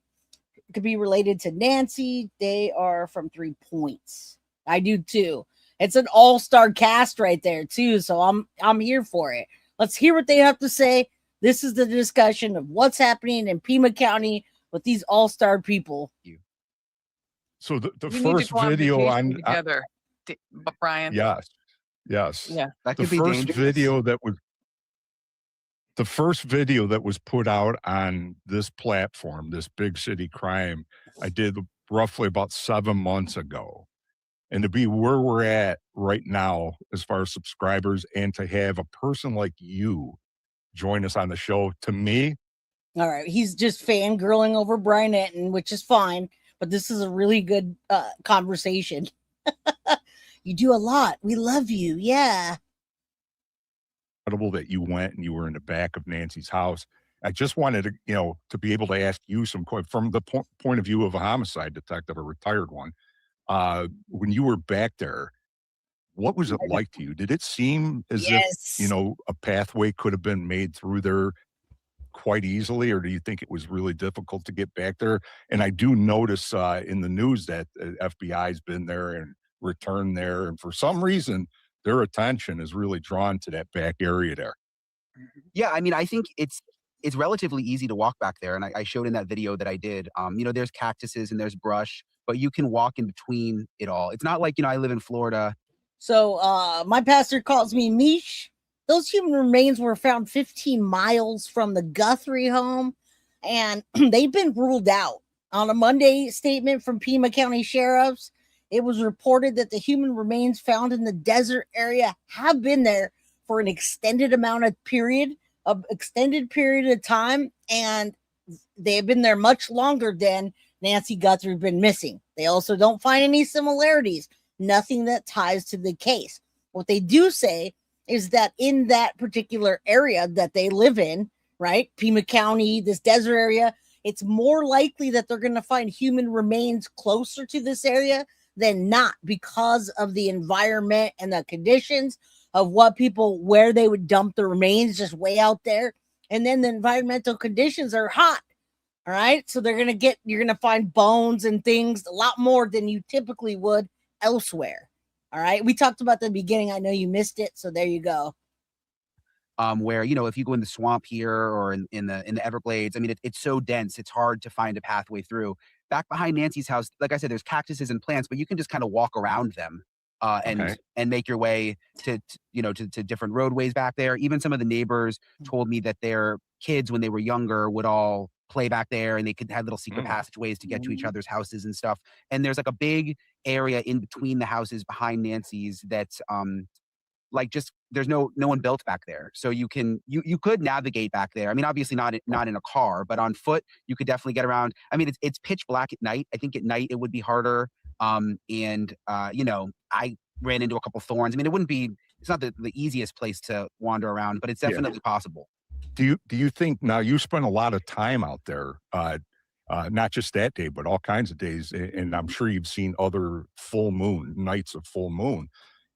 [SPEAKER 2] could be related to Nancy. They are from 3 Points. I do too. It's an all-star cast right there too. So I'm here for it. Let's hear what they have to say. This is the discussion of what's happening in Pima County with these all-star people.
[SPEAKER 8] So the
[SPEAKER 17] We need to
[SPEAKER 8] first
[SPEAKER 17] go on
[SPEAKER 8] video
[SPEAKER 17] vacation
[SPEAKER 8] on
[SPEAKER 17] together, Brian.
[SPEAKER 8] yes, yes.
[SPEAKER 17] Yeah.
[SPEAKER 3] That
[SPEAKER 8] The
[SPEAKER 3] could be
[SPEAKER 8] first
[SPEAKER 3] dangerous.
[SPEAKER 8] video that was the first video that was put out on this platform, this big city crime, I did roughly about 7 months ago. And to be where we're at right now, as far as subscribers, and to have a person like you join us on the show, to me,
[SPEAKER 2] All right, he's just fangirling over Brian Etten, which is fine, but this is a really good conversation. You do a lot. We love you. Yeah.
[SPEAKER 8] incredible that you went and you were in the back of Nancy's house. I just wanted to, to be able to ask you some questions from the point of view of a homicide detective, a retired one. When you were back there, what was it like to you? Did it seem as if, a pathway could have been made through there quite easily, or do you think it was really difficult to get back there? And I do notice in the news that the FBI's been there and returned there, and for some reason, their attention is really drawn to that back area there.
[SPEAKER 18] Yeah, I mean, I think it's relatively easy to walk back there, and I showed in that video that I did. There's cactuses and there's brush, but you can walk in between it all. It's not like I live in Florida.
[SPEAKER 2] So my pastor calls me Mish. Those human remains were found 15 miles from the Guthrie home, and they've been ruled out. On a Monday statement from Pima County Sheriffs, it was reported that the human remains found in the desert area have been there for an extended period of time, and they have been there much longer than Nancy Guthrie been missing. They also don't find any similarities, nothing that ties to the case. What they do say is that in that particular area that they live in, right, Pima County, this desert area, it's more likely that they're going to find human remains closer to this area than not, because of the environment and the conditions of where they would dump the remains, just way out there. And then the environmental conditions are hot. All right. So you're going to find bones and things a lot more than you typically would elsewhere. All right. We talked about the beginning. I know you missed it. So there you go.
[SPEAKER 18] Where, if you go in the swamp here or in the Everglades, I mean, it's so dense, it's hard to find a pathway through. Back behind Nancy's house, like I said, there's cactuses and plants, but you can just kind of walk around them and make your way to different roadways back there. Even some of the neighbors told me that their kids, when they were younger, would all play back there, and they could have little secret passageways to get to each other's houses and stuff. And there's like a big area in between the houses behind Nancy's that's there's no one built back there, so you could navigate back there. I mean, obviously not in a car, but on foot you could definitely get around. I mean, it's pitch black at night. I think at night it would be harder. I ran into a couple thorns. I mean, it's not the easiest place to wander around, but it's definitely possible.
[SPEAKER 8] Do you think, now you spent a lot of time out there, not just that day, but all kinds of days, and I'm sure you've seen other nights of full moon.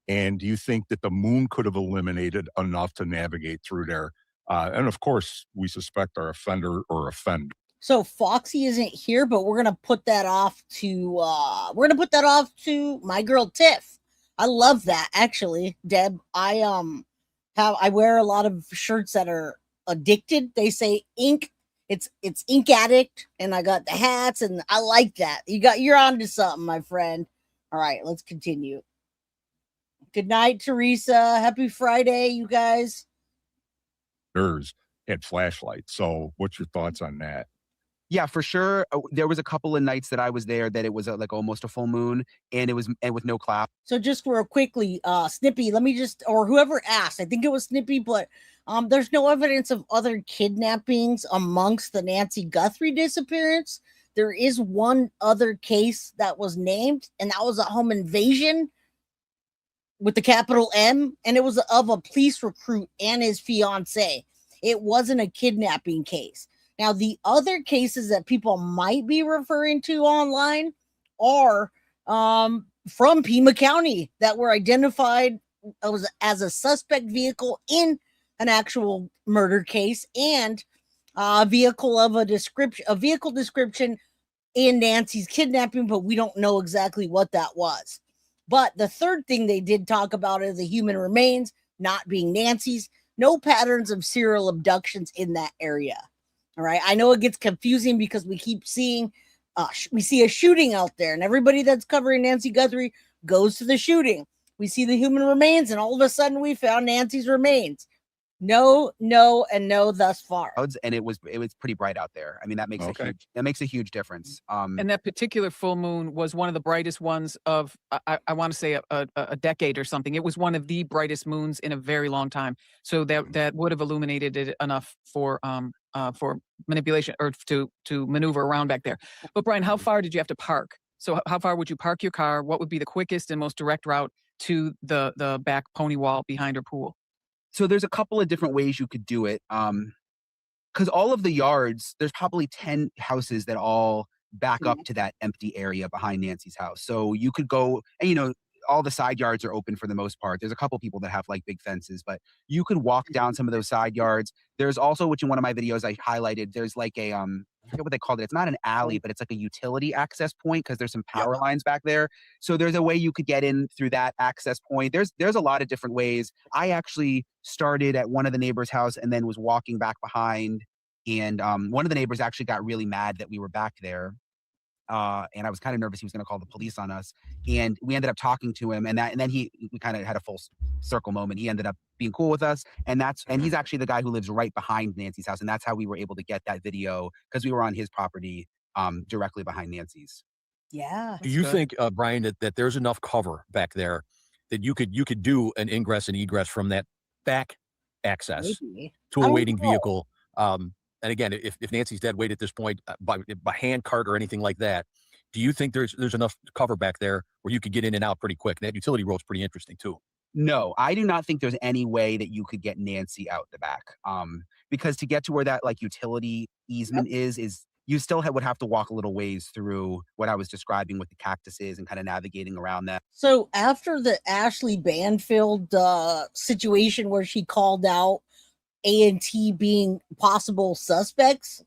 [SPEAKER 8] And do you think that the moon could have eliminated enough to navigate through there? And of course, we suspect our offender or offend.
[SPEAKER 2] So Foxy isn't here, but we're gonna put that off to my girl Tiff. I love that, actually, Deb. I wear a lot of shirts that are addicted. They say ink. It's ink addict, and I got the hats, and I like that. You're onto something, my friend. All right, let's continue. Good night, Teresa. Happy Friday, you guys.
[SPEAKER 8] Yours had flashlights. So what's your thoughts on that?
[SPEAKER 18] Yeah, for sure. There was a couple of nights that I was there that it was like almost a full moon, and with no cloud.
[SPEAKER 2] So just real quickly, Snippy, or whoever asked, I think it was Snippy, but there's no evidence of other kidnappings amongst the Nancy Guthrie disappearance. There is one other case that was named, and that was a home invasion with the capital M, and it was of a police recruit and his fiance. It wasn't a kidnapping case. Now, the other cases that people might be referring to online are from Pima County that were identified as a suspect vehicle in an actual murder case, and a vehicle description in Nancy's kidnapping, but we don't know exactly what that was. But the third thing they did talk about is the human remains not being Nancy's, no patterns of serial abductions in that area. All right. I know it gets confusing because we keep seeing, we see a shooting out there, and everybody that's covering Nancy Guthrie goes to the shooting. We see the human remains, and all of a sudden we found Nancy's remains. No, and no thus far.
[SPEAKER 18] And it was pretty bright out there. I mean, that makes a huge difference.
[SPEAKER 17] And that particular full moon was one of the brightest ones of I want to say a decade or something. It was one of the brightest moons in a very long time. So that would have illuminated it enough for manipulation or to maneuver around back there. But Brian, how far did you have to park? So how far would you park your car? What would be the quickest and most direct route to the back pony wall behind her pool?
[SPEAKER 18] So there's a couple of different ways you could do it. Because all of the yards, there's probably 10 houses that all back up to that empty area behind Nancy's house. So you could go, and all the side yards are open for the most part. There's a couple people that have like big fences, but you could walk down some of those side yards. There's also, which in one of my videos I highlighted, there's like a I forget what they called it. It's not an alley, but it's like a utility access point because there's some power lines back there. So there's a way you could get in through that access point. There's a lot of different ways. I actually started at one of the neighbors' house and then was walking back behind. And one of the neighbors actually got really mad that we were back there. And I was kind of nervous he was going to call the police on us. And we ended up talking to him, and then we kind of had a full circle moment. He ended up being cool with us, and he's actually the guy who lives right behind Nancy's house, and that's how we were able to get that video because we were on his property, directly behind Nancy's.
[SPEAKER 2] Yeah.
[SPEAKER 19] Do you think, Brian, that there's enough cover back there that you could do an ingress and egress from that back access to a waiting vehicle? And again, if Nancy's dead weight at this point by hand cart or anything like that, do you think there's enough cover back there where you could get in and out pretty quick? That utility road's pretty interesting too.
[SPEAKER 18] No, I do not think there's any way that you could get Nancy out the back. Because to get to where that like utility easement is you still would have to walk a little ways through what I was describing with the cactuses and kind of navigating around that.
[SPEAKER 2] So after the Ashley Banfield situation where she called out A&T being possible suspects,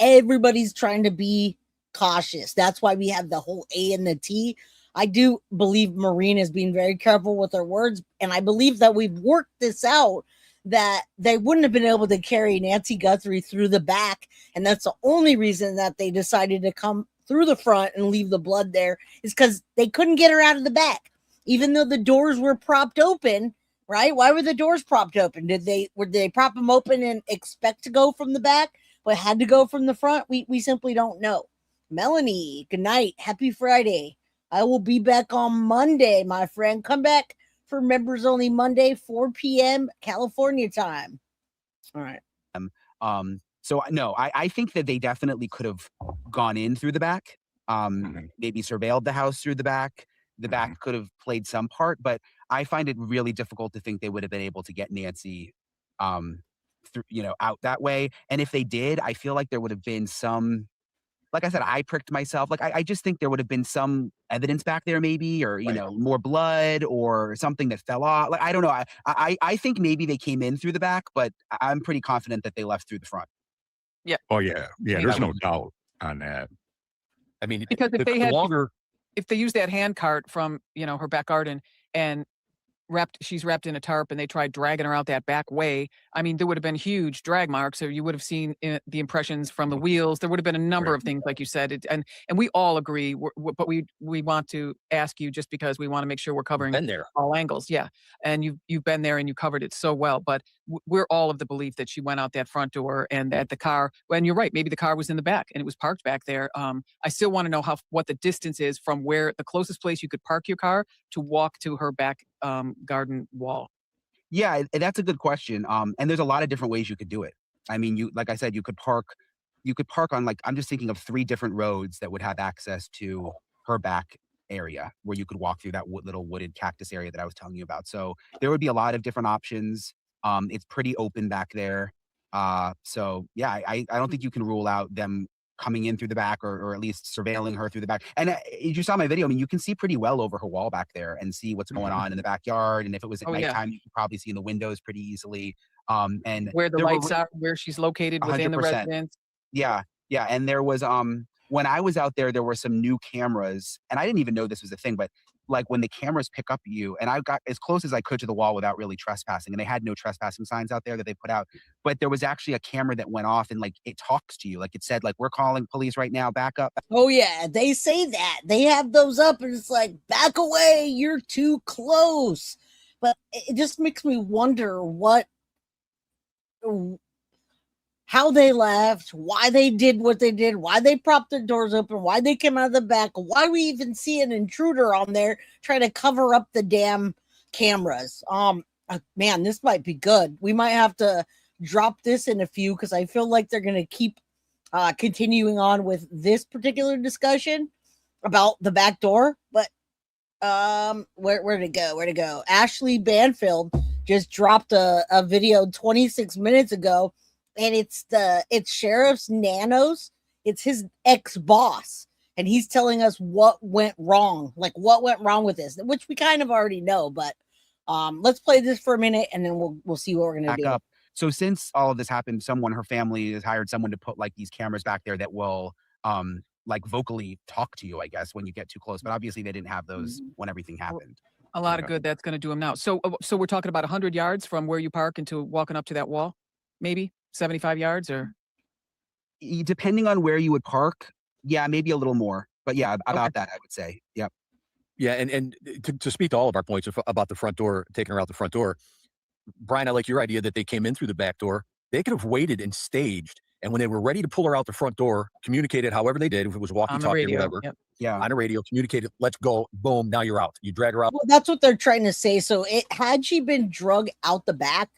[SPEAKER 2] everybody's trying to be cautious. That's why we have the whole A and the T. I do believe Maureen is being very careful with her words, and I believe that we've worked this out, that they wouldn't have been able to carry Nancy Guthrie through the back, and that's the only reason that they decided to come through the front and leave the blood there, is because they couldn't get her out of the back, even though the doors were propped open. Right? Why were the doors propped open? Did they prop them open and expect to go from the back, but had to go from the front? We simply don't know. Melanie, good night. Happy Friday. I will be back on Monday, my friend. Come back for members only Monday, 4 p.m. California time. All right.
[SPEAKER 18] So no, I think that they definitely could have gone in through the back, maybe surveilled the house through the back. The back could have played some part, but I find it really difficult to think they would have been able to get Nancy, out that way. And if they did, I feel like there would have been some, like I said, I pricked myself. Like I just think there would have been some evidence back there, maybe, or more blood or something that fell off. Like I don't know. I think maybe they came in through the back, but I'm pretty confident that they left through the front.
[SPEAKER 17] Yeah.
[SPEAKER 8] Oh yeah. There's no doubt on that.
[SPEAKER 19] I mean,
[SPEAKER 17] because if they use that hand cart from her back garden and she's wrapped in a tarp, and they tried dragging her out that back way, I mean, there would have been huge drag marks, or you would have seen the impressions from the wheels. There would have been a number of things, like you said, and we all agree. But we want to ask you, just because we want to make sure we're covering all angles. Yeah, and you've been there and you covered it so well. But we're all of the belief that she went out that front door, and that the car. And you're right, maybe the car was in the back and it was parked back there. I still want to know what the distance is from where the closest place you could park your car to walk to her back garden wall.
[SPEAKER 18] Yeah, that's a good question. And there's a lot of different ways you could do it. I mean, like I said, you could park on, like, I'm just thinking of 3 different roads that would have access to her back area where you could walk through that little wooded cactus area that I was telling you about. So there would be a lot of different options. It's pretty open back there. So yeah, I don't think you can rule out them coming in through the back, or at least surveilling her through the back. And you saw my video. I mean, you can see pretty well over her wall back there and see what's going on in the backyard. And if it was at nighttime, you could probably see in the windows pretty easily. And
[SPEAKER 17] where the lights are, where she's located within 100%. The residence.
[SPEAKER 18] Yeah. Yeah. And there was, when I was out there, there were some new cameras, and I didn't even know this was a thing, but like when the cameras pick up you, and I got as close as I could to the wall without really trespassing, and they had no trespassing signs out there that they put out, but there was actually a camera that went off and like it talks to you, like it said like, we're calling police right now, back up.
[SPEAKER 2] Oh yeah, they say that. They have those up and it's like, back away, you're too close. But it just makes me wonder how they left, why they did what they did, why they propped the doors open, why they came out of the back, why we even see an intruder on there trying to cover up the damn cameras. Man, this might be good. We might have to drop this in a few because I feel like they're going to keep continuing on with this particular discussion about the back door. But where'd it go? Where'd it go? Ashley Banfield just dropped a video 26 minutes ago. And it's Sheriff's Nanos. It's his ex-boss. And he's telling us what went wrong. Like what went wrong with this, which we kind of already know. But let's play this for a minute and then we'll see what we're gonna do.
[SPEAKER 18] Up. So since all of this happened, her family has hired someone to put like these cameras back there that will like vocally talk to you, I guess, when you get too close. But obviously they didn't have those when everything happened.
[SPEAKER 17] A lot of good that's going to do them now. So we're talking about 100 yards from where you park into walking up to that wall, maybe 75 yards, or
[SPEAKER 18] depending on where you would park. Yeah, maybe a little more, but yeah, about that, I would say. Yep.
[SPEAKER 19] Yeah, and to speak to all of our points about the front door, taking her out the front door, Brian, I like your idea that they came in through the back door. They could have waited and staged, and when they were ready to pull her out the front door, communicated however they did, if it was walkie-talkie or whatever.
[SPEAKER 17] Yep.
[SPEAKER 18] Yeah,
[SPEAKER 19] on a radio, communicated, let's go, boom, now you're out. You drag her out.
[SPEAKER 2] Well, that's what they're trying to say. So had she been drug out the back,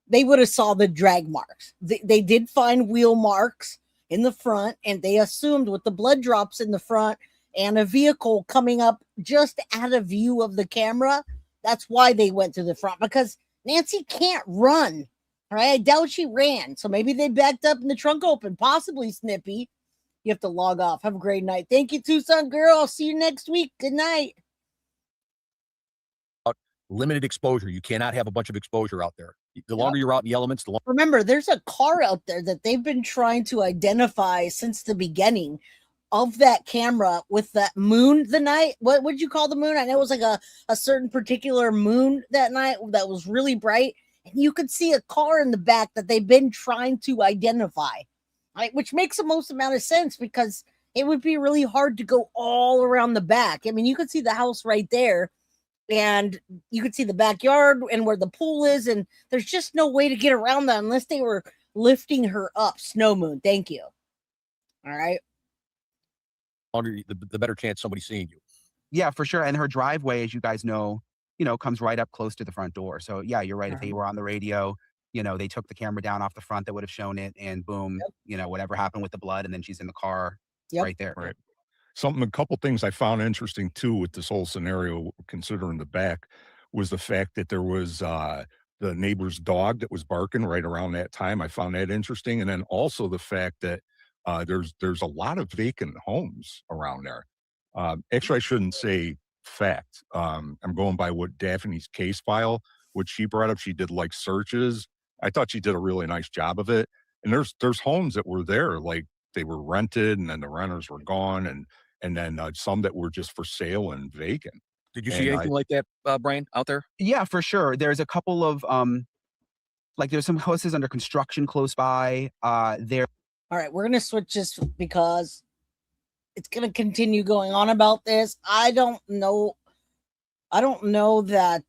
[SPEAKER 2] they would have saw the drag marks. They did find wheel marks in the front, and they assumed with the blood drops in the front and a vehicle coming up just out of view of the camera, that's why they went to the front, because Nancy can't run. All right, I doubt she ran. So maybe they backed up and the trunk open, possibly Snippy. You have to log off. Have a great night. Thank you, Tucson girl. I'll see you next week. Good night.
[SPEAKER 19] Limited exposure. You cannot have a bunch of exposure out there. The longer you're out in the elements, the longer.
[SPEAKER 2] Remember, there's a car out there that they've been trying to identify since the beginning of that camera with that moon the night. What would you call the moon? I know it was like a certain particular moon that night that was really bright. And you could see a car in the back that they've been trying to identify, right? Which makes the most amount of sense because it would be really hard to go all around the back. I mean, you could see the house right there. And you could see the backyard and where the pool is. And there's just no way to get around that unless they were lifting her up. Snow Moon. Thank you. All right.
[SPEAKER 19] The better chance somebody's seeing you.
[SPEAKER 18] Yeah, for sure. And her driveway, as you guys know, comes right up close to the front door. So yeah, you're right. If they were on the radio, they took the camera down off the front, that would have shown it, and boom, whatever happened with the blood, and then she's in the car right there.
[SPEAKER 8] Right. A couple things I found interesting too with this whole scenario, considering the back, was the fact that there was the neighbor's dog that was barking right around that time. I found that interesting. And then also the fact that there's a lot of vacant homes around there. Actually, I shouldn't say fact. I'm going by what Daphne's case file, what she brought up. She did like searches. I thought she did a really nice job of it. And there's homes that were there, like they were rented and then the renters were gone, and then some that were just for sale and vacant.
[SPEAKER 19] Did you see anything like that, Brian, out there?
[SPEAKER 18] Yeah, for sure. There's a couple of there's some houses under construction close by. There.
[SPEAKER 2] All right, we're gonna switch this because it's gonna continue going on about this. I don't know that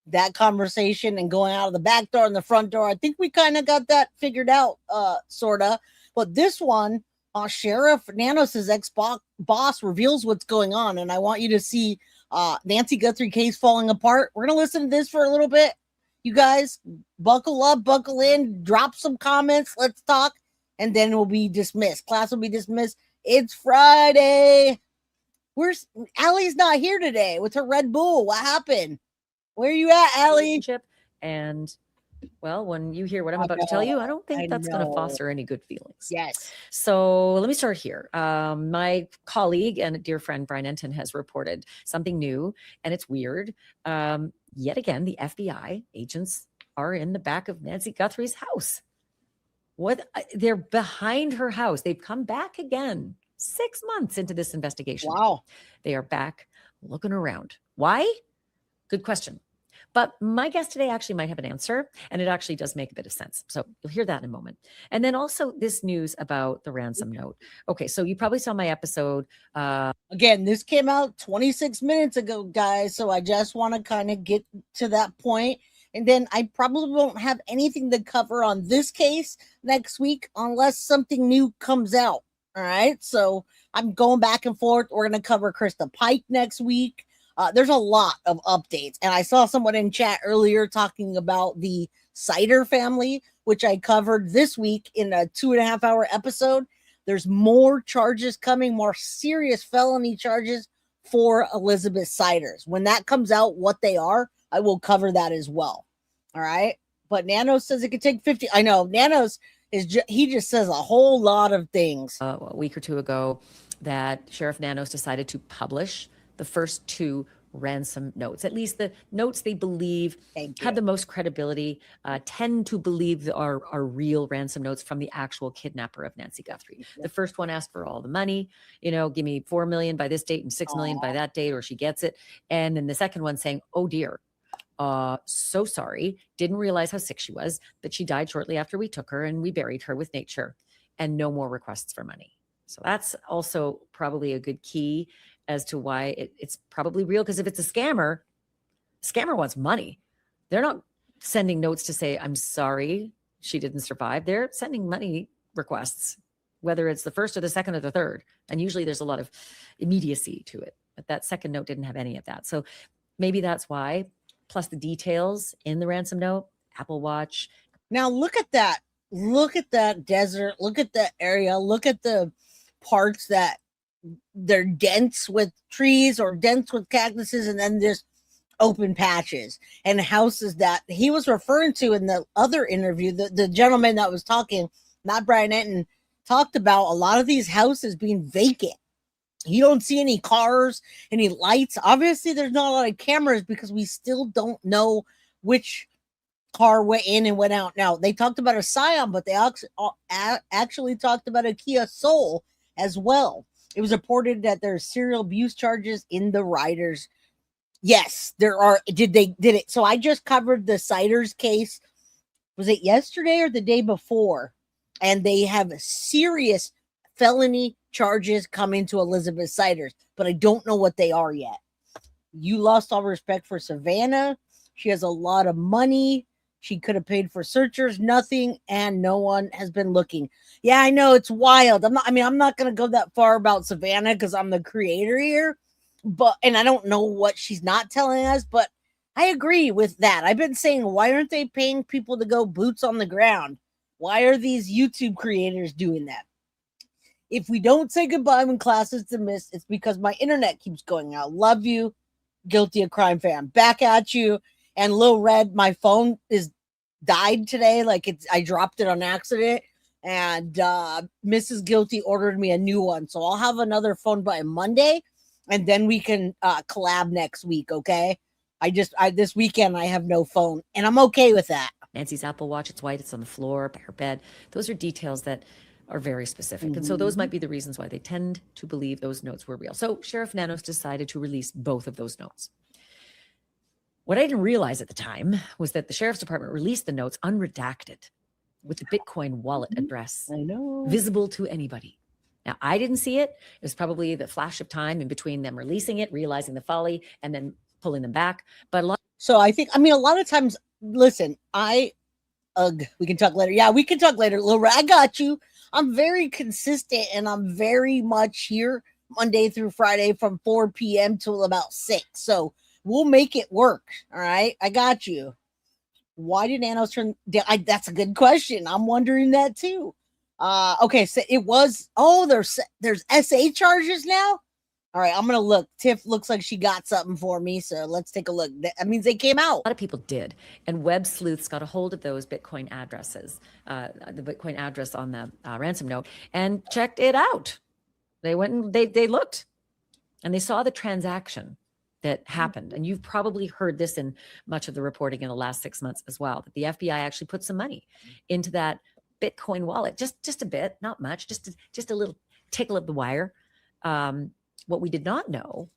[SPEAKER 2] that conversation and going out of the back door and the front door. I think we kind of got that figured out, sorta. But this one, Sheriff Nanos' ex-boss reveals what's going on, and I want you to see Nancy Guthrie case falling apart. We're gonna listen to this for a little bit. You guys, buckle up, buckle in, drop some comments, let's talk, and then we'll be dismissed. Class will be dismissed. It's Friday. Allie's not here today with her Red Bull. What happened? Where are you at, Allie?
[SPEAKER 20] And well, when you hear what I'm about to tell you, I don't think that's going to foster any good feelings.
[SPEAKER 2] Yes.
[SPEAKER 20] So let me start here. My colleague and dear friend Brian Enton has reported something new, and it's weird. Yet again, the FBI agents are in the back of Nancy Guthrie's house. They're behind her house. They've come back again. 6 months into this investigation.
[SPEAKER 2] Wow.
[SPEAKER 20] They are back looking around. Why? Good question. But my guest today actually might have an answer, and it actually does make a bit of sense. So you'll hear that in a moment. And then also this news about the ransom note. Okay, so you probably saw my episode.
[SPEAKER 2] Again, this came out 26 minutes ago, guys. So I just want to kind of get to that point. And then I probably won't have anything to cover on this case next week unless something new comes out. All right. So I'm going back and forth. We're going to cover Krista Pike next week. There's a lot of updates. And I saw someone in chat earlier talking about the Sider family, which I covered this week in a 2.5 hour episode. There's more charges coming, more serious felony charges for Elizabeth Siders. When that comes out, what they are, I will cover that as well. All right. But Nanos says it could take 50. I know Nanos he just says a whole lot of things.
[SPEAKER 20] A week or two ago that Sheriff Nanos decided to publish the first 2 ransom notes, at least the notes they believe have the most credibility, tend to believe are real ransom notes from the actual kidnapper of Nancy Guthrie. The first one asked for all the money, give me $4 million by this date and $6 million by that date, or she gets it. And then the second one saying, oh dear, so sorry, didn't realize how sick she was, but she died shortly after we took her and we buried her with nature, and no more requests for money. So that's also probably a good key as to why it's probably real. Because if it's a scammer wants money. They're not sending notes to say, I'm sorry, she didn't survive. They're sending money requests, whether it's the first or the second or the third. And usually there's a lot of immediacy to it. But that second note didn't have any of that. So maybe that's why. Plus the details in the ransom note, Apple Watch.
[SPEAKER 2] Now look at that. Look at that desert. Look at that area. Look at the parts that they're dense with trees or dense with cactuses, and then there's open patches and houses that he was referring to in the other interview. The gentleman that was talking, not Brian Enton, talked about a lot of these houses being vacant. You don't see any cars, any lights. Obviously, there's not a lot of cameras because we still don't know which car went in and went out. Now, they talked about a Scion, but they actually talked about a Kia Soul as well. It was reported that there's serial abuse charges in the riders. Yes, there are. Did it? So I just covered the Siders case. Was it yesterday or the day before? And they have serious felony charges coming to Elizabeth Siders, but I don't know what they are yet. You lost all respect for Savannah. She has a lot of money. She could have paid for searchers, nothing, and no one has been looking. Yeah, I know it's wild. I'm not going to go that far about Savannah because I'm the creator here, and I don't know what she's not telling us, but I agree with that. I've been saying, why aren't they paying people to go boots on the ground? Why are these YouTube creators doing that? If we don't say goodbye when class is dismissed, it's because my internet keeps going out. Love you, Guilty of Crime fan. Back at you. And Lil Red, my phone is died today. I dropped it on accident. And Mrs. Guilty ordered me a new one. So I'll have another phone by Monday. And then we can collab next week, okay? This weekend I have no phone. And I'm okay with that.
[SPEAKER 20] Nancy's Apple Watch, it's white, it's on the floor by her bed. Those are details that are very specific. And so those might be the reasons why they tend to believe those notes were real. So Sheriff Nanos decided to release both of those notes. What I didn't realize at the time was that the Sheriff's Department released the notes unredacted with the Bitcoin wallet address visible to anybody. Now, I didn't see it. It was probably the flash of time in between them releasing it, realizing the folly, and then pulling them back. But a lot
[SPEAKER 2] of times, listen, we can talk later. Yeah, we can talk later. Laura, I got you. I'm very consistent and I'm very much here Monday through Friday from 4 p.m. till about 6. So we'll make it work. All right. I got you. Why did Nanos turn? That's a good question. I'm wondering that too. Okay. So it was, there's SA charges now. All right. I'm going to look. Tiff looks like she got something for me. So let's take a look. That means they came out.
[SPEAKER 20] A lot of people did. And web sleuths got a hold of those Bitcoin addresses, the Bitcoin address on the ransom note, and checked it out. They went and they looked and they saw the transaction that happened. And you've probably heard this in much of the reporting in the last 6 months as well, that the FBI actually put some money into that Bitcoin wallet, just a bit, not much, just a little tickle of the wire. What we did not know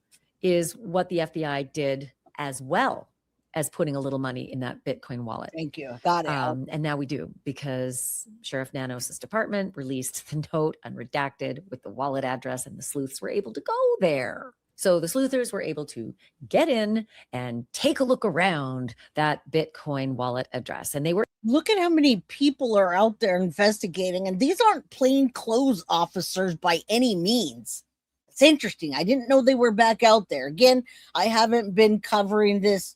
[SPEAKER 20] is what the FBI did as well as putting a little money in that Bitcoin wallet.
[SPEAKER 2] Thank you. Got it.
[SPEAKER 20] And now we do, because Sheriff Nanos' department released the note unredacted with the wallet address, and the sleuths were able to go there. So the sleuthers were able to get in and take a look around that Bitcoin wallet address. And they were.
[SPEAKER 2] Look at how many people are out there investigating, and these aren't plain clothes officers by any means. It's interesting. I didn't know they were back out there. Again, I haven't been covering this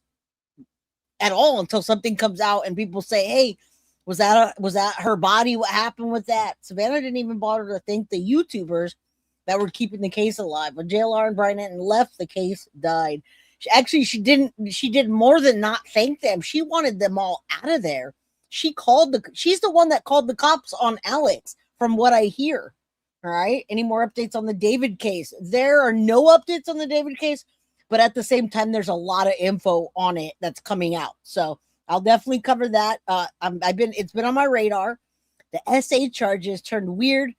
[SPEAKER 2] at all until something comes out and people say, hey, was that her body? What happened with that? Savannah didn't even bother to thank the YouTubers that were keeping the case alive. When JLR and Brian Hinton left, the case died. She did more than not thank them. She wanted them all out of there. She's the one that called the cops on Alex, from what I hear. All right. Any more updates on the David case? There are no updates on the David case, but at the same time, there's a lot of info on it that's coming out. So I'll definitely cover that. It's been on my radar. The SA charges turned weird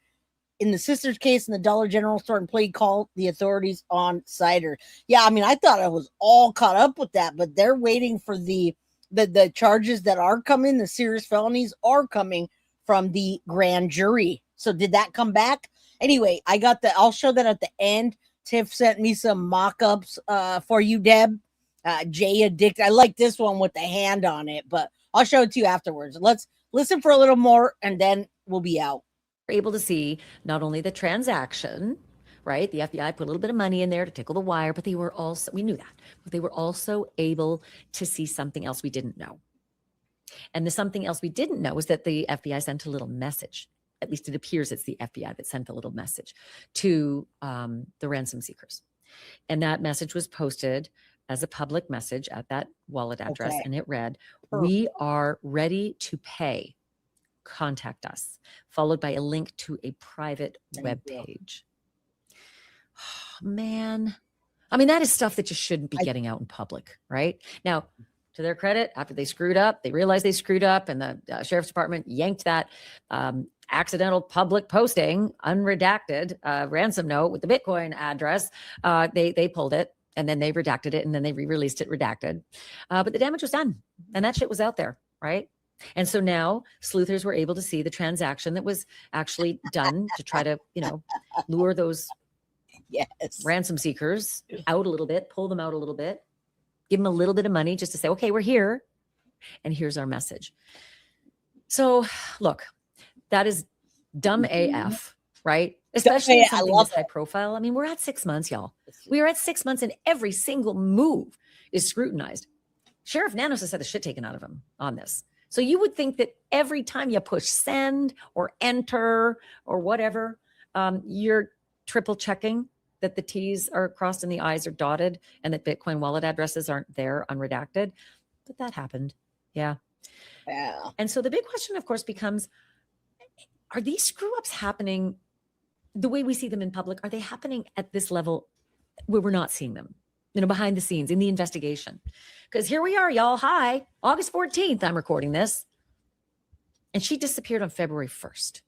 [SPEAKER 2] in the sister's case in the Dollar General store and played call the authorities on cider. Yeah, I mean, I thought I was all caught up with that, but they're waiting for the charges that are coming. The serious felonies are coming from the grand jury. So did that come back? Anyway, I'll show that at the end. Tiff sent me some mock-ups for you, Deb. Jay Addict. I like this one with the hand on it, but I'll show it to you afterwards. Let's listen for a little more, and then we'll be out.
[SPEAKER 20] We're able to see not only the transaction, right? The FBI put a little bit of money in there to tickle the wire, but we knew that, but they were also able to see something else we didn't know. And the something else we didn't know is that the FBI sent a little message. At least it appears it's the FBI that sent a little message to the ransom seekers. And that message was posted as a public message at that wallet address.
[SPEAKER 2] Okay.
[SPEAKER 20] And it read, "We are ready to pay. Contact us," followed by a link to a private web page. Oh, man. I mean, that is stuff that just shouldn't be getting out in public, right? Now, to their credit, after they screwed up, they realized they screwed up, and the sheriff's department yanked that accidental public posting, unredacted ransom note with the Bitcoin address. They pulled it, and then they redacted it, and then they re-released it redacted. But the damage was done, and that shit was out there, right? And so now sleuthers were able to see the transaction that was actually done to try to, lure those ransom seekers out a little bit, pull them out a little bit, give them a little bit of money just to say, okay, we're here, and here's our message. So look, that is dumb AF, right? Especially in something this high profile. I mean, we're at 6 months, y'all. We are at 6 months, and every single move is scrutinized. Sheriff Nanos has had the shit taken out of him on this. So you would think that every time you push send or enter or whatever, you're triple checking that the T's are crossed and the I's are dotted and that Bitcoin wallet addresses aren't there unredacted. But that happened. Yeah.
[SPEAKER 2] Yeah.
[SPEAKER 20] And so the big question, of course, becomes, are these screw ups happening the way we see them in public? Are they happening at this level where we're not seeing them? Behind the scenes in the investigation. Because here we are, y'all. Hi, August 14th, I'm recording this. And she disappeared on February 1st.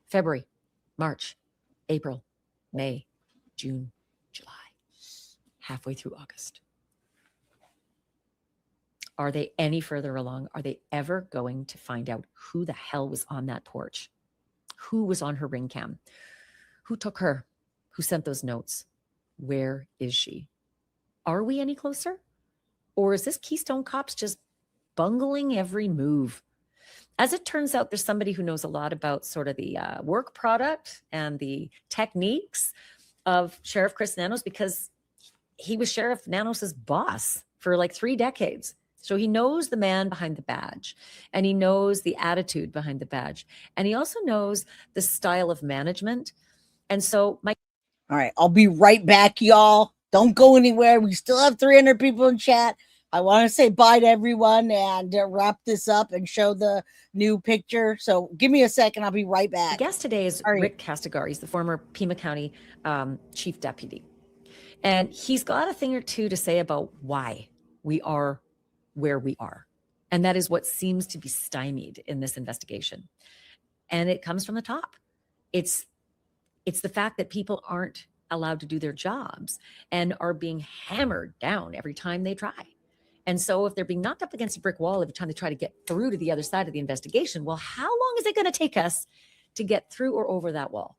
[SPEAKER 20] February, March, April, May, June, July. Halfway through August. Are they any further along? Are they ever going to find out who the hell was on that porch? Who was on her ring cam? Who took her? Who sent those notes? Where is she? Are we any closer? Or is this Keystone Cops just bungling every move? As it turns out, there's somebody who knows a lot about sort of the work product and the techniques of Sheriff Chris Nanos, because he was Sheriff Nanos's boss for like 3 decades. So he knows the man behind the badge, and he knows the attitude behind the badge. And he also knows the style of management. And so
[SPEAKER 2] all right, I'll be right back, y'all. Don't go anywhere. We still have 300 people in chat. I want to say bye to everyone and wrap this up and show the new picture. So give me a second. I'll be right back.
[SPEAKER 20] The guest today is Rick Castigar. He's the former Pima County chief deputy. And he's got a thing or two to say about why we are where we are. And that is what seems to be stymied in this investigation. And it comes from the top. It's It's the fact that people aren't allowed to do their jobs and are being hammered down every time they try. And so if they're being knocked up against a brick wall every time they try to get through to the other side of the investigation, well, how long is it going to take us to get through or over that wall?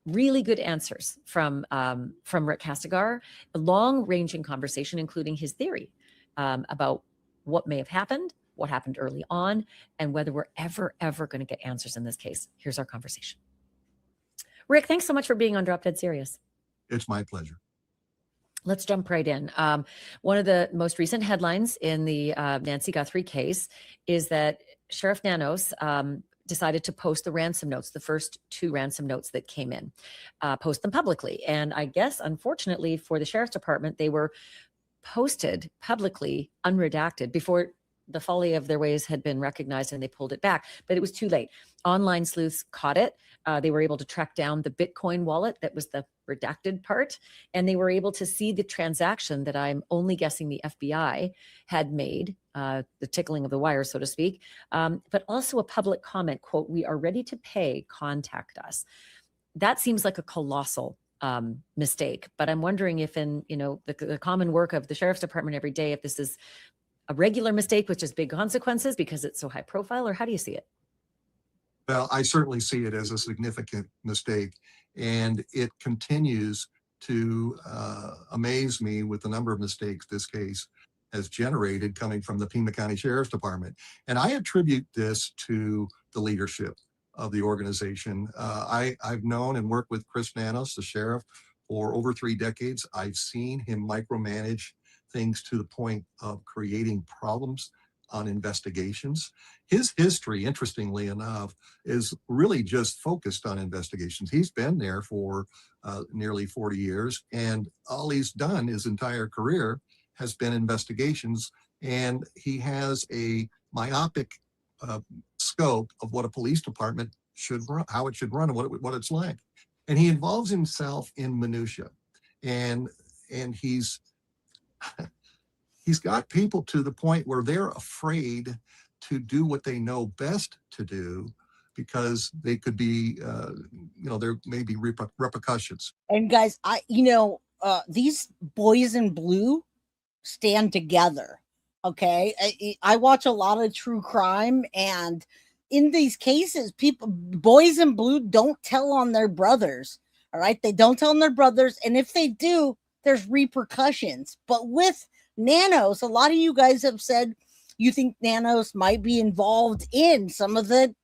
[SPEAKER 20] Really good answers from Rick Castigar, a long-ranging conversation, including his theory about what may have happened, what happened early on, and whether we're ever going to get answers in this case. Here's our conversation. Rick, thanks so much for being on Drop Dead Serious.
[SPEAKER 21] It's my pleasure.
[SPEAKER 20] Let's jump right in. One of the most recent headlines in the Nancy Guthrie case is that Sheriff Nanos decided to post the ransom notes, the first 2 ransom notes that came in, post them publicly. And I guess, unfortunately, for the Sheriff's Department, they were posted publicly, unredacted, before the folly of their ways had been recognized and they pulled it back. But it was too late. Online sleuths caught it. They were able to track down the Bitcoin wallet that was the redacted part, and they were able to see the transaction that I'm only guessing the FBI had made, the tickling of the wire, so to speak, but also a public comment, quote, "We are ready to pay, contact us." That seems like a colossal mistake, but I'm wondering if in the common work of the Sheriff's Department every day, if this is a regular mistake with just big consequences because it's so high profile, or how do you see it?
[SPEAKER 21] Well, I certainly see it as a significant mistake, and it continues to amaze me with the number of mistakes this case has generated coming from the Pima County Sheriff's Department. And I attribute this to the leadership of the organization. I've known and worked with Chris Nanos, the sheriff, for over 3 decades. I've seen him micromanage things to the point of creating problems on investigations. His history, interestingly enough, is really just focused on investigations. He's been there for nearly 40 years, and all he's done his entire career has been investigations, and he has a myopic scope of what a police department should run, how it should run, and what it's like. And he involves himself in minutia, and he's got people to the point where they're afraid to do what they know best to do because they could be, there may be repercussions.
[SPEAKER 2] And guys, these boys in blue stand together. Okay. I watch a lot of true crime, and in these cases, boys in blue don't tell on their brothers. All right. They don't tell on their brothers. And if they do, there's repercussions. But with Nanos, a lot of you guys have said you think Nanos might be involved in some of the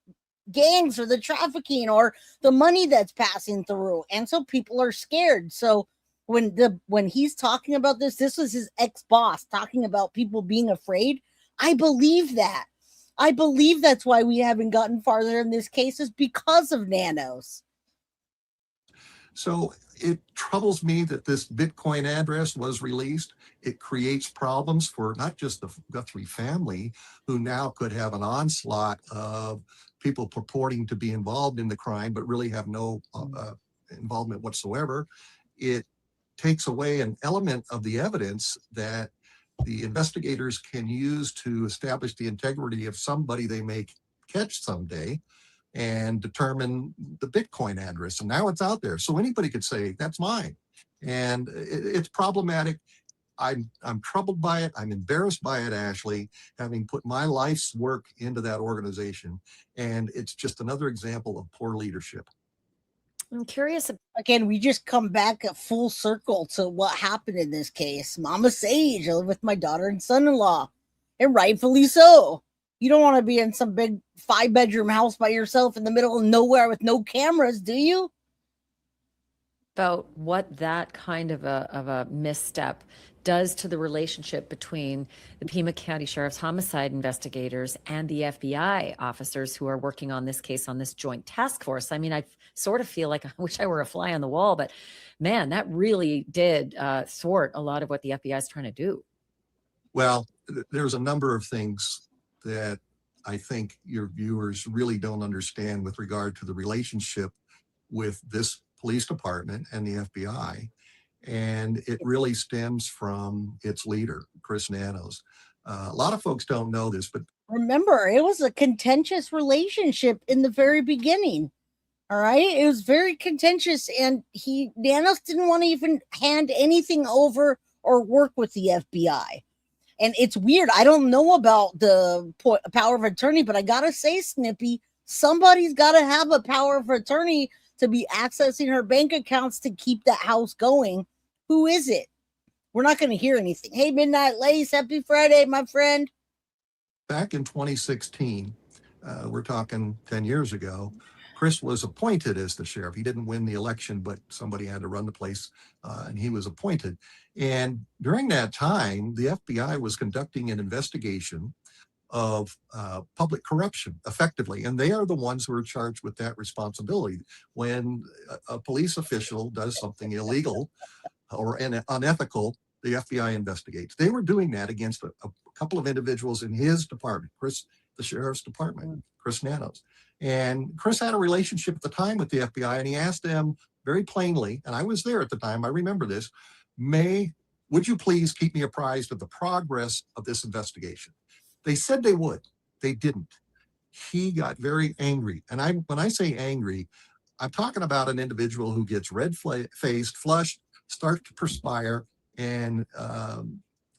[SPEAKER 2] gangs or the trafficking or the money that's passing through. And so people are scared. So when he's talking about this was his ex-boss talking about people being afraid. I believe that. I believe that's why we haven't gotten farther in this case, is because of Nanos.
[SPEAKER 21] So it troubles me that this Bitcoin address was released. It creates problems for not just the Guthrie family, who now could have an onslaught of people purporting to be involved in the crime, but really have no involvement whatsoever. It takes away an element of the evidence that the investigators can use to establish the integrity of somebody they may catch someday and determine the Bitcoin address. And now it's out there. So anybody could say, that's mine. And it's problematic. I'm troubled by it. I'm embarrassed by it, Ashley, having put my life's work into that organization. And it's just another example of poor leadership.
[SPEAKER 20] I'm curious.
[SPEAKER 2] Again, we just come back at full circle to what happened in this case. Mama Sage, I live with my daughter and son-in-law, and rightfully so. You don't want to be in some big 5-bedroom house by yourself in the middle of nowhere with no cameras, do you?
[SPEAKER 20] About what that kind of a misstep does to the relationship between the Pima County Sheriff's homicide investigators and the FBI officers who are working on this case on this joint task force. I mean, I sort of feel like I wish I were a fly on the wall, but man, that really did thwart a lot of what the FBI is trying to do.
[SPEAKER 21] Well, there's a number of things that I think your viewers really don't understand with regard to the relationship with this police department and the FBI. And it really stems from its leader, Chris Nanos. A lot of folks don't know this, but
[SPEAKER 2] remember, it was a contentious relationship in the very beginning. All right. It was very contentious, and Nanos didn't want to even hand anything over or work with the FBI. And it's weird. I don't know about the power of attorney, but I got to say, Snippy, somebody's got to have a power of attorney to be accessing her bank accounts to keep that house going. Who is it? We're not going to hear anything. Hey, Midnight Lace, happy Friday, my friend.
[SPEAKER 21] Back in 2016, we're talking 10 years ago, Chris was appointed as the sheriff. He didn't win the election, but somebody had to run the place, and he was appointed. And during that time, the FBI was conducting an investigation of public corruption effectively. And they are the ones who are charged with that responsibility. When a police official does something illegal or unethical, the FBI investigates. They were doing that against a couple of individuals in his department, Chris, the sheriff's department, Chris Nanos. And Chris had a relationship at the time with the FBI, and he asked them very plainly, and I was there at the time, I remember this, would you please keep me apprised of the progress of this investigation? They said they would. They didn't. He got very angry. And when I say angry, I'm talking about an individual who gets red-faced, flushed, starts to perspire, and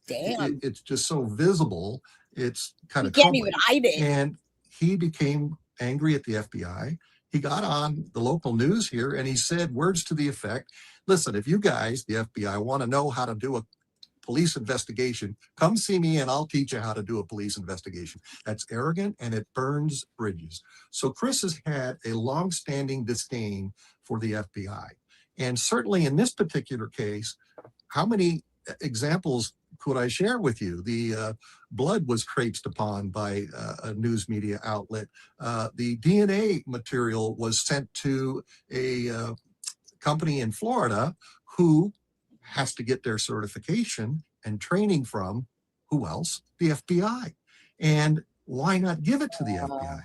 [SPEAKER 21] it's just so visible. It's kind of
[SPEAKER 2] can't even hide it.
[SPEAKER 21] And he became angry at the FBI. He got on the local news here and he said words to the effect, listen, if you guys, the FBI, want to know how to do a police investigation, come see me and I'll teach you how to do a police investigation. That's arrogant and it burns bridges. So Chris has had a long-standing disdain for the FBI. And certainly in this particular case, how many examples could I share with you? The blood was traipsed upon by a news media outlet. The DNA material was sent to a company in Florida who has to get their certification and training from, who else? The FBI. And why not give it to the FBI?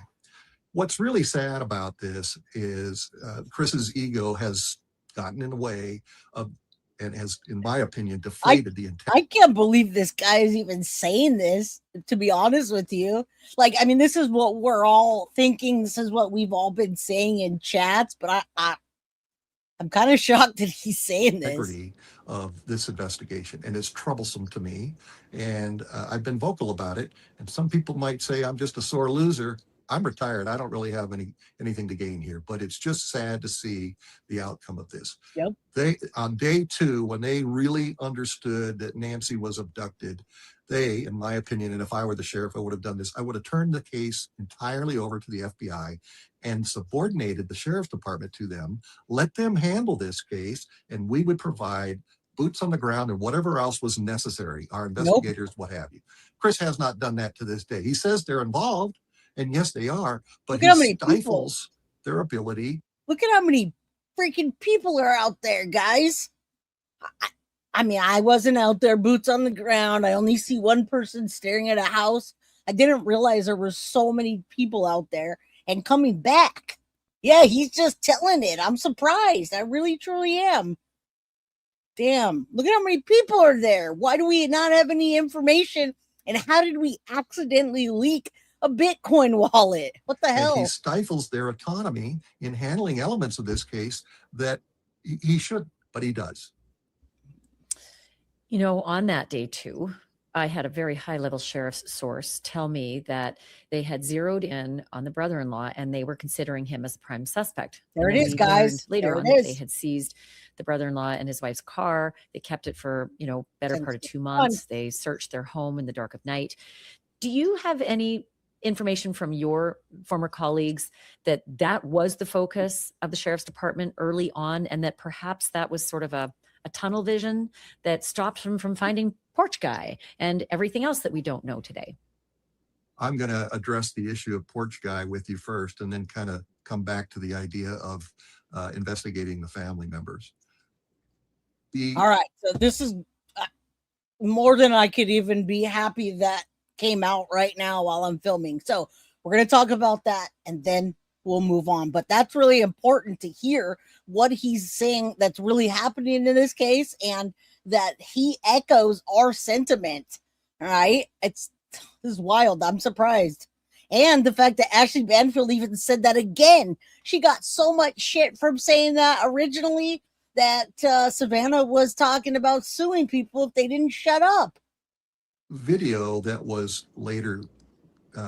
[SPEAKER 21] What's really sad about this is Chris's ego has gotten in the way of, and has, in my opinion, deflated the intent.
[SPEAKER 2] I can't believe this guy is even saying this, to be honest with you. Like, I mean, this is what we're all thinking. This is what we've all been saying in chats, but I'm kind of shocked that he's saying this.
[SPEAKER 21] Integrity of this investigation, and it's troublesome to me. And I've been vocal about it. And some people might say I'm just a sore loser. I'm retired. I don't really have anything to gain here, but it's just sad to see the outcome of this.
[SPEAKER 2] Yep.
[SPEAKER 21] They, on day 2, when they really understood that Nancy was abducted, they, in my opinion, and if I were the sheriff, I would have done this. I would have turned the case entirely over to the FBI and subordinated the sheriff's department to them, let them handle this case, and we would provide boots on the ground and whatever else was necessary, our investigators, what have you. Chris has not done that to this day. He says they're involved, and yes, they are, but he stifles their ability.
[SPEAKER 2] Look at how many freaking people are out there, guys. I mean, I wasn't out there, boots on the ground. I only see one person staring at a house. I didn't realize there were so many people out there and coming back. Yeah, he's just telling it. I'm surprised. I really, truly am. Damn, look at how many people are there. Why do we not have any information? And how did we accidentally leak a Bitcoin wallet? What the hell?
[SPEAKER 21] And he stifles their autonomy in handling elements of this case that he should, but he does.
[SPEAKER 20] You know, on that day 2, I had a very high-level sheriff's source tell me that they had zeroed in on the brother-in-law and they were considering him as a prime suspect.
[SPEAKER 2] There
[SPEAKER 20] And
[SPEAKER 2] it
[SPEAKER 20] then
[SPEAKER 2] is,
[SPEAKER 20] we
[SPEAKER 2] guys.
[SPEAKER 20] learned later
[SPEAKER 2] There
[SPEAKER 20] on
[SPEAKER 2] it
[SPEAKER 20] that
[SPEAKER 2] is.
[SPEAKER 20] they had seized the brother-in-law and his wife's car. They kept it for, better
[SPEAKER 2] Since
[SPEAKER 20] part of 2
[SPEAKER 2] fun.
[SPEAKER 20] months. They searched their home in the dark of night. Do you have any information from your former colleagues that was the focus of the sheriff's department early on, and that perhaps that was sort of a tunnel vision that stopped them from finding Porch Guy and everything else that we don't know today?
[SPEAKER 21] I'm going to address the issue of Porch Guy with you first, and then kind of come back to the idea of investigating the family members.
[SPEAKER 2] All right, so this is more than I could even be happy that came out right now while I'm filming. So we're going to talk about that and then we'll move on. But that's really important to hear what he's saying that's really happening in this case, and that he echoes our sentiment. All right. This is wild. I'm surprised. And the fact that Ashley Banfield even said that again. She got so much shit from saying that originally that Savannah was talking about suing people if they didn't shut up.
[SPEAKER 21] Video that was later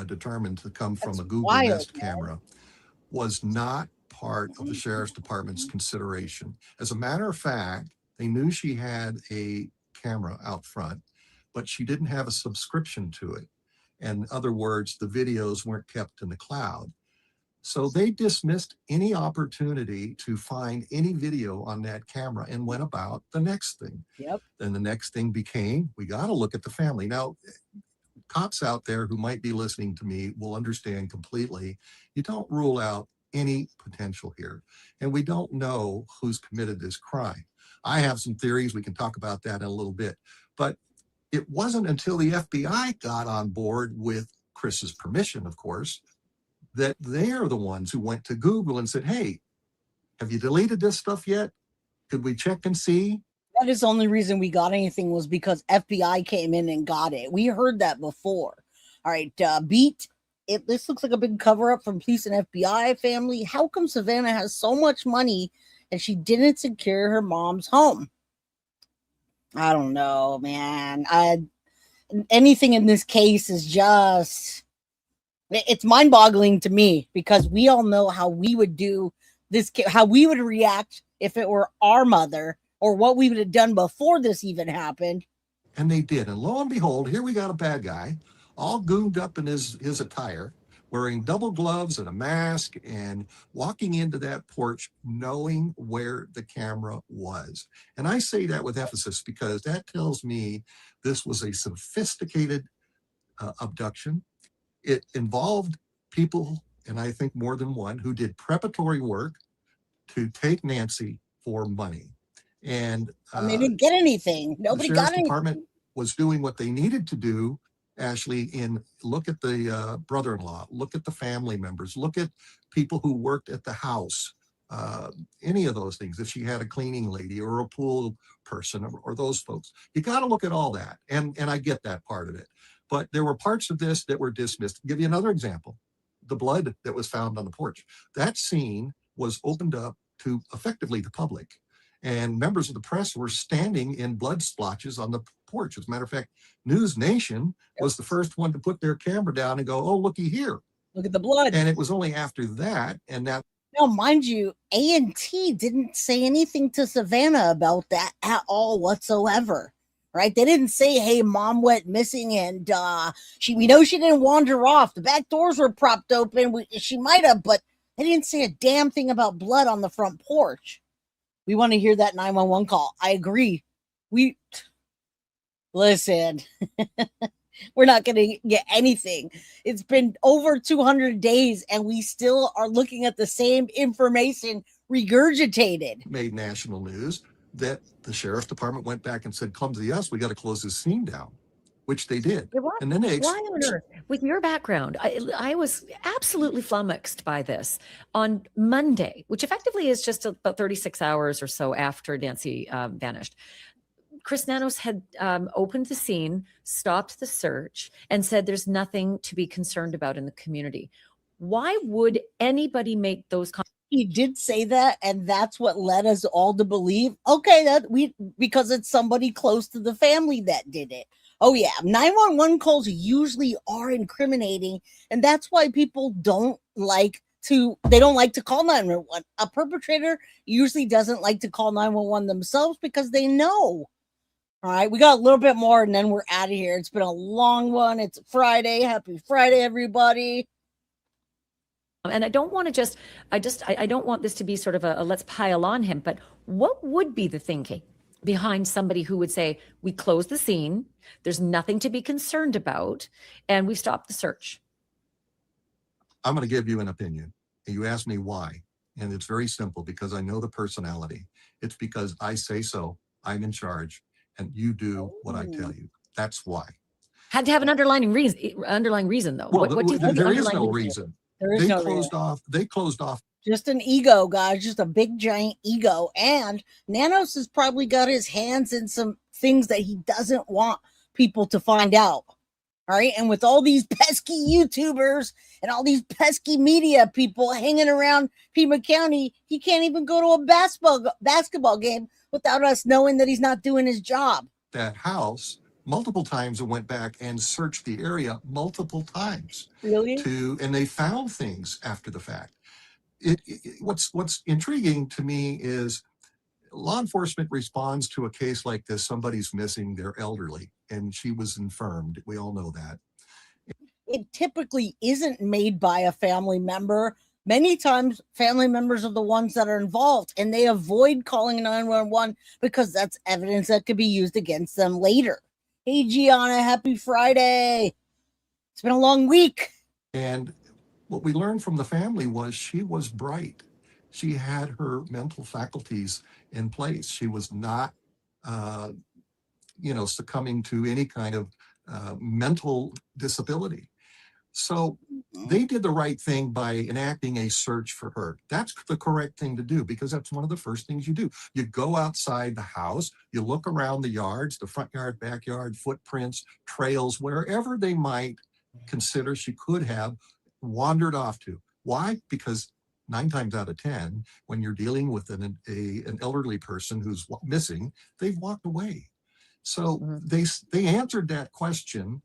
[SPEAKER 21] determined to come from
[SPEAKER 2] That's
[SPEAKER 21] a Google
[SPEAKER 2] wild,
[SPEAKER 21] Nest
[SPEAKER 2] man.
[SPEAKER 21] camera was not part of the sheriff's department's consideration. As a matter of fact, they knew she had a camera out front, but she didn't have a subscription to it. In other words, the videos weren't kept in the cloud. So they dismissed any opportunity to find any video on that camera and went about the next thing.
[SPEAKER 2] Yep.
[SPEAKER 21] Then the next thing became, we got to look at the family. Now, cops out there who might be listening to me will understand completely. You don't rule out any potential here. And we don't know who's committed this crime. I have some theories. We can talk about that in a little bit. But it wasn't until the FBI got on board with Chris's permission, of course, that they're the ones who went to Google and said, hey, have you deleted this stuff yet? Could we check and see?
[SPEAKER 2] That is the only reason we got anything was because FBI came in and got it. We heard that before. All right, Beat. This looks like a big cover-up from police and FBI family. How come Savannah has so much money and she didn't secure her mom's home? I don't know, man. Anything in this case is just... It's mind-boggling to me because we all know how we would do this, how we would react if it were our mother or what we would have done before this even happened.
[SPEAKER 21] And they did. And lo and behold, here we got a bad guy, all gooned up in his attire, wearing double gloves and a mask and walking into that porch knowing where the camera was. And I say that with emphasis because that tells me this was a sophisticated abduction. It involved people, and I think more than one, who did preparatory work to take Nancy for money. And
[SPEAKER 2] they didn't get anything. Nobody
[SPEAKER 21] the
[SPEAKER 2] got
[SPEAKER 21] sheriff's
[SPEAKER 2] anything.
[SPEAKER 21] department was doing what they needed to do, Ashley, in look at the brother-in-law, look at the family members, look at people who worked at the house, any of those things. If she had a cleaning lady or a pool person or those folks, you got to look at all that. And I get that part of it. But there were parts of this that were dismissed. I'll give you another example. The blood that was found on the porch. That scene was opened up to effectively the public. And members of the press were standing in blood splotches on the porch. As a matter of fact, News Nation was the first one to put their camera down and go, oh, looky here.
[SPEAKER 2] Look at the blood.
[SPEAKER 21] And it was only after that, and that.
[SPEAKER 2] Now, mind you, A&T didn't say anything to Savannah about that at all whatsoever. Right? They didn't say, hey, mom went missing and we know she didn't wander off. The back doors were propped open. She might have, but they didn't say a damn thing about blood on the front porch. We want to hear that 911 call. I agree. Listen, we're not going to get anything. It's been over 200 days and we still are looking at the same information regurgitated.
[SPEAKER 21] Made national news that the sheriff's department went back and said, clumsy us, we got to close this scene down, which they did. And then they
[SPEAKER 20] Why on earth? With your background, I was absolutely flummoxed by this. On Monday, which effectively is just about 36 hours or so after Nancy vanished, Chris Nanos had opened the scene, stopped the search, and said there's nothing to be concerned about in the community. Why would anybody make those comments?
[SPEAKER 2] He did say that, and that's what led us all to believe, okay, because it's somebody close to the family that did it. Oh yeah, 911 calls usually are incriminating, and that's why people don't like to call 911. A perpetrator usually doesn't like to call 911 themselves because they know. All right, we got a little bit more, and then we're out of here. It's been a long one. It's Friday. Happy Friday, everybody.
[SPEAKER 20] And I don't want to I don't want this to be sort of a let's pile on him, but what would be the thinking behind somebody who would say, we close the scene, there's nothing to be concerned about, and we stop the search?
[SPEAKER 21] I'm going to give you an opinion. And you asked me why. And it's very simple because I know the personality. It's because I say so, I'm in charge, and you do what I tell you. That's why.
[SPEAKER 20] Had to have an underlying reason though.
[SPEAKER 21] Well,
[SPEAKER 20] what do you think
[SPEAKER 21] there
[SPEAKER 20] the
[SPEAKER 21] is no
[SPEAKER 20] underlying
[SPEAKER 21] reason. They closed off.
[SPEAKER 2] Just an ego, guys. Just a big giant ego. And Nanos has probably got his hands in some things that he doesn't want people to find out. All right. And with all these pesky YouTubers and all these pesky media people hanging around Pima County, he can't even go to a basketball game without us knowing that he's not doing his job.
[SPEAKER 21] That house multiple times and went back and searched the area multiple times.
[SPEAKER 2] Really?
[SPEAKER 21] And they found things after the fact. What's intriguing to me is law enforcement responds to a case like this. Somebody's missing, they're elderly, and she was infirmed. We all know that.
[SPEAKER 2] It typically isn't made by a family member. Many times family members are the ones that are involved, and they avoid calling 911 because that's evidence that could be used against them later. Hey, Gianna, happy Friday. It's been a long week.
[SPEAKER 21] And what we learned from the family was she was bright. She had her mental faculties in place. She was not, succumbing to any kind of mental disability. So they did the right thing by enacting a search for her. That's the correct thing to do, because that's one of the first things you do. You go outside the house, you look around the yards, the front yard, backyard, footprints, trails, wherever they might consider she could have wandered off to. Why? Because 9 times out of 10, when you're dealing with an elderly person who's missing, they've walked away. So they answered that question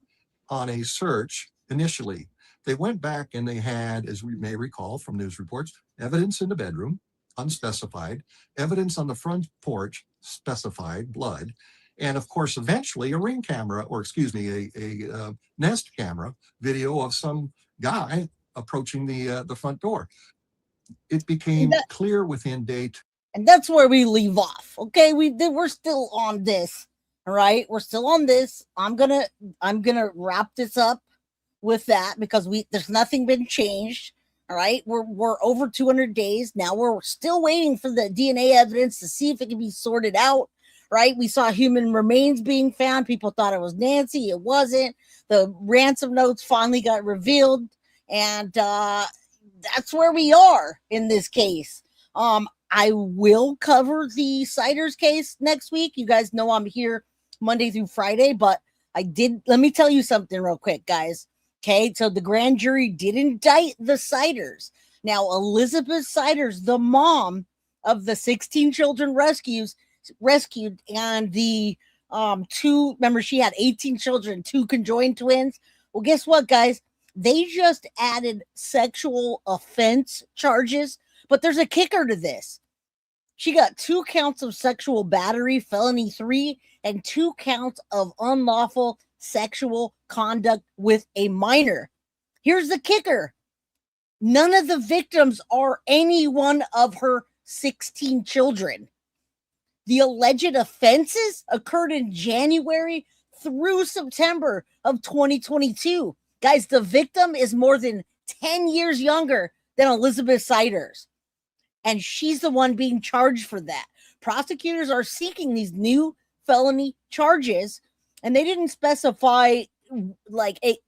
[SPEAKER 21] on a search initially. They went back and they had, as we may recall from news reports, evidence in the bedroom, unspecified, evidence on the front porch, specified, blood, and of course, eventually a ring camera, or excuse me, a Nest camera video of some guy approaching the front door. It became clear within day 2.
[SPEAKER 2] And that's where we leave off. Okay, we're still on this. All right, we're still on this. I'm gonna wrap this up with that because there's nothing been changed. All right, we're over 200 days now. We're still waiting for the DNA evidence to see if it can be sorted out. Right, we saw human remains being found. People thought it was Nancy. It wasn't. The ransom notes finally got revealed, and that's where we are in this case. I will cover the Siders case next week. You guys know I'm here Monday through Friday, but let me tell you something real quick, guys. Okay, so the grand jury did indict the Siders. Now, Elizabeth Siders, the mom of the 16 children rescued, and the remember she had 18 children, 2 conjoined twins. Well, guess what, guys? They just added sexual offense charges, but there's a kicker to this. She got 2 counts of sexual battery, felony 3, and 2 counts of unlawful sexual conduct with a minor. Here's the kicker. None of the victims are any one of her 16 children. The alleged offenses occurred in January through September of 2022. Guys, the victim is more than 10 years younger than Elizabeth Siders. And she's the one being charged for that. Prosecutors are seeking these new felony charges, and they didn't specify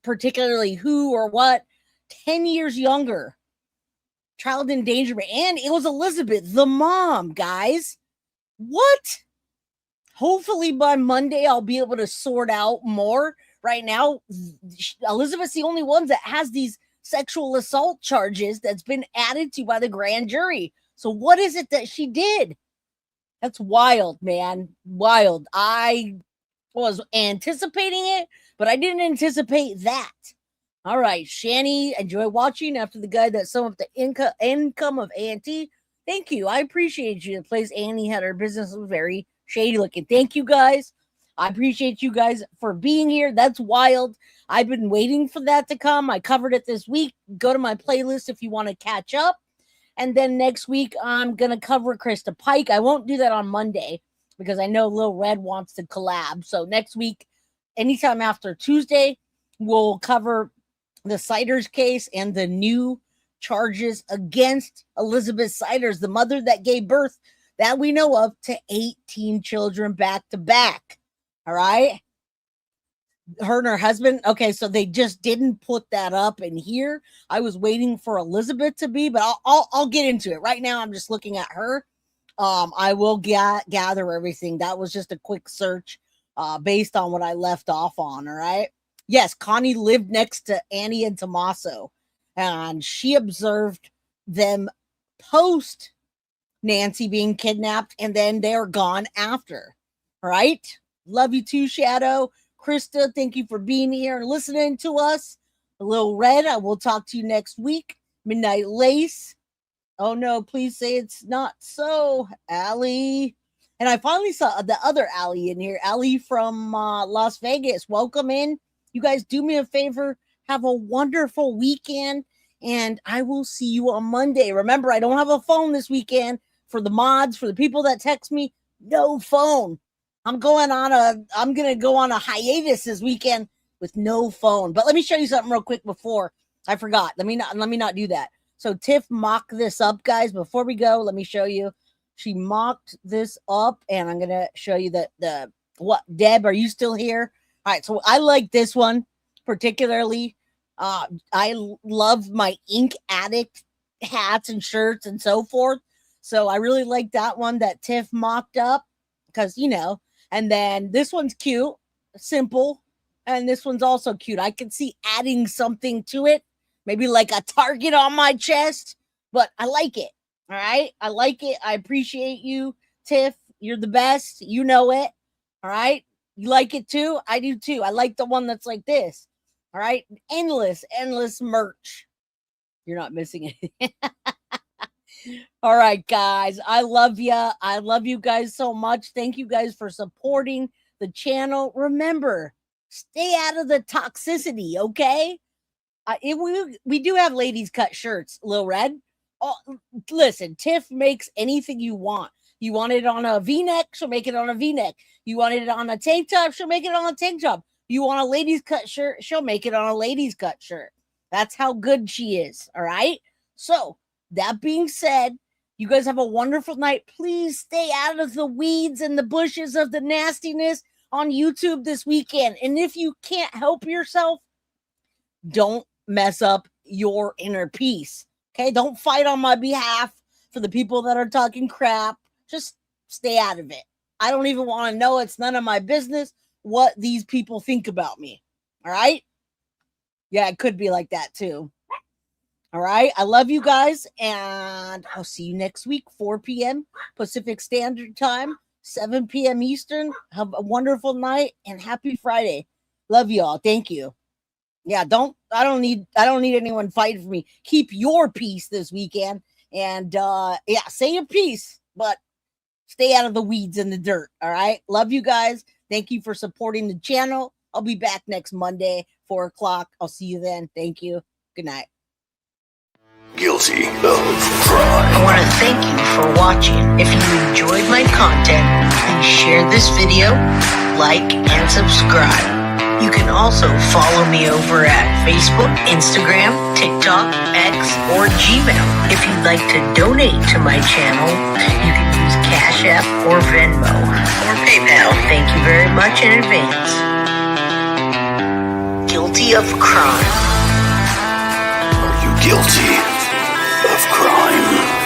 [SPEAKER 2] particularly who or what. 10 years younger. Child endangerment. And it was Elizabeth, the mom, guys. What? Hopefully by Monday, I'll be able to sort out more. Right now, Elizabeth's the only one that has these sexual assault charges that's been added to by the grand jury. So what is it that she did? That's wild, man. Wild. I was anticipating it, but I didn't anticipate that. All right, Shani, enjoy watching after the guy that summed up the income of Auntie. Thank you. I appreciate you. The place Annie had her business was very shady looking. Thank you, guys. I appreciate you guys for being here. That's wild. I've been waiting for that to come. I covered it this week. Go to my playlist if you want to catch up. And then next week, I'm going to cover Krista Pike. I won't do that on Monday because I know Lil Red wants to collab. So next week, anytime after Tuesday, we'll cover the Siders case and the new charges against Elizabeth Siders, the mother that gave birth that we know of to 18 children back to back. All right. Her and her husband. Okay. So they just didn't put that up in here. I was waiting for Elizabeth to be, but I'll get into it right now. I'm just looking at her. I will gather everything. That was just a quick search based on what I left off on. All right. Yes, Connie lived next to Annie and Tommaso, and she observed them post Nancy being kidnapped, and then they're gone after. All right. Love you too, Shadow. Krista, thank you for being here and listening to us. A Little Red, I will talk to you next week. Midnight Lace. Oh no, please say it's not so. Allie. And I finally saw the other Allie in here. Allie from Las Vegas. Welcome in. You guys do me a favor. Have a wonderful weekend. And I will see you on Monday. Remember, I don't have a phone this weekend. For the mods, for the people that text me, no phone. I'm gonna go on a hiatus this weekend with no phone. But let me show you something real quick before I forgot. Let me not do that. So Tiff mocked this up, guys. Before we go, let me show you. She mocked this up, and I'm gonna show you the what. Deb, are you still here? All right. So I like this one particularly. I love my ink addict hats and shirts and so forth. So I really like that one that Tiff mocked up because, you know, and then this one's cute, simple, and this one's also cute. I can see adding something to it, maybe like a target on my chest, but I like it. All right. I like it. I appreciate you, Tiff. You're the best. You know it. All right. You like it too? I do too. I like the one that's like this. All right. Endless merch. You're not missing anything. All right, guys. I love you. I love you guys so much. Thank you guys for supporting the channel. Remember, stay out of the toxicity, okay? We do have ladies cut shirts, Lil Red. Oh, listen, Tiff makes anything you want. You want it on a V-neck, she'll make it on a V-neck. You want it on a tank top, she'll make it on a tank top. You want a ladies cut shirt, she'll make it on a ladies cut shirt. That's how good she is, all right? So, that being said, you guys have a wonderful night. Please stay out of the weeds and the bushes of the nastiness on YouTube this weekend. And if you can't help yourself, don't mess up your inner peace. Okay? Don't fight on my behalf for the people that are talking crap. Just stay out of it. I don't even want to know. It's none of my business what these people think about me. All right? Yeah, it could be like that too. All right. I love you guys. And I'll see you next week, 4 p.m. Pacific Standard Time, 7 p.m. Eastern. Have a wonderful night and happy Friday. Love you all. Thank you. Yeah, I don't need anyone fighting for me. Keep your peace this weekend. And say your piece, but stay out of the weeds and the dirt. All right. Love you guys. Thank you for supporting the channel. I'll be back next Monday, 4 o'clock. I'll see you then. Thank you. Good night.
[SPEAKER 1] Guilty of crime. I want to thank you for watching. If you enjoyed my content, please share this video, like, and subscribe. You can also follow me over at Facebook, Instagram, TikTok, X, or Gmail. If you'd like to donate to my channel, you can use Cash App or Venmo or PayPal. Thank you very much in advance. Guilty of crime. Are you guilty of crime?